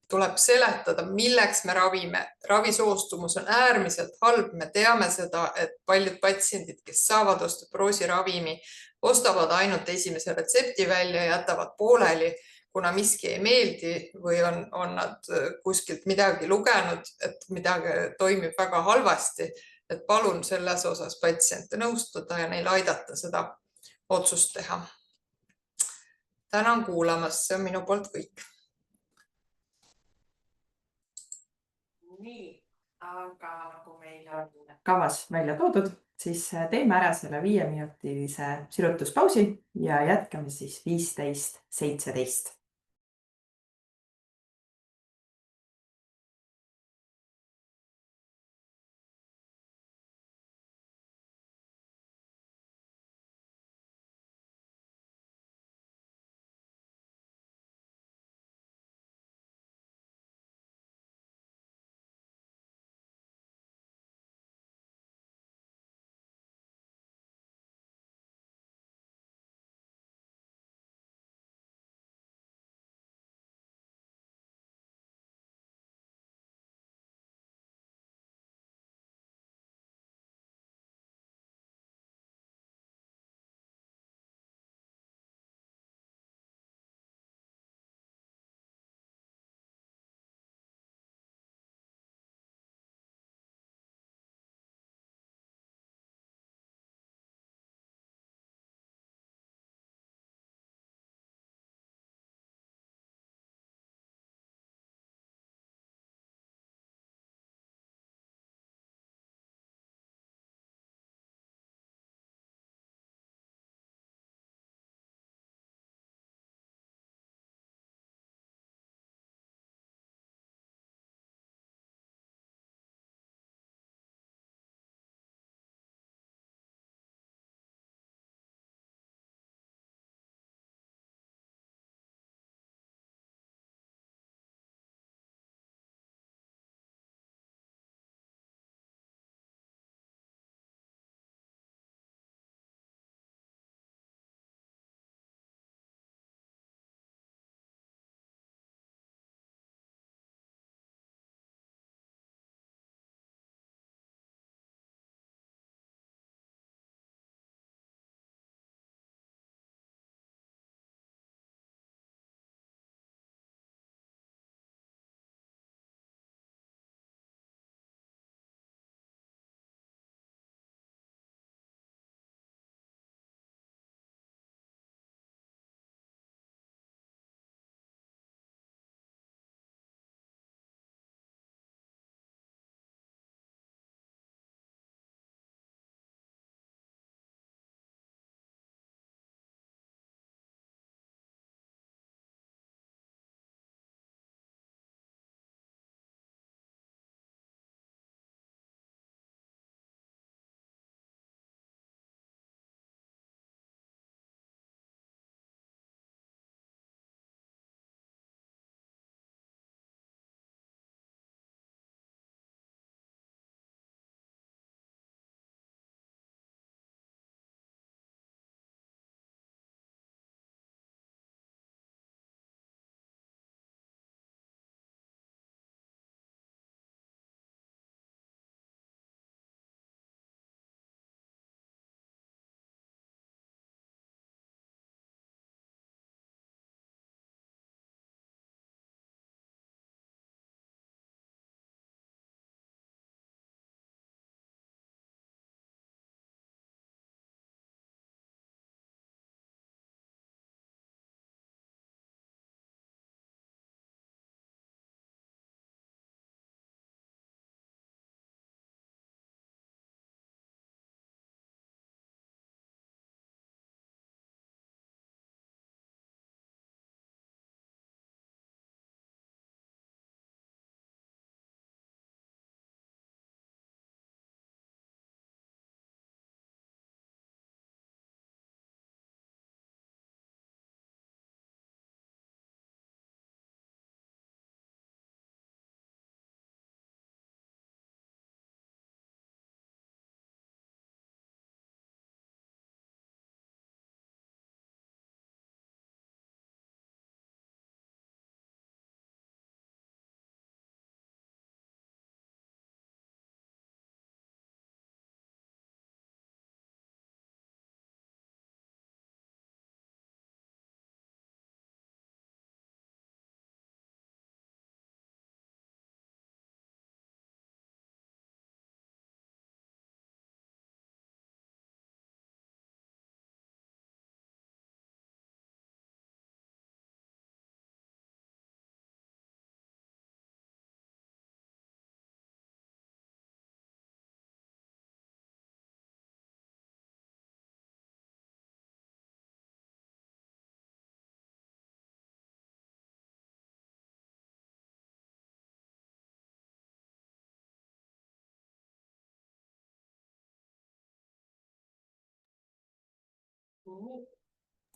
tuleb seletada, milleks me ravime. Ravisoostumus on äärmiselt halb. Me teame seda, et paljud patsiendid, kes saavad osteoporoosi ravimi, ostavad ainult esimese retsepti välja ja jätavad pooleli, kuna miski ei meeldi või on nad kuskilt midagi lugenud, et midagi toimib väga halvasti. Et palun selles osas patsiente nõustada ja neil aidata seda otsust teha. Tänan kuulamast, see on minu poolt kõik. Nii, aga kui meil on kavas välja toodud, siis teeme ära selle 5-minutilise sirutuspausi ja jätkame siis 15:17.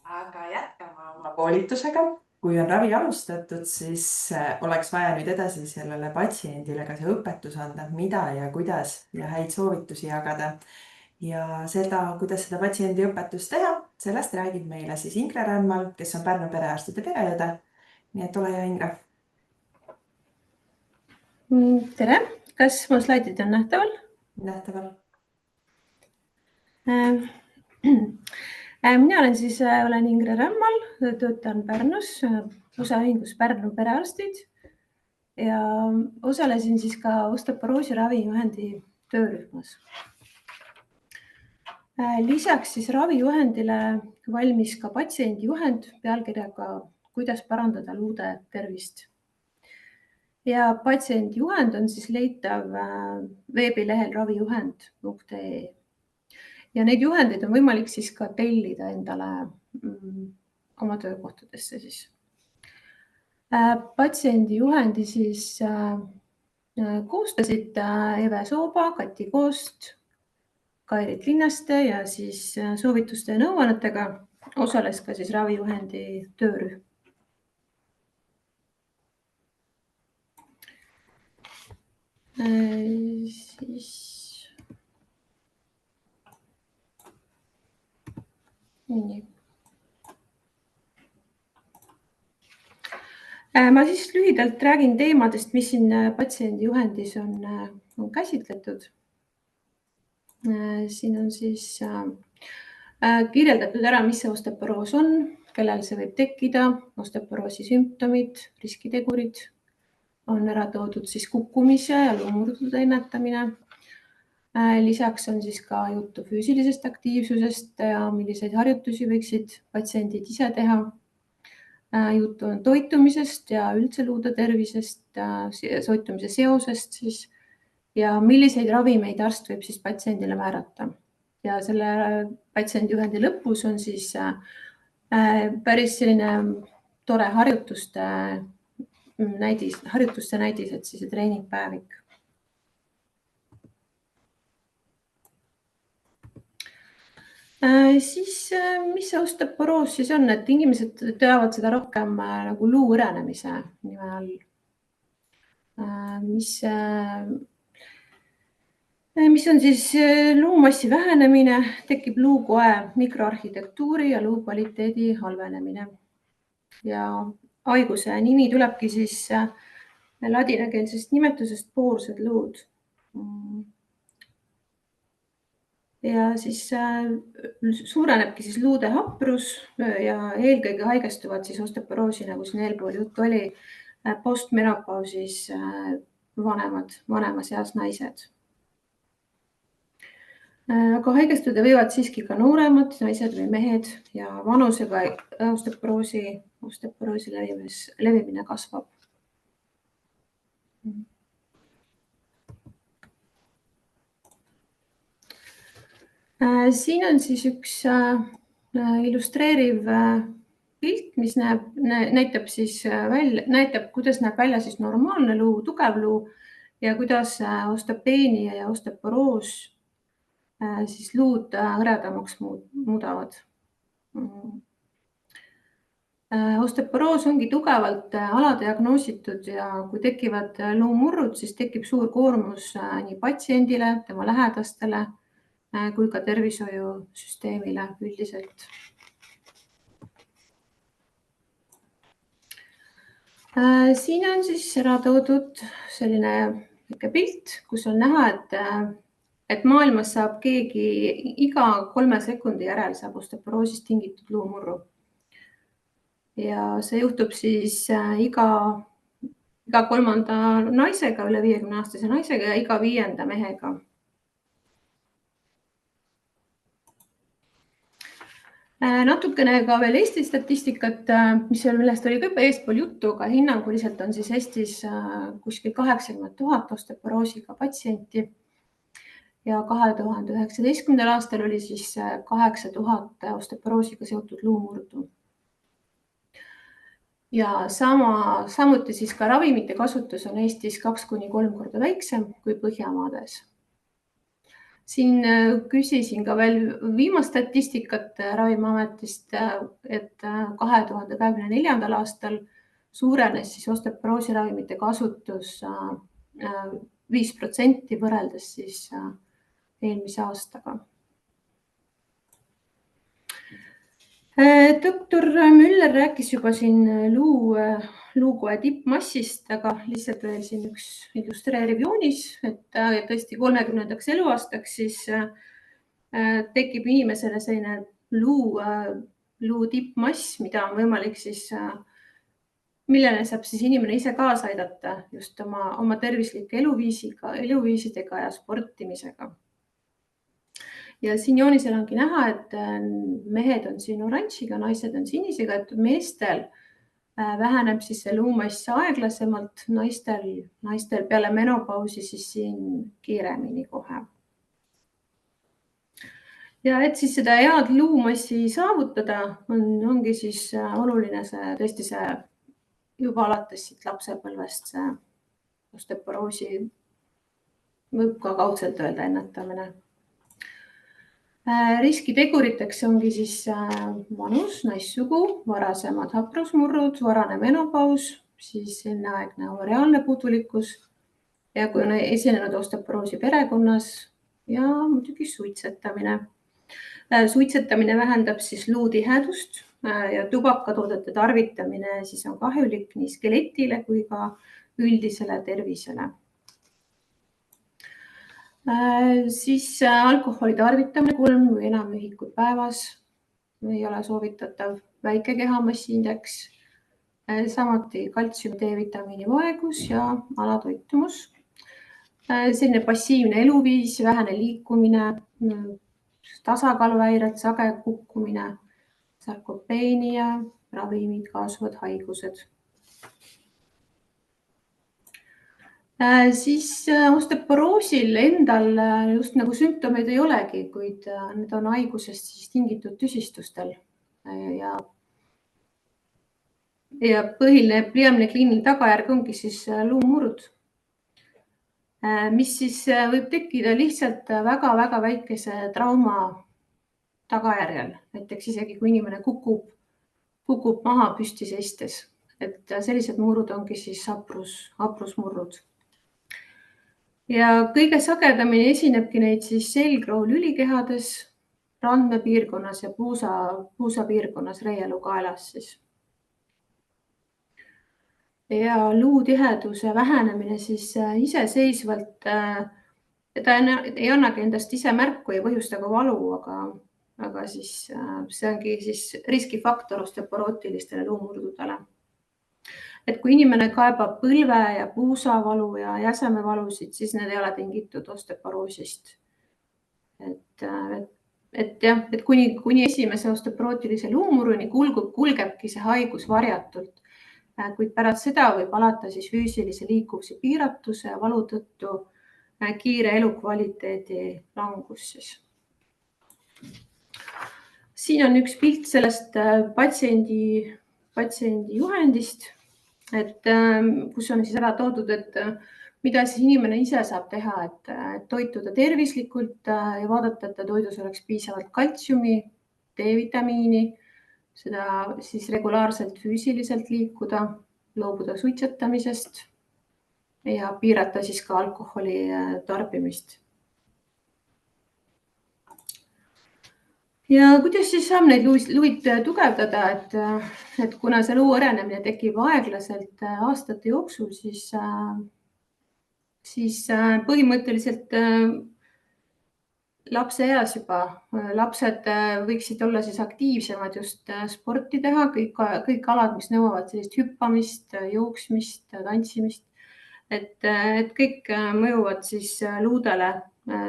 Aga jätkame oma koolitusega. Kui on ravi alustatud, siis oleks vaja nüüd edasi sellele patsiendile ka see õpetus anda, mida ja kuidas ja häid soovitusi jagada. Ja seda, kuidas seda patsiendi õpetust teha, sellest räägib meile siis Ingre Rämmal, kes on Pärnu perearstide pereõde. Nii et ole hea, Ingre. Tere, kas mu slaidid on nähtaval? Nähtaval. Mina olen Ingre Rämmal, töötan Pärnus, osaühingus Pärnu perearstid ja osalesin siis ka osteoporoosi ravijuhendi töörühmas. Lisaks siis ravijuhendile valmis ka patsiendijuhend pealkirjaga kuidas parandada luude tervist. Ja patsiendijuhend on siis leitav veebilehel ravijuhend.ee. Ja neid juhendeid on võimalik siis ka tellida endale oma töökohtadesse siis. Patsiendijuhendi siis koostasid Eve Sooba, Kati Koost, Kairit Linnaste ja siis soovituste ja nõuannetega osales ka siis ravijuhendi töörühm. Nii. Ma siis lühidalt räägin teemadest, mis siin patsiendijuhendis on käsitletud. Siin on siis kirjeldatud ära, mis see osteoporoos on, kellel see võib tekkida, osteoporoosi sümptomid, riskitegurid, on ära toodud siis kukkumise ja luumurdude ennetamine. Lisaks on siis ka juttu füüsilisest aktiivsusest ja milliseid harjutusi võiksid patsiendid ise teha. Juttu on toitumisest ja üldse luude tervisest, toitumise seosest siis ja milliseid ravimeid arst võib siis patsiendile määrata. Ja selle patsiendijuhendi lõpus on siis päris selline tore harjutuste näidised, siis treeningpäevik. Siis, mis see osteoporoos siis on, et inimesed teavad seda rohkem nagu luu õrenemise nime all. Mis on siis luumassi vähenemine, tekib luukoe mikroarhitektuuri ja luu kvaliteedi halvenemine. Ja haiguse nimi tulebki siis ladinakeelsest nimetusest poorsed luud. Ja siis suurenebki siis luude haprus ja eelkõige haigestuvad siis osteoporoosi, nagu siin eelpool juttu oli, postmenopausis vanemas eas naised. Aga haigestuda võivad siiski ka nooremad naised või mehed ja vanusega osteoporoosi levimine kasvab. Siin on siis üks illustreeriv pilt, mis näitab, kuidas näeb välja siis normaalne luu, tugev luu ja kuidas osteopeenia ja osteoporoos siis luud hõredamaks muudavad. Osteoporoos ongi tugevalt aladiagnoositud ja kui tekivad luumurrud, siis tekib suur koormus nii patsiendile, tema lähedastele kui ka tervishoiusüsteemile üldiselt. Siin on siis ära toodud selline pilt, kus on näha, et maailmas saab keegi iga 3 sekundi järel saab osteoporoosist tingitud luumurru. Ja see juhtub siis iga 3. naisega, üle 50-aastase naisega ja iga 5. mehega. Natukene ka veel Eesti statistikat, millest oli ka eespool juttu, aga hinnanguliselt on siis Eestis kuskil 80 000 osteoporoosiga patsienti ja 2019. aastal oli siis 8000 osteoporoosiga seotud luumurdu. Ja samuti siis ka ravimite kasutus on Eestis 2–3 korda väiksem kui Põhjamaades. siin küsisin ka veel viimast statistikat Ravimiametist, et 2024. aastal suurenes siis osteoporoosiravimite kasutus 5% võrreldes siis eelmise aastaga. Doktor Müller rääkis juba siin luukoe tippmassist, aga lihtsalt veel siin üks illustreeriv joonis, et tõesti 30. eluaastaks siis tekib inimesele selline luu tippmass, mida on võimalik siis, millele saab siis inimene ise kaasa aidata just oma tervislike eluviisidega ja sportimisega. Ja siin joonisel ongi näha, et mehed on siin oranžiga, naised on sinisega, et meestel väheneb siis see luumass aeglasemalt, naistel peale menopausi siis siin kiiremini kohe. Ja et siis seda head luumassi saavutada, ongi siis oluline tõesti see juba alates siit lapsepõlvest see osteoporoosi, võib ka kaudselt öelda ennetamine. Riskiteguriteks ongi siis vanus, naissugu, varasemad haprusmurrud, varane menopaus, siis enneaegne ovariaalne puudulikkus ja kui on esinenud osteoporoosi perekonnas ja muidugi suitsetamine. Suitsetamine vähendab siis luutihedust ja tubakatoodete tarvitamine siis on kahjulik nii skeletile kui ka üldisele tervisele. Siis alkoholi tarvitamine 3 või enam ühikut päevas ei ole soovitatav, väike kehamassi indeks, samuti kaltsiumi, D-vitamiini vaegus ja alatoitumus. Selline passiivne eluviis, vähene liikumine, tasakaaluhäired, sage kukkumine, sarkopeenia, ravimid, kaasuvad haigused. Siis osteoporoosil endal just nagu sümptomeid ei olegi, kuid need on haigusest siis tingitud tüsistustel ja põhiline kliiniline tagajärg ongi siis luumurd, mis siis võib tekkida lihtsalt väga-väga väikese trauma tagajärjel, näiteks isegi kui inimene kukub maha püsti seistes, et sellised murud ongi siis haprusmurrud. Ja kõige sagedamini esinebki neid siis selgroo lülikehades, randmepiirkonnas ja puusapiirkonnas reialuukaelas siis. Ja luutiheduse vähenemine siis iseseisvalt, ta ei annagi endast ise märku, ei põhjusta ka valu, aga siis see ongi siis riskifaktor osteoporootilistele luumurdudele. Et kui inimene kaebab põlve ja puusavalu ja jäsemevalusid, siis need ei ole tingitud osteoporoosist. Et kuni esimese osteoporootilise luumuruni kulgebki see haigus varjatult, kuid pärast seda võib alata siis füüsilise liikuvuse piiratuse ja valu tõttu kiire elukvaliteedi langus siis. Siin on üks pilt sellest patsiendi juhendist, et kus on siis ära toodud, et mida siis inimene ise saab teha, et toituda tervislikult ja vaadata, et toidus oleks piisavalt kaltsiumi, D-vitamiini, seda siis regulaarselt füüsiliselt liikuda, loobuda suitsetamisest ja piirata siis ka alkoholi tarbimist. Ja kuidas siis saab neid luid tugevdada, et kuna see luu arenemine tekib aeglaselt aastate jooksul, siis põhimõtteliselt lapse eas juba lapsed võiksid olla siis aktiivsemad just sporti teha, kõik alad, mis nõuavad sellist hüppamist, jooksmist, tantsimist, et kõik mõjuvad siis luudele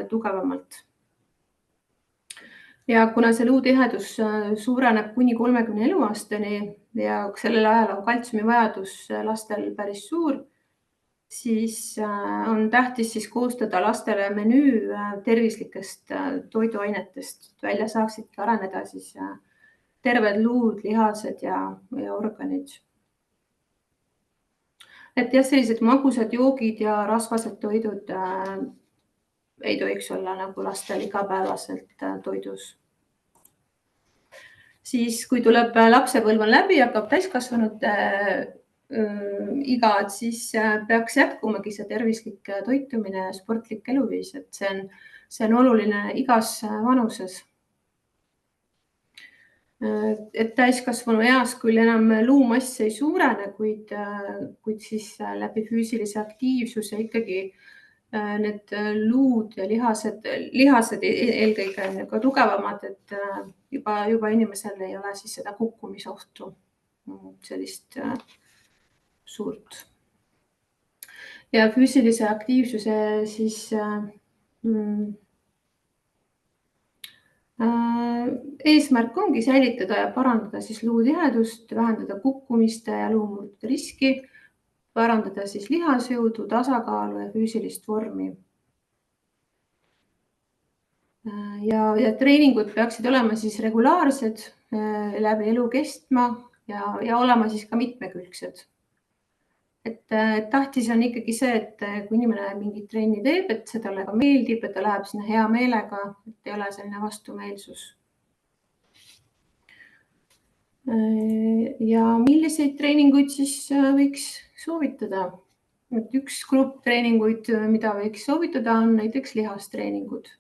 tugevamalt. Ja kuna see luutihedus suureneb kuni 30 eluaastani ja sellel ajal on kaltsiumi vajadus lastel päris suur, siis on tähtis siis koostada lastele menüü tervislikest toiduainetest, et välja saaksidki areneda siis terved luud, lihased ja organid. Et jah, sellised magusad joogid ja rasvased toidud ei tohiks olla nagu lastel igapäevaselt toidus. Siis, kui tuleb lapsepõlv on läbi, hakkab täiskasvanute iga, siis peaks jätkumagi see tervislik toitumine ja sportlik eluviis, et see on oluline igas vanuses. Et täiskasvanu eas küll enam luumass ei suurene, kuid siis läbi füüsilise aktiivsuse ikkagi need luud ja lihased eelkõige on ka tugevamad, et juba inimesel ei ole siis seda kukkumisohtu, sellist suurt. Ja füüsilise aktiivsuse siis eesmärk ongi säilitada ja parandada siis luutihedust, vähendada kukkumiste ja luumurdude riski, parandada siis lihasjõudu, tasakaalu ja füüsilist vormi. Ja treeningud peaksid olema siis regulaarsed, läbi elu kestma ja olema siis ka mitmekülgsed. Et tahtis on ikkagi see, et kui inimene mingit trenni teeb, et see talle ka meeldib, et ta läheb sinna hea meelega, et ei ole selline vastumeelsus. Ja milliseid treeninguid siis võiks soovitada? Et üks grupp treeninguid, mida võiks soovitada, on näiteks lihastreeningud.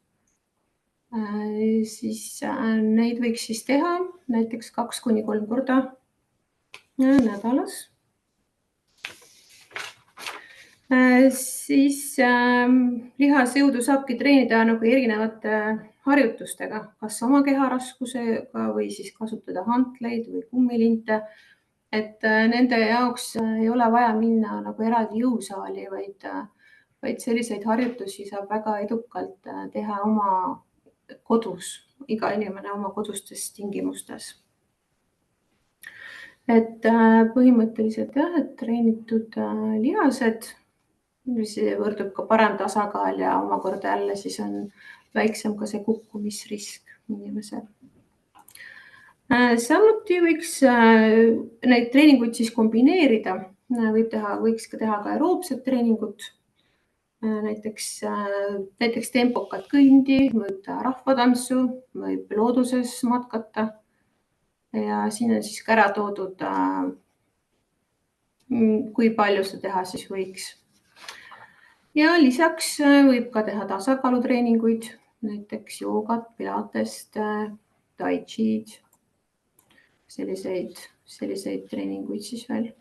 Siis neid võiks siis teha näiteks 2–3 korda nädalas. Siis lihasjõudu saabki treenida nagu erinevate harjutustega, kas oma keharaskusega või siis kasutada hantleid või kummilinte. Et nende jaoks ei ole vaja minna nagu eraldi jõusaali, vaid selliseid harjutusi saab väga edukalt teha oma kodus, iga inimene oma kodustes tingimustes. Et põhimõtteliselt jah, et treenitud lihased, mis võrdub ka parem tasakaal ja omakorda jälle siis on väiksem ka see kukkumisrisk inimesel. Samuti võiks neid treeninguid siis kombineerida, võiks ka teha ka aeroobset treeningut, näiteks tempokat kõndi, võib teha rahvatantsu, võib looduses matkata ja siin on siis ka ära toodud, kui palju seda teha siis võiks. Ja lisaks võib ka teha tasakaalutreeninguid, näiteks joogat, pilatest, tai chi'd, selliseid treeninguid siis veel.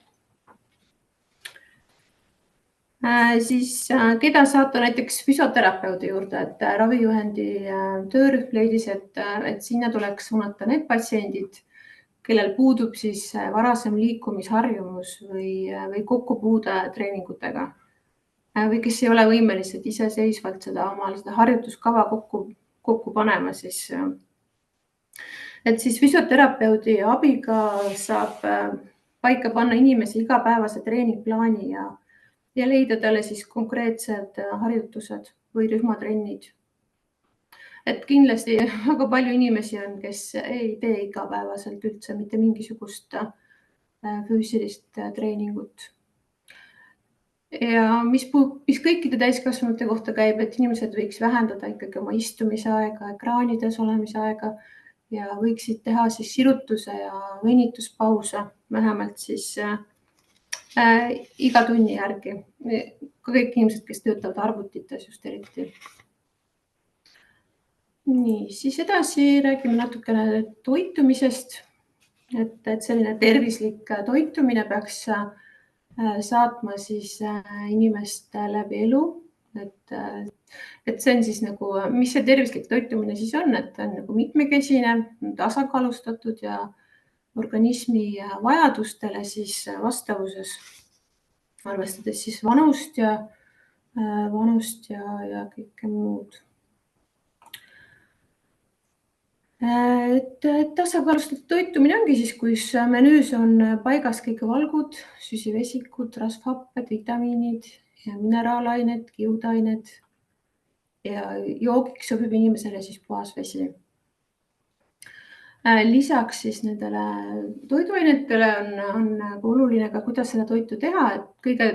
Siis keda saata näiteks füsioterapeudi juurde, et ravijuhendi töörühm leidis, et sinna tuleks suunata need patsiendid, kellel puudub siis varasem liikumisharjumus või kokkupuude treeningutega. Või kes ei ole võimelised iseseisvalt seda harjutuskava kokku panema siis. Et siis füsioterapeudi abiga saab paika panna inimese igapäevase treeningplaani ja leida talle siis konkreetsed harjutused või rühmatrennid. Et kindlasti väga palju inimesi on, kes ei tee igapäevaselt üldse mitte mingisugust füüsilist treeningut. Ja mis kõikide täiskasvanute kohta käib, et inimesed võiks vähendada ikkagi oma istumise aega, ekraanides olemise aega ja võiksid teha siis sirutuse ja venituspause vähemalt siis iga tunni järgi. Ka kõik inimesed, kes töötavad arvutites just eriti. Nii, siis edasi räägime natukene toitumisest, et selline tervislik toitumine peaks saatma siis inimest läbi elu, et see on siis nagu, mis see tervislik toitumine siis on, et on nagu mitmekesine, tasakaalustatud ja organismi vajadustele siis vastavuses, arvestades siis vanust ja kõike muud. Et tasakaalustatud toitumine ongi siis, kus menüüs on paigas kõik valgud, süsivesikud, rasvhapped, vitamiinid ja mineraalained, kiudained ja joogiks sobib inimesele siis puhas vesi. Lisaks siis nendele toiduainetele on oluline ka, kuidas seda toitu teha, et kõige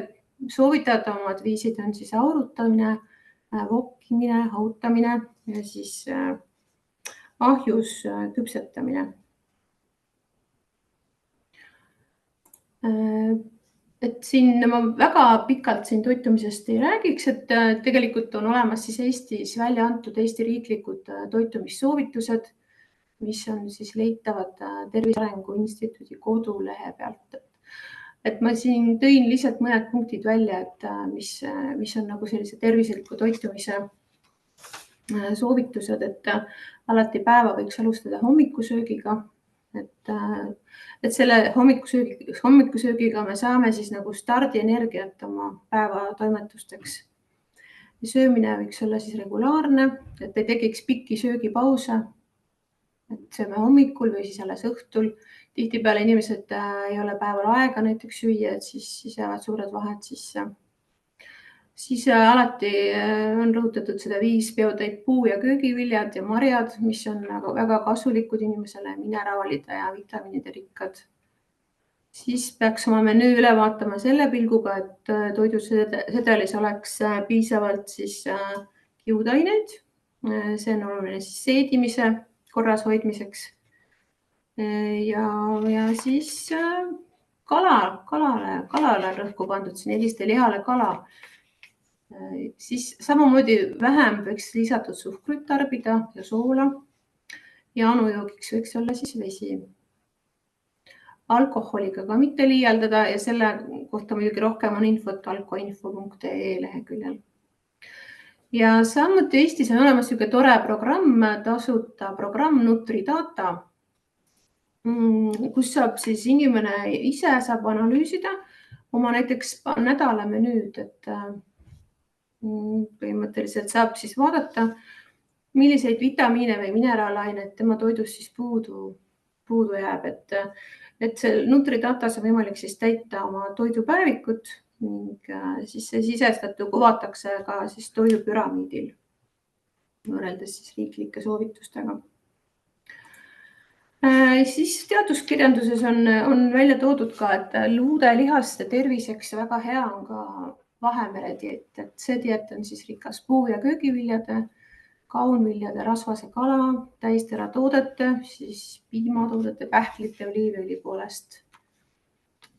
soovitatavamad viisid on siis aurutamine vokkimine, hautamine ja siis ahjus küpsetamine. Et siin ma väga pikalt siin toitumisest ei räägiks, et tegelikult on olemas siis Eestis välja antud Eesti riiklikud toitumissoovitused, mis on siis leitavad Tervise Arengu Instituudi kodulehe pealt. Et ma siin tõin lihtsalt mõned punktid välja, et mis on nagu sellise tervisliku toitumise soovitused, et alati päeva võiks alustada hommikusöögiga. Et selle hommikusöögiga me saame siis nagu stardienergiat oma päeva toimetusteks. Söömine võiks olla siis regulaarne, et ei tekiks pikki söögipause. Et sööme hommikul või siis alles õhtul. Tihtipeale inimesed ei ole päeval aega näiteks süüa, et siis jäävad suured vahed sisse. Siis alati on rõhutatud seda 5 peotäit puu- ja köögiviljad ja marjad, mis on väga kasulikud inimesele, mineraalide ja vitamiinide rikkad. Siis peaks oma menüü üle vaatama selle pilguga, et toidusedelis oleks piisavalt siis kiudaineid. See on oluline siis seedimise korras hoidmiseks. Ja siis kalale rõhku pandud, siin heliste lihale kala. Siis samamoodi vähem võiks lisatud suhkruid tarbida ja soola ja anujoogiks võiks olla siis vesi. Alkoholiga ka mitte liialdada ja selle kohta muidugi rohkem on infot alkoinfo.ee leheküljel. Ja samuti Eestis on olemas niisugune tore programm, tasuta programm NutriData, kus saab siis inimene ise saab analüüsida oma näiteks nädala menüüd, et põhimõtteliselt saab siis vaadata, milliseid vitamiine või mineraalaineid tema toidus siis puudu jääb. Et see NutriDatas on võimalik siis täita oma toidupäevikut ning siis see sisestatu kuvatakse ka siis toidupüramiidil võrreldes siis riiklike soovitustega. Siis teaduskirjanduses on välja toodud ka, et luudelihaste terviseks väga hea on ka Vahemere dieet, et see dieet on siis rikas puu- ja köögiviljade, kaunviljade, rasvase kala, täisteratoodete, siis piimatoodete, pähklite, oliiviõli poolest.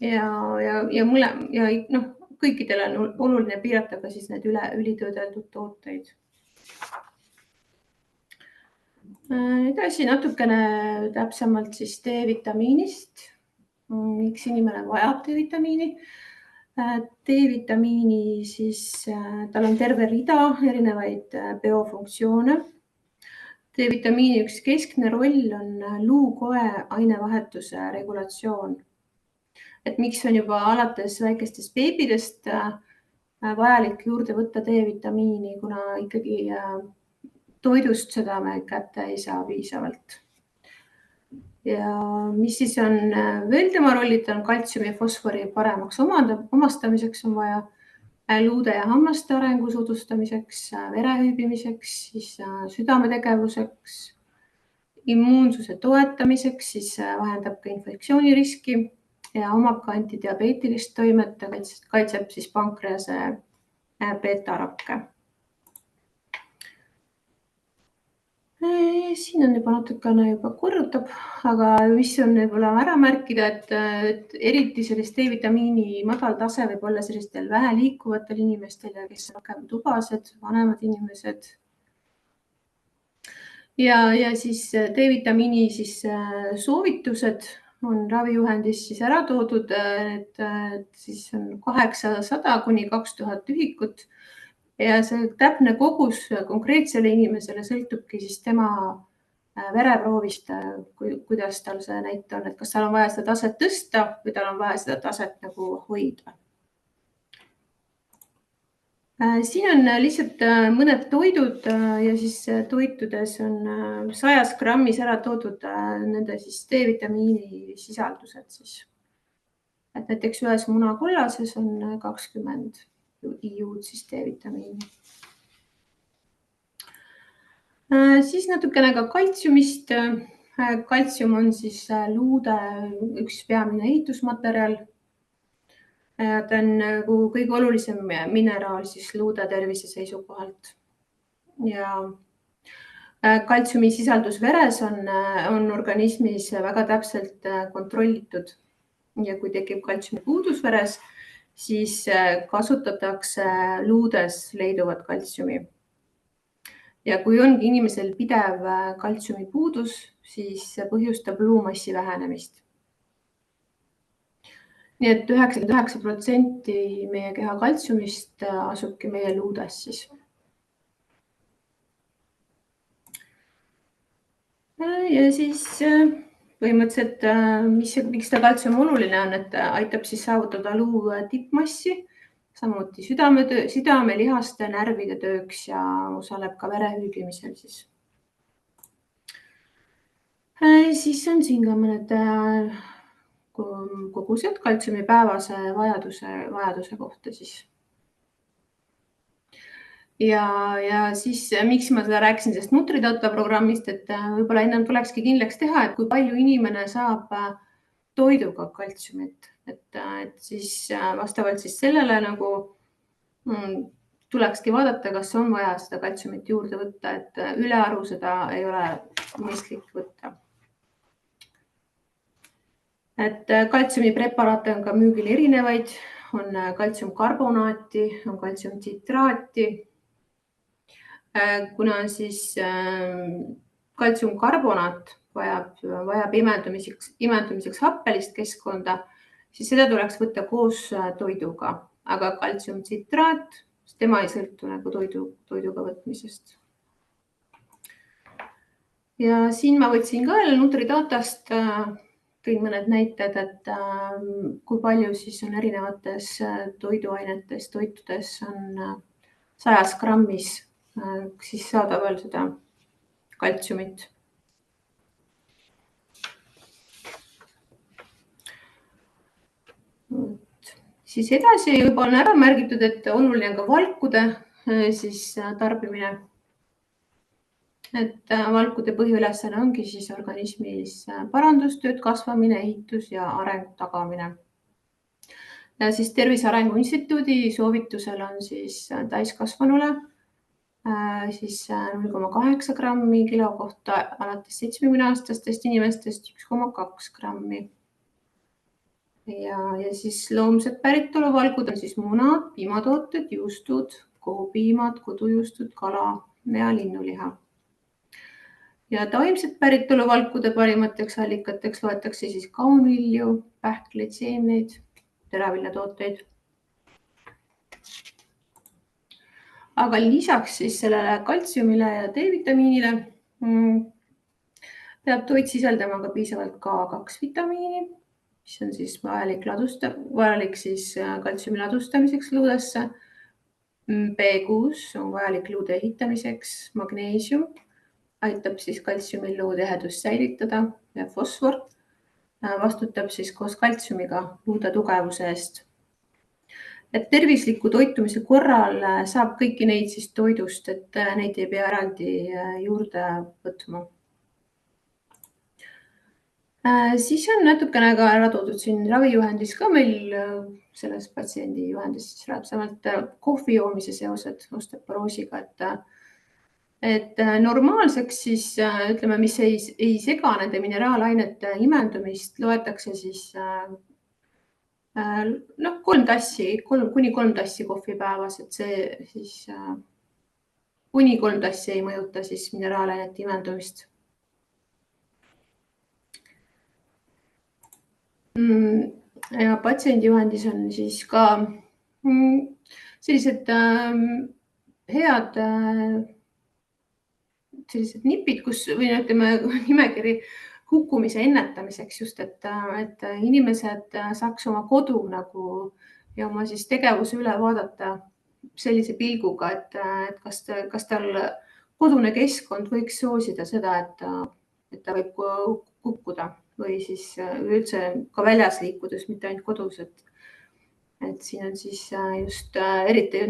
Ja kõikidel on oluline piirata ka siis need ülitöödeldud tooteid. Edasi natukene täpsemalt siis D-vitamiinist. Miks inimene vajab D-vitamiini? D-vitamiini siis tal on terve rida erinevaid biofunktsioone. D-vitamiini üks keskne roll on luukoe ainevahetuse regulatsioon. Et miks on juba alates väikestest beebidest vajalik juurde võtta D-vitamiini, kuna ikkagi toidust seda me kätte ei saa piisavalt. Ja mis siis on veel tema rollid, on kaltsiumi ja fosfori paremaks omastamiseks on vaja luude ja hammaste arengu soodustamiseks, verehüübimiseks, siis südametegevuseks, immuunsuse toetamiseks, siis vahendab ka infektsiooniriski ja omab ka antidiabeetilist toimet, kaitseb siis pankrease beetarakke. Siin on juba natukene juba korrutab, aga mis on võib-olla ära märkida, et eriti sellist D-vitamiini madal tase võib olla sellistel vähe liikuvatel inimestel ja kes on rohkem tubased, vanemad inimesed. Ja siis D-vitamiini siis soovitused on ravijuhendis siis ära toodud, et siis on 800 kuni 2000 ühikut. Ja see täpne kogus konkreetsele inimesele sõltubki siis tema vereproovist, kuidas tal see näit on, et kas tal on vaja seda taset tõsta või tal on vaja seda taset nagu hoida. Siin on lihtsalt mõned toidud ja siis toitudes on 100 grammis ära toodud nende siis D-vitamiini sisaldused siis. Et näiteks ühes munakollases on 20 iud siis D-vitamiini. Siis natukene ka kaltsiumist. Kaltsium on siis luude üks peamine ehitusmaterjal. Ta on kõige olulisem mineraal siis luude tervise seisukohalt. ja kaltsiumi sisaldus veres on organismis väga täpselt kontrollitud ja kui tekib kaltsiumi puudus veres, siis kasutatakse luudes leiduvat kaltsiumi. Ja kui ongi inimesel pidev kaltsiumi puudus, siis see põhjustab luumassi vähenemist. Nii et 99% meie keha kaltsiumist asubki meie luudes siis. Ja siis põhimõtteliselt, miks ta kaltsium oluline on, et aitab siis saavutada luu tippmassi, samuti südame, lihaste, närvide tööks ja osaleb ka vere hüügimisel siis. Siis on siin ka mõned kogused kaltsiumi päevase vajaduse kohta siis. Ja siis miks ma seda rääkisin sellest NutriData programmist, et võib-olla ennem tulekski kindlaks teha, et kui palju inimene saab toiduga kaltsiumit, et siis vastavalt siis sellele nagu tulekski vaadata, kas on vaja seda kaltsiumit juurde võtta, et ülearu seda ei ole mõistlik võtta. Et kaltsiumipreparaate on ka müügil erinevaid, on kaltsiumkarbonaati, on kaltsiumtsitraati. Kuna siis kaltsiumkarbonaat vajab imendumiseks happelist keskkonda, siis seda tuleks võtta koos toiduga, aga kaltsiumtsitraat, tema ei sõltu nagu toiduga võtmisest. Ja siin ma võtsin ka NutriDatast, tõin mõned näited, et kui palju siis on erinevates toiduainetes, toitudes on 100 grammis siis saada veel seda kaltsiumit. Siis edasi juba on ära märgitud, et oluline on ka valkude siis tarbimine. Et valkude põhiülesanne ongi siis organismis parandustööd, kasvamine, ehitus ja arengu tagamine. Ja siis Tervise Arengu Instituudi soovitusel on siis täiskasvanule siis 0,8 grammi kilo kohta alates 70-aastastest inimestest 1,2 grammi. Ja siis loomset päritolu valkud on siis munad, piimatooted, juustud, kohupiimad, kodujuustud, kala ja linnuliha. Ja taimset päritolu valkude parimateks allikateks loetakse siis kaunvilju, pähkleid, seemneid, teraviljatooteid. Aga lisaks siis sellele kaltsiumile ja D-vitamiinile peab toit sisaldama ka piisavalt K2 vitamiini, mis on siis vajalik siis kaltsiumi ladustamiseks luudesse. B6 on vajalik luude ehitamiseks, magneesium aitab siis kaltsiumi luutihedust säilitada ja fosfor vastutab siis koos kaltsiumiga luude tugevuse eest. Et tervisliku toitumise korral saab kõiki neid siis toidust, et neid ei pea eraldi juurde võtma. Siis on natukene ka ära toodud siin ravijuhendis ka meil selles patsiendi juhendis siis täpsemalt kohvi joomise seosed osteoporoosiga, et normaalseks siis ütleme, mis ei sega nende mineraalainete imendumist, loetakse siis 3 tassi, kuni 3 tassi kohvi päevas, et see siis kuni 3 tassi ei mõjuta siis mineraalainete imendumist. Ja patsiendijuhendis on siis ka sellised head sellised nipid, või ütleme nimekiri hukkumise ennetamiseks just, et inimesed saaks oma kodu nagu ja oma siis tegevuse üle vaadata sellise pilguga, et kas tal kodune keskkond võiks soosida seda, et ta võib kukkuda või siis üldse ka väljas liikudes, mitte ainult kodus. Et siin on siis just eriti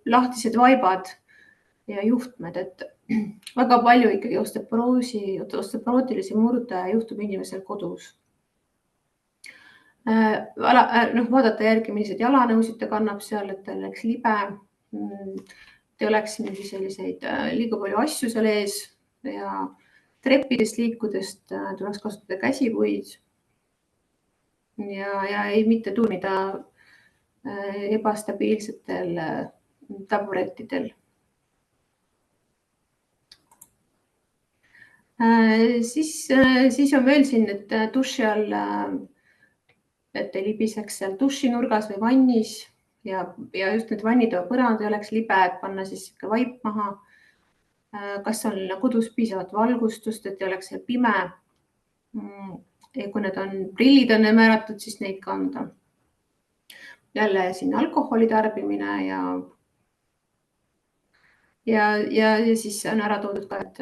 lahtised vaibad ja juhtmed, et väga palju ikkagi osteoporootilisi murde juhtub inimesel kodus. Vaadata järgi, millised jalanõusid ta kannab seal, et tal oleks libe. ei oleks mingi selliseid liiga palju asju seal ees ja treppidest liikudest tuleks kasutada käsipuid ja ei mitte tuunida ebastabiilsetel taburettidel. Siis on veel siin, et duši all, et ei libiseks seal dušinurgas või vannis ja just need vannitoa põrand ei oleks libe, et panna siis vaip maha. Kas on kodus piisavalt valgustust, et ei oleks seal pime. Ja kui need prillid on määratud, siis neid kanda. Jälle siin alkoholi tarbimine ja siis on ära toodud ka, et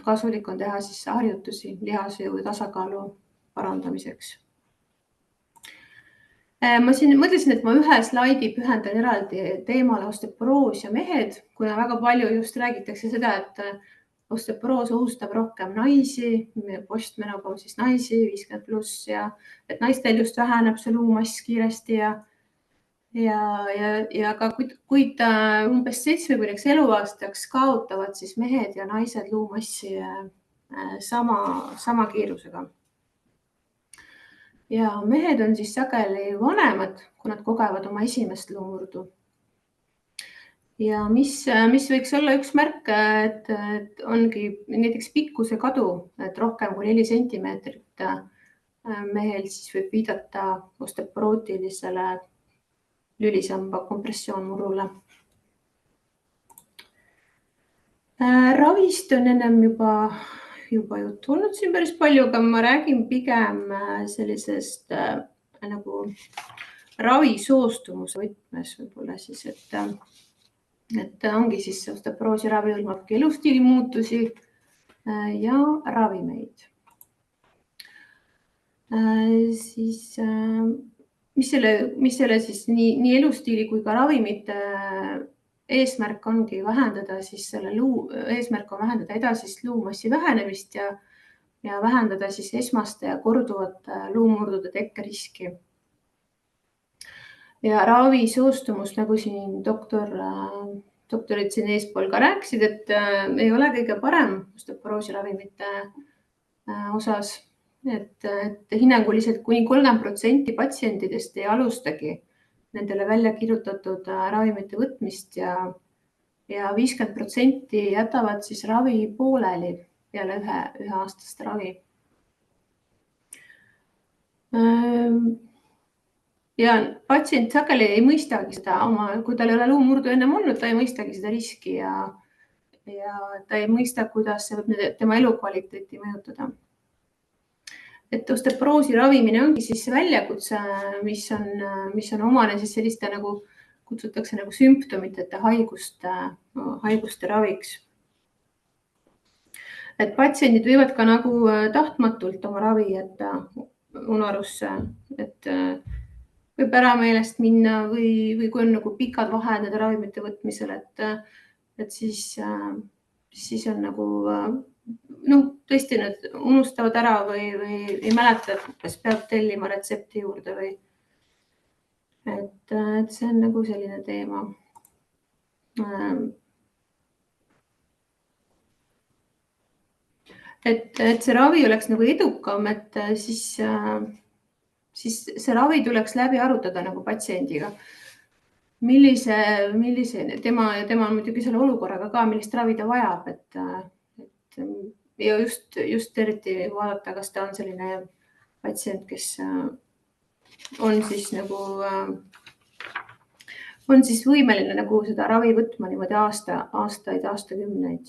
kasulik on teha siis harjutusi lihasjõu tasakaalu parandamiseks. Ma siin mõtlesin, et ma ühe slaidi pühendan eraldi teemale osteoporoos ja mehed, kuna väga palju just räägitakse seda, et osteoporoos ohustab rohkem naisi, postmenopausis naisi 50+ ja et naistel just väheneb see luumass kiiresti ja ka kuid umbes 70 eluaastaks kaotavad siis mehed ja naised luumassi sama kiirusega. Ja mehed on siis sageli vanemad, kui nad kogevad oma esimest luumurdu. Ja mis võiks olla üks märk, et ongi näiteks pikkuse kadu, et rohkem kui 4 sentimeetrit mehel siis võib viidata osteoporootilisele lülisamba kompressioonmurule. Ravist on ennem juba juttu olnud siin päris palju, aga ma räägin pigem sellisest nagu ravisoostumuse võtmes võib-olla siis, et ongi siis osteoporoosi ravi hõlmabki elustiili muutusi ja ravimeid. Siis mis selle siis nii elustiili kui ka ravimite eesmärk ongi vähendada siis eesmärk on vähendada edasist luumassi vähenemist ja vähendada siis esmaste ja korduvate luumurdude tekkeriski. Ja ravisoostumus, nagu siin doktorid siin eespool ka rääkisid, et ei ole kõige parem osteoporoosi ravimite osas, et hinnanguliselt kuni 30% patsientidest ei alustagi nendele välja kirjutatud ravimite võtmist ja 50% jätavad siis ravi pooleli peale üheaastast ravi. Ja patsient sageli ei mõistagi seda kui tal ei ole luumurdu ennem olnud, ta ei mõistagi seda riski ja ta ei mõista, kuidas see võib tema elukvaliteeti mõjutada. Et osteoporoosi ravimine ongi siis väljakutse, mis on omane siis selliste nagu kutsutakse nagu sümptomiteta haiguste raviks. Et patsiendid võivad ka nagu tahtmatult oma ravi jätta unarusse, et võib ära meelest minna või kui on nagu pikad vahed nende ravimite võtmisel, et siis on nagu tõesti nad unustavad ära või ei mäleta, kas peab tellima retsepti juurde või et see on nagu selline teema. Et see ravi oleks nagu edukam, et siis see ravi tuleks läbi arutada nagu patsiendiga. Millise tema on muidugi selle olukorraga ka, millist ravi ta vajab, ja just eriti vaadata, kas ta on selline patsient, kes on siis nagu võimeline nagu seda ravi võtma niimoodi aastakümneid.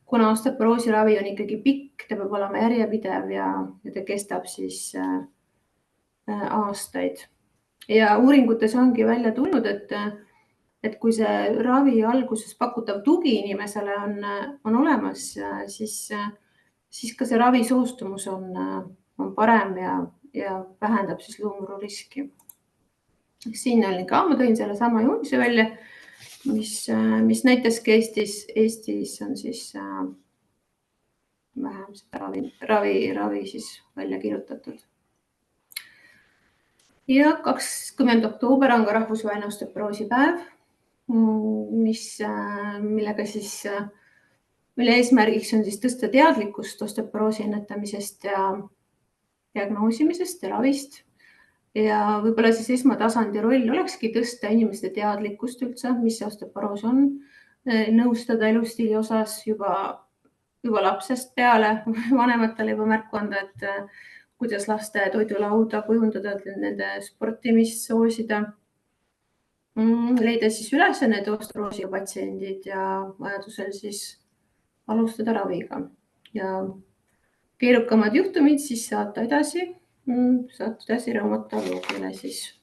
Kuna osteoporoosi ravi on ikkagi pikk, ta peeb olema järjepidev ja ta kestab siis aastaid. Ja uuringutes ongi välja tulnud, et kui see ravi alguses pakutav tugi inimesele on olemas, siis ka see ravisoostumus on parem ja vähendab siis luumurru riski. Siin oli ka, ma tõin selle sama joonise välja, mis näitaski Eestis on siis vähem seda ravi siis välja kirjutatud. Ja 20. oktoober on ka rahvusvaheline osteoporoosi päev. millega siis, mille eesmärgiks on siis tõsta teadlikkust osteoporoosi ennetamisest ja diagnoosimisest ja ravist. Ja võib-olla siis esmatasandi roll olekski tõsta inimeste teadlikkust üldse, mis see osteoporoos on, nõustada elustiili osas juba lapsest peale, vanematele juba märku anda, et kuidas laste toidulauda kujundada, nende sportimist soosida. Leida siis üles need osteoporoosiga patsiendid ja vajadusel siis alustada raviga ja keerukamad juhtumid siis saata edasi reumatoloogile siis.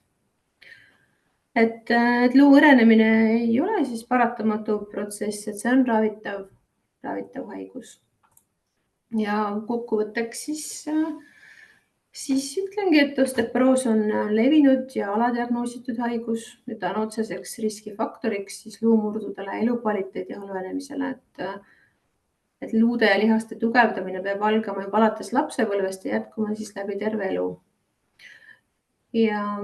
Et luu õrenemine ei ole siis paratamatu protsess, et see on ravitav haigus. Ja kokkuvõtteks siis ütlengi, et osteoporoos on levinud ja aladiagnoositud haigus, et on otseseks riskifaktoriks siis luumurdudele elukvaliteedi halvenemisele, et luude ja lihaste tugevdamine peab algama juba alates lapsepõlvest ja jätkuma siis läbi terve elu. Ja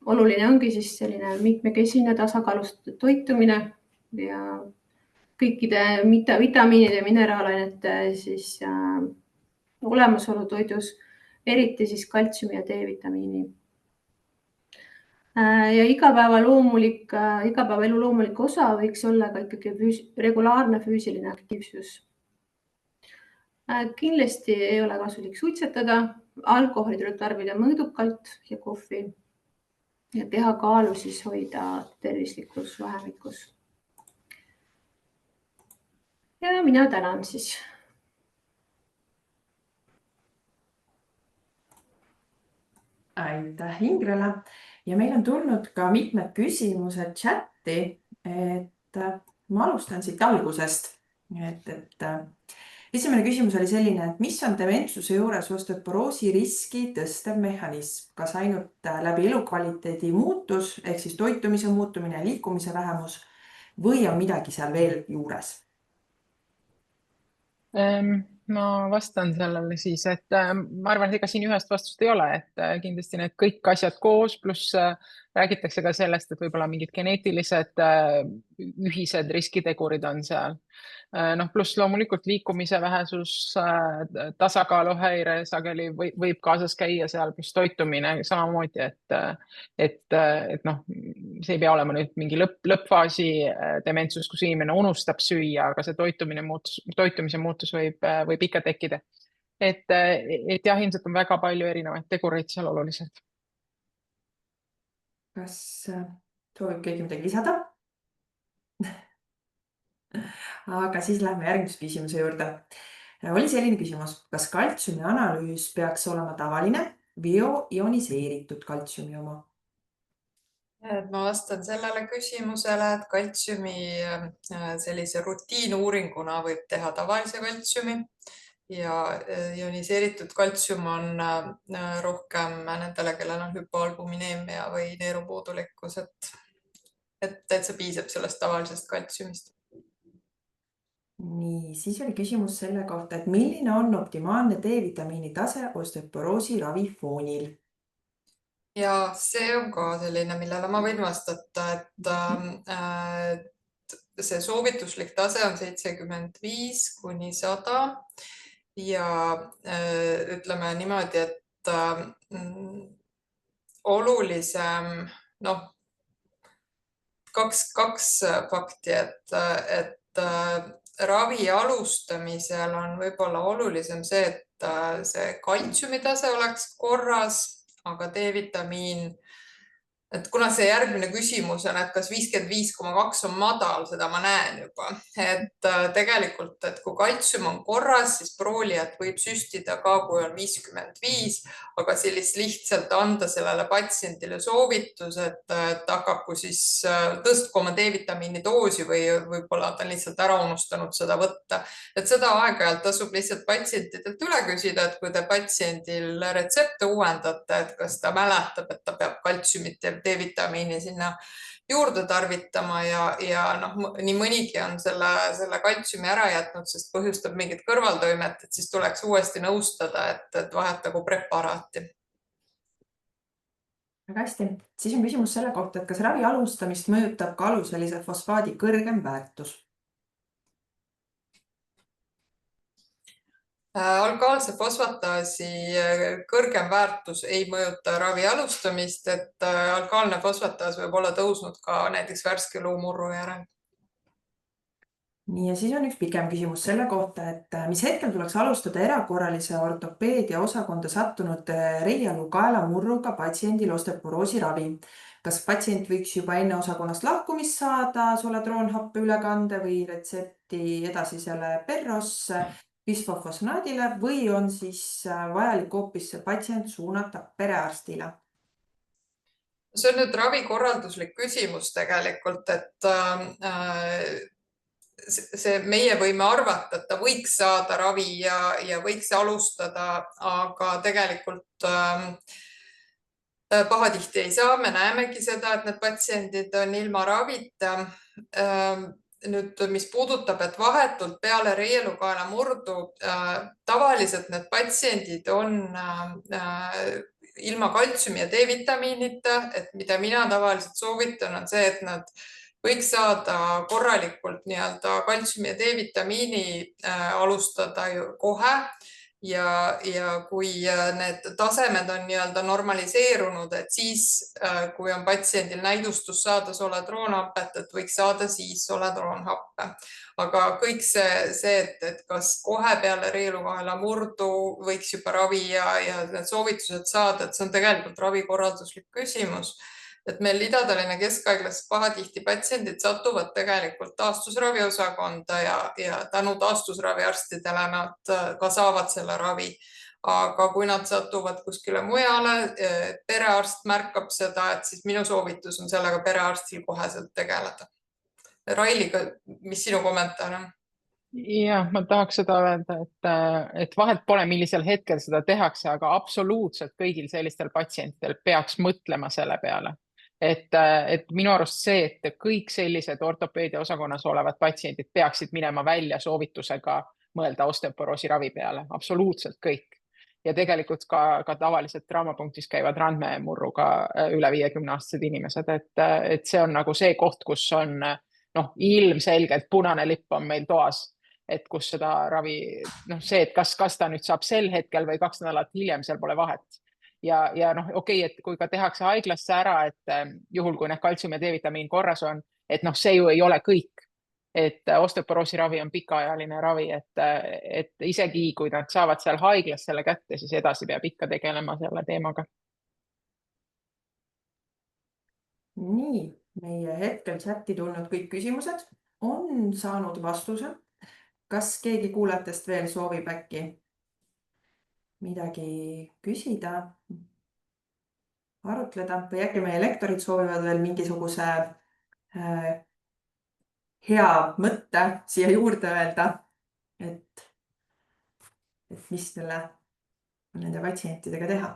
oluline ongi siis selline mitmekesine tasakaalustatud toitumine ja kõikide vitamiinide ja mineraalainete siis olemasolu toidus, eriti siis kaltsiumi ja D-vitamiini. Ja igapäevaelu loomulik osa võiks olla ka ikkagi regulaarne füüsiline aktiivsus. Kindlasti ei ole kasulik suitsetada, alkoholi tuleb tarbida mõõdukalt ja kohvi ja kehakaalu siis hoida tervislikus vahemikus. Ja mina tänan siis. Aitäh Ingrele ja meil on tulnud ka mitmed küsimused chatti, et ma alustan siit algusest. Esimene küsimus oli selline, et mis on dementsuse juures osteoporoosi riski tõstev mehhanism? Kas ainult läbi elukvaliteedi muutus, ehk siis toitumise muutumine ja liikumise vähemus või on midagi seal veel juures? Ma vastan sellele siis, et ma arvan, et ega siin ühest vastust ei ole, et kindlasti need kõik asjad koos, pluss räägitakse ka sellest, et võib-olla mingid geneetilised ühised riskitegurid on seal. Pluss loomulikult liikumise vähesus, tasakaaluhäire sageli võib kaasas käia seal, pluss toitumine samamoodi, et see ei pea olema nüüd mingi lõppfaasi dementsus, kus inimene unustab süüa, aga see toitumise muutus võib ikka tekkida. Et jah, ilmselt on väga palju erinevaid tegureid seal olulised. Kas soovib keegi midagi lisada? Aga siis lähme järgmise küsimuse juurde. Oli selline küsimus, kas kaltsiumi analüüs peaks olema tavaline bioioniseeritud kaltsiumi oma? Ma vastan sellele küsimusele, et kaltsiumi sellise rutiinuuringuna võib teha tavalise kaltsiumi ja ioniseeritud kaltsium on rohkem nendele, kellel on hüpoalbumineemia või neerupuudulikkus, et see piisab sellest tavalisest kaltsiumist. Nii, siis oli küsimus selle kohta, et milline on optimaalne D-vitamiini tase osteoporoosi ravi foonil? Ja see on ka selline, millele ma võin vastata, et see soovituslik tase on 75 kuni 100 ja ütleme niimoodi, et olulisem, kaks fakti, et ravi alustamisel on võib-olla olulisem see, et see kaltsiumitase oleks korras, aga D-vitamiin, et kuna see järgmine küsimus on, et kas 55,2 on madal, seda ma näen juba, et tegelikult, et kui kaltsium on korras, siis proolijat võib süstida ka, kui on 55, aga sellist lihtsalt anda sellele patsiendile soovitus, et hakaku siis tõstku oma D-vitamiini doosi või võib-olla ta on lihtsalt ära unustanud seda võtta. Et seda aeg-ajalt tasub lihtsalt patsientidelt üle küsida, et kui te patsiendil retsepte uuendate, et kas ta mäletab, et ta peab kaltsiumit ja D-vitamiini sinna juurde tarvitama ja nii mõnigi on selle kaltsiumi ära jätnud, sest põhjustab mingit kõrvaltoimet, et siis tuleks uuesti nõustada, et vahetagu preparaati. Väga hästi. Siis on küsimus selle kohta, et kas ravi alustamist mõjutab ka aluselise fosfaadi kõrgem väärtus? Alkaalse fosfataasi kõrgem väärtus ei mõjuta ravi alustamist, et alkaalne fosfataas võib olla tõusnud ka näiteks värske luumurru järel. Nii, ja siis on üks pikem küsimus selle kohta, et mis hetkel tuleks alustada erakorralise ortopeedia osakonda sattunud reialu kaelamurruga patsiendil osteoporoosi ravi. Kas patsient võiks juba enne osakonnast lahkumist saada soladroonhappe ülekande või retsepti edasisele perrosse bisfosfosnaadile või on siis vajalik hoopis see patsient suunata perearstile? See on nüüd ravikorralduslik küsimus tegelikult, et meie võime arvata, et ta võiks saada ravi ja võiks alustada, aga tegelikult pahatihti ei saa. Me näemegi seda, et need patsiendid on ilma ravita. Nüüd, mis puudutab, et vahetult peale reielukaela murdu, tavaliselt need patsiendid on ilma kaltsiumi ja D-vitamiinita, et mida mina tavaliselt soovitan, on see, et nad võiks saada korralikult nii-öelda kaltsiumi ja D-vitamiini alustada ju kohe. Ja kui need tasemed on nii-öelda normaliseerunud, et siis, kui on patsiendil näidustus saada soladroonhappet, et võiks saada siis soladroonhappe. Aga kõik see, et kas kohe peale reielukaela murdu võiks juba ravi ja need soovitused saada, et see on tegelikult ravikorralduslik küsimus. Et meil Ida-Tallinna Keskhaiglas pahatihti patsiendid satuvad tegelikult taastusraviosakonda ja tänu taastusraviarstidele nad ka saavad selle ravi. Aga kui nad satuvad kuskile mujale, perearst märkab seda, et siis minu soovitus on sellega perearstil koheselt tegeleda. Raili, mis sinu kommentaar on? Ja ma tahaks seda öelda, et vahet pole, millisel hetkel seda tehakse, aga absoluutselt kõigil sellistel patsientidel peaks mõtlema selle peale. Et minu arust see, et kõik sellised ortopeedia osakonnas olevad patsiendid peaksid minema välja soovitusega mõelda osteoporoosi ravi peale. Absoluutselt kõik. Ja tegelikult ka tavaliselt traumapunktis käivad randmemurruga üle 50-aastased inimesed. Et see on nagu see koht, kus on ilmselgelt punane lipp on meil toas, et kus seda ravi, see, et kas ta nüüd saab sel hetkel või 2 nädalat hiljem, seal pole vahet. Ja okei, et kui ka tehakse haiglasse ära, et juhul, kui need kaltsium ja D-vitamiin korras on, et see ju ei ole kõik. Et osteoporoosi ravi on pikaajaline ravi, et isegi kui nad saavad seal haiglas selle kätte, siis edasi peab ikka tegelema selle teemaga. Nii, meie hetkel chati tulnud kõik küsimused on saanud vastuse. Kas keegi kuulajatest veel soovib äkki midagi küsida, arutleda või äkki meie lektorid soovivad veel mingisuguse hea mõtte siia juurde öelda, et mis nende patsientidega teha?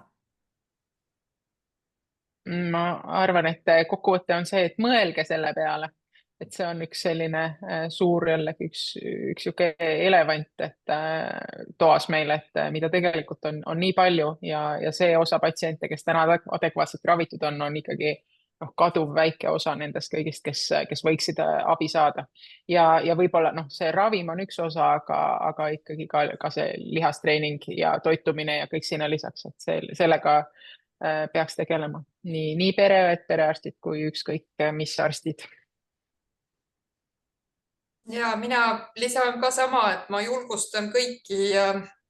Ma arvan, et kokkuvõte on see, et mõelge selle peale, et see on üks selline suur jällegi üks elevant, et toas meil, et mida tegelikult on nii palju ja see osa patsiente, kes täna adekvaatselt ravitud on ikkagi kaduv väike osa nendest kõigist, kes võiksid abi saada. Ja võib-olla see ravim on üks osa, aga ikkagi ka see lihastreening ja toitumine ja kõik sinna lisaks, et sellega peaks tegelema nii perearstid kui ükskõik mis arstid. Ja mina lisan ka sama, et ma julgustan kõiki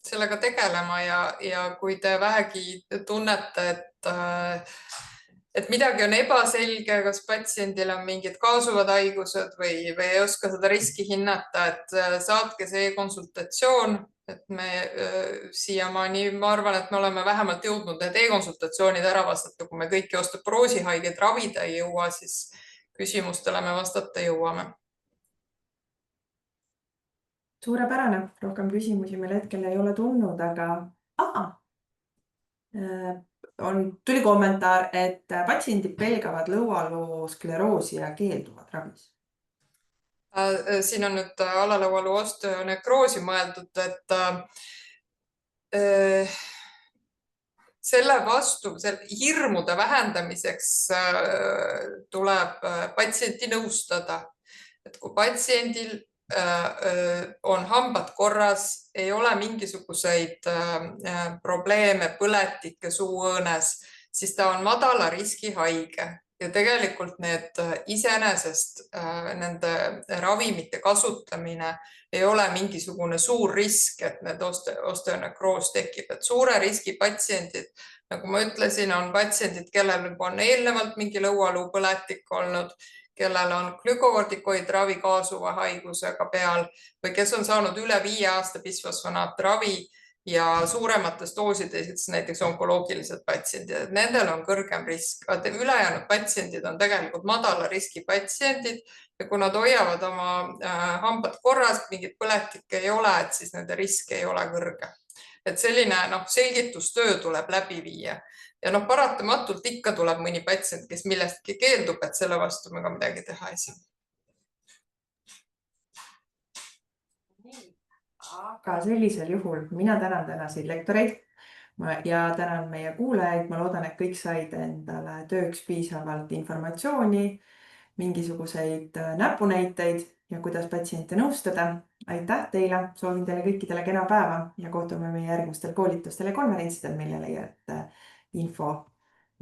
sellega tegelema ja kui te vähegi tunnete, et midagi on ebaselge, kas patsiendil on mingid kaasuvad haigused või ei oska seda riski hinnata, et saatke see e-konsultatsioon. Et me siiamaani, ma arvan, et me oleme vähemalt jõudnud need e-konsultatsioonid ära vastata. Kui me kõiki osteoporoosihaigeid ravida ei jõua, siis küsimustele me vastata jõuame. Suurepärane, rohkem küsimusi meil hetkel ei ole tulnud, aga tuli kommentaar, et patsiendid pelgavad lõualuu skleroosi ja keelduvad ravis. Siin on nüüd alalõualuu osteonekroosi mõeldud, et selle vastu, hirmude vähendamiseks tuleb patsienti nõustada, et kui patsiendil on hambad korras, ei ole mingisuguseid probleeme, põletikke suuõõnes, siis ta on madala riski haige ja tegelikult need iseenesest nende ravimite kasutamine ei ole mingisugune suur risk, et need osteonekroos tekib, et suure riski patsiendid, nagu ma ütlesin, on patsiendid, kellel on eelnevalt mingi lõualuupõletik olnud, kellel on glükokortikoidravi kaasuva haigusega peal või kes on saanud üle 5 aasta bisfosfonaatravi ja suuremates doosides näiteks onkoloogilised patsiendid, et nendel on kõrgem risk. Ülejäänud patsiendid on tegelikult madala riski patsiendid ja kui nad hoiavad oma hambad korras, mingit põletikke ei ole, et siis nende risk ei ole kõrge. Et selline selgitustöö tuleb läbi viia. Ja paratamatult ikka tuleb mõni patsient, kes millestki keeldub, et selle vastu me ka midagi teha ei saa. Aga sellisel juhul mina tänan tänaseid lektoreid ja tänan meie kuulajaid. Ma loodan, et kõik said endale tööks piisavalt informatsiooni, mingisuguseid näpunäiteid ja kuidas patsiente nõustada. Aitäh teile, soovin teile kõikidele kena päeva ja kohtume meie järgmistel koolitustel ja konverentsidel, mille leiate info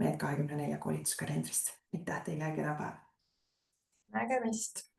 Med24 koolituskalendrist. Aitäh teile ja kena päeva! Nägemist!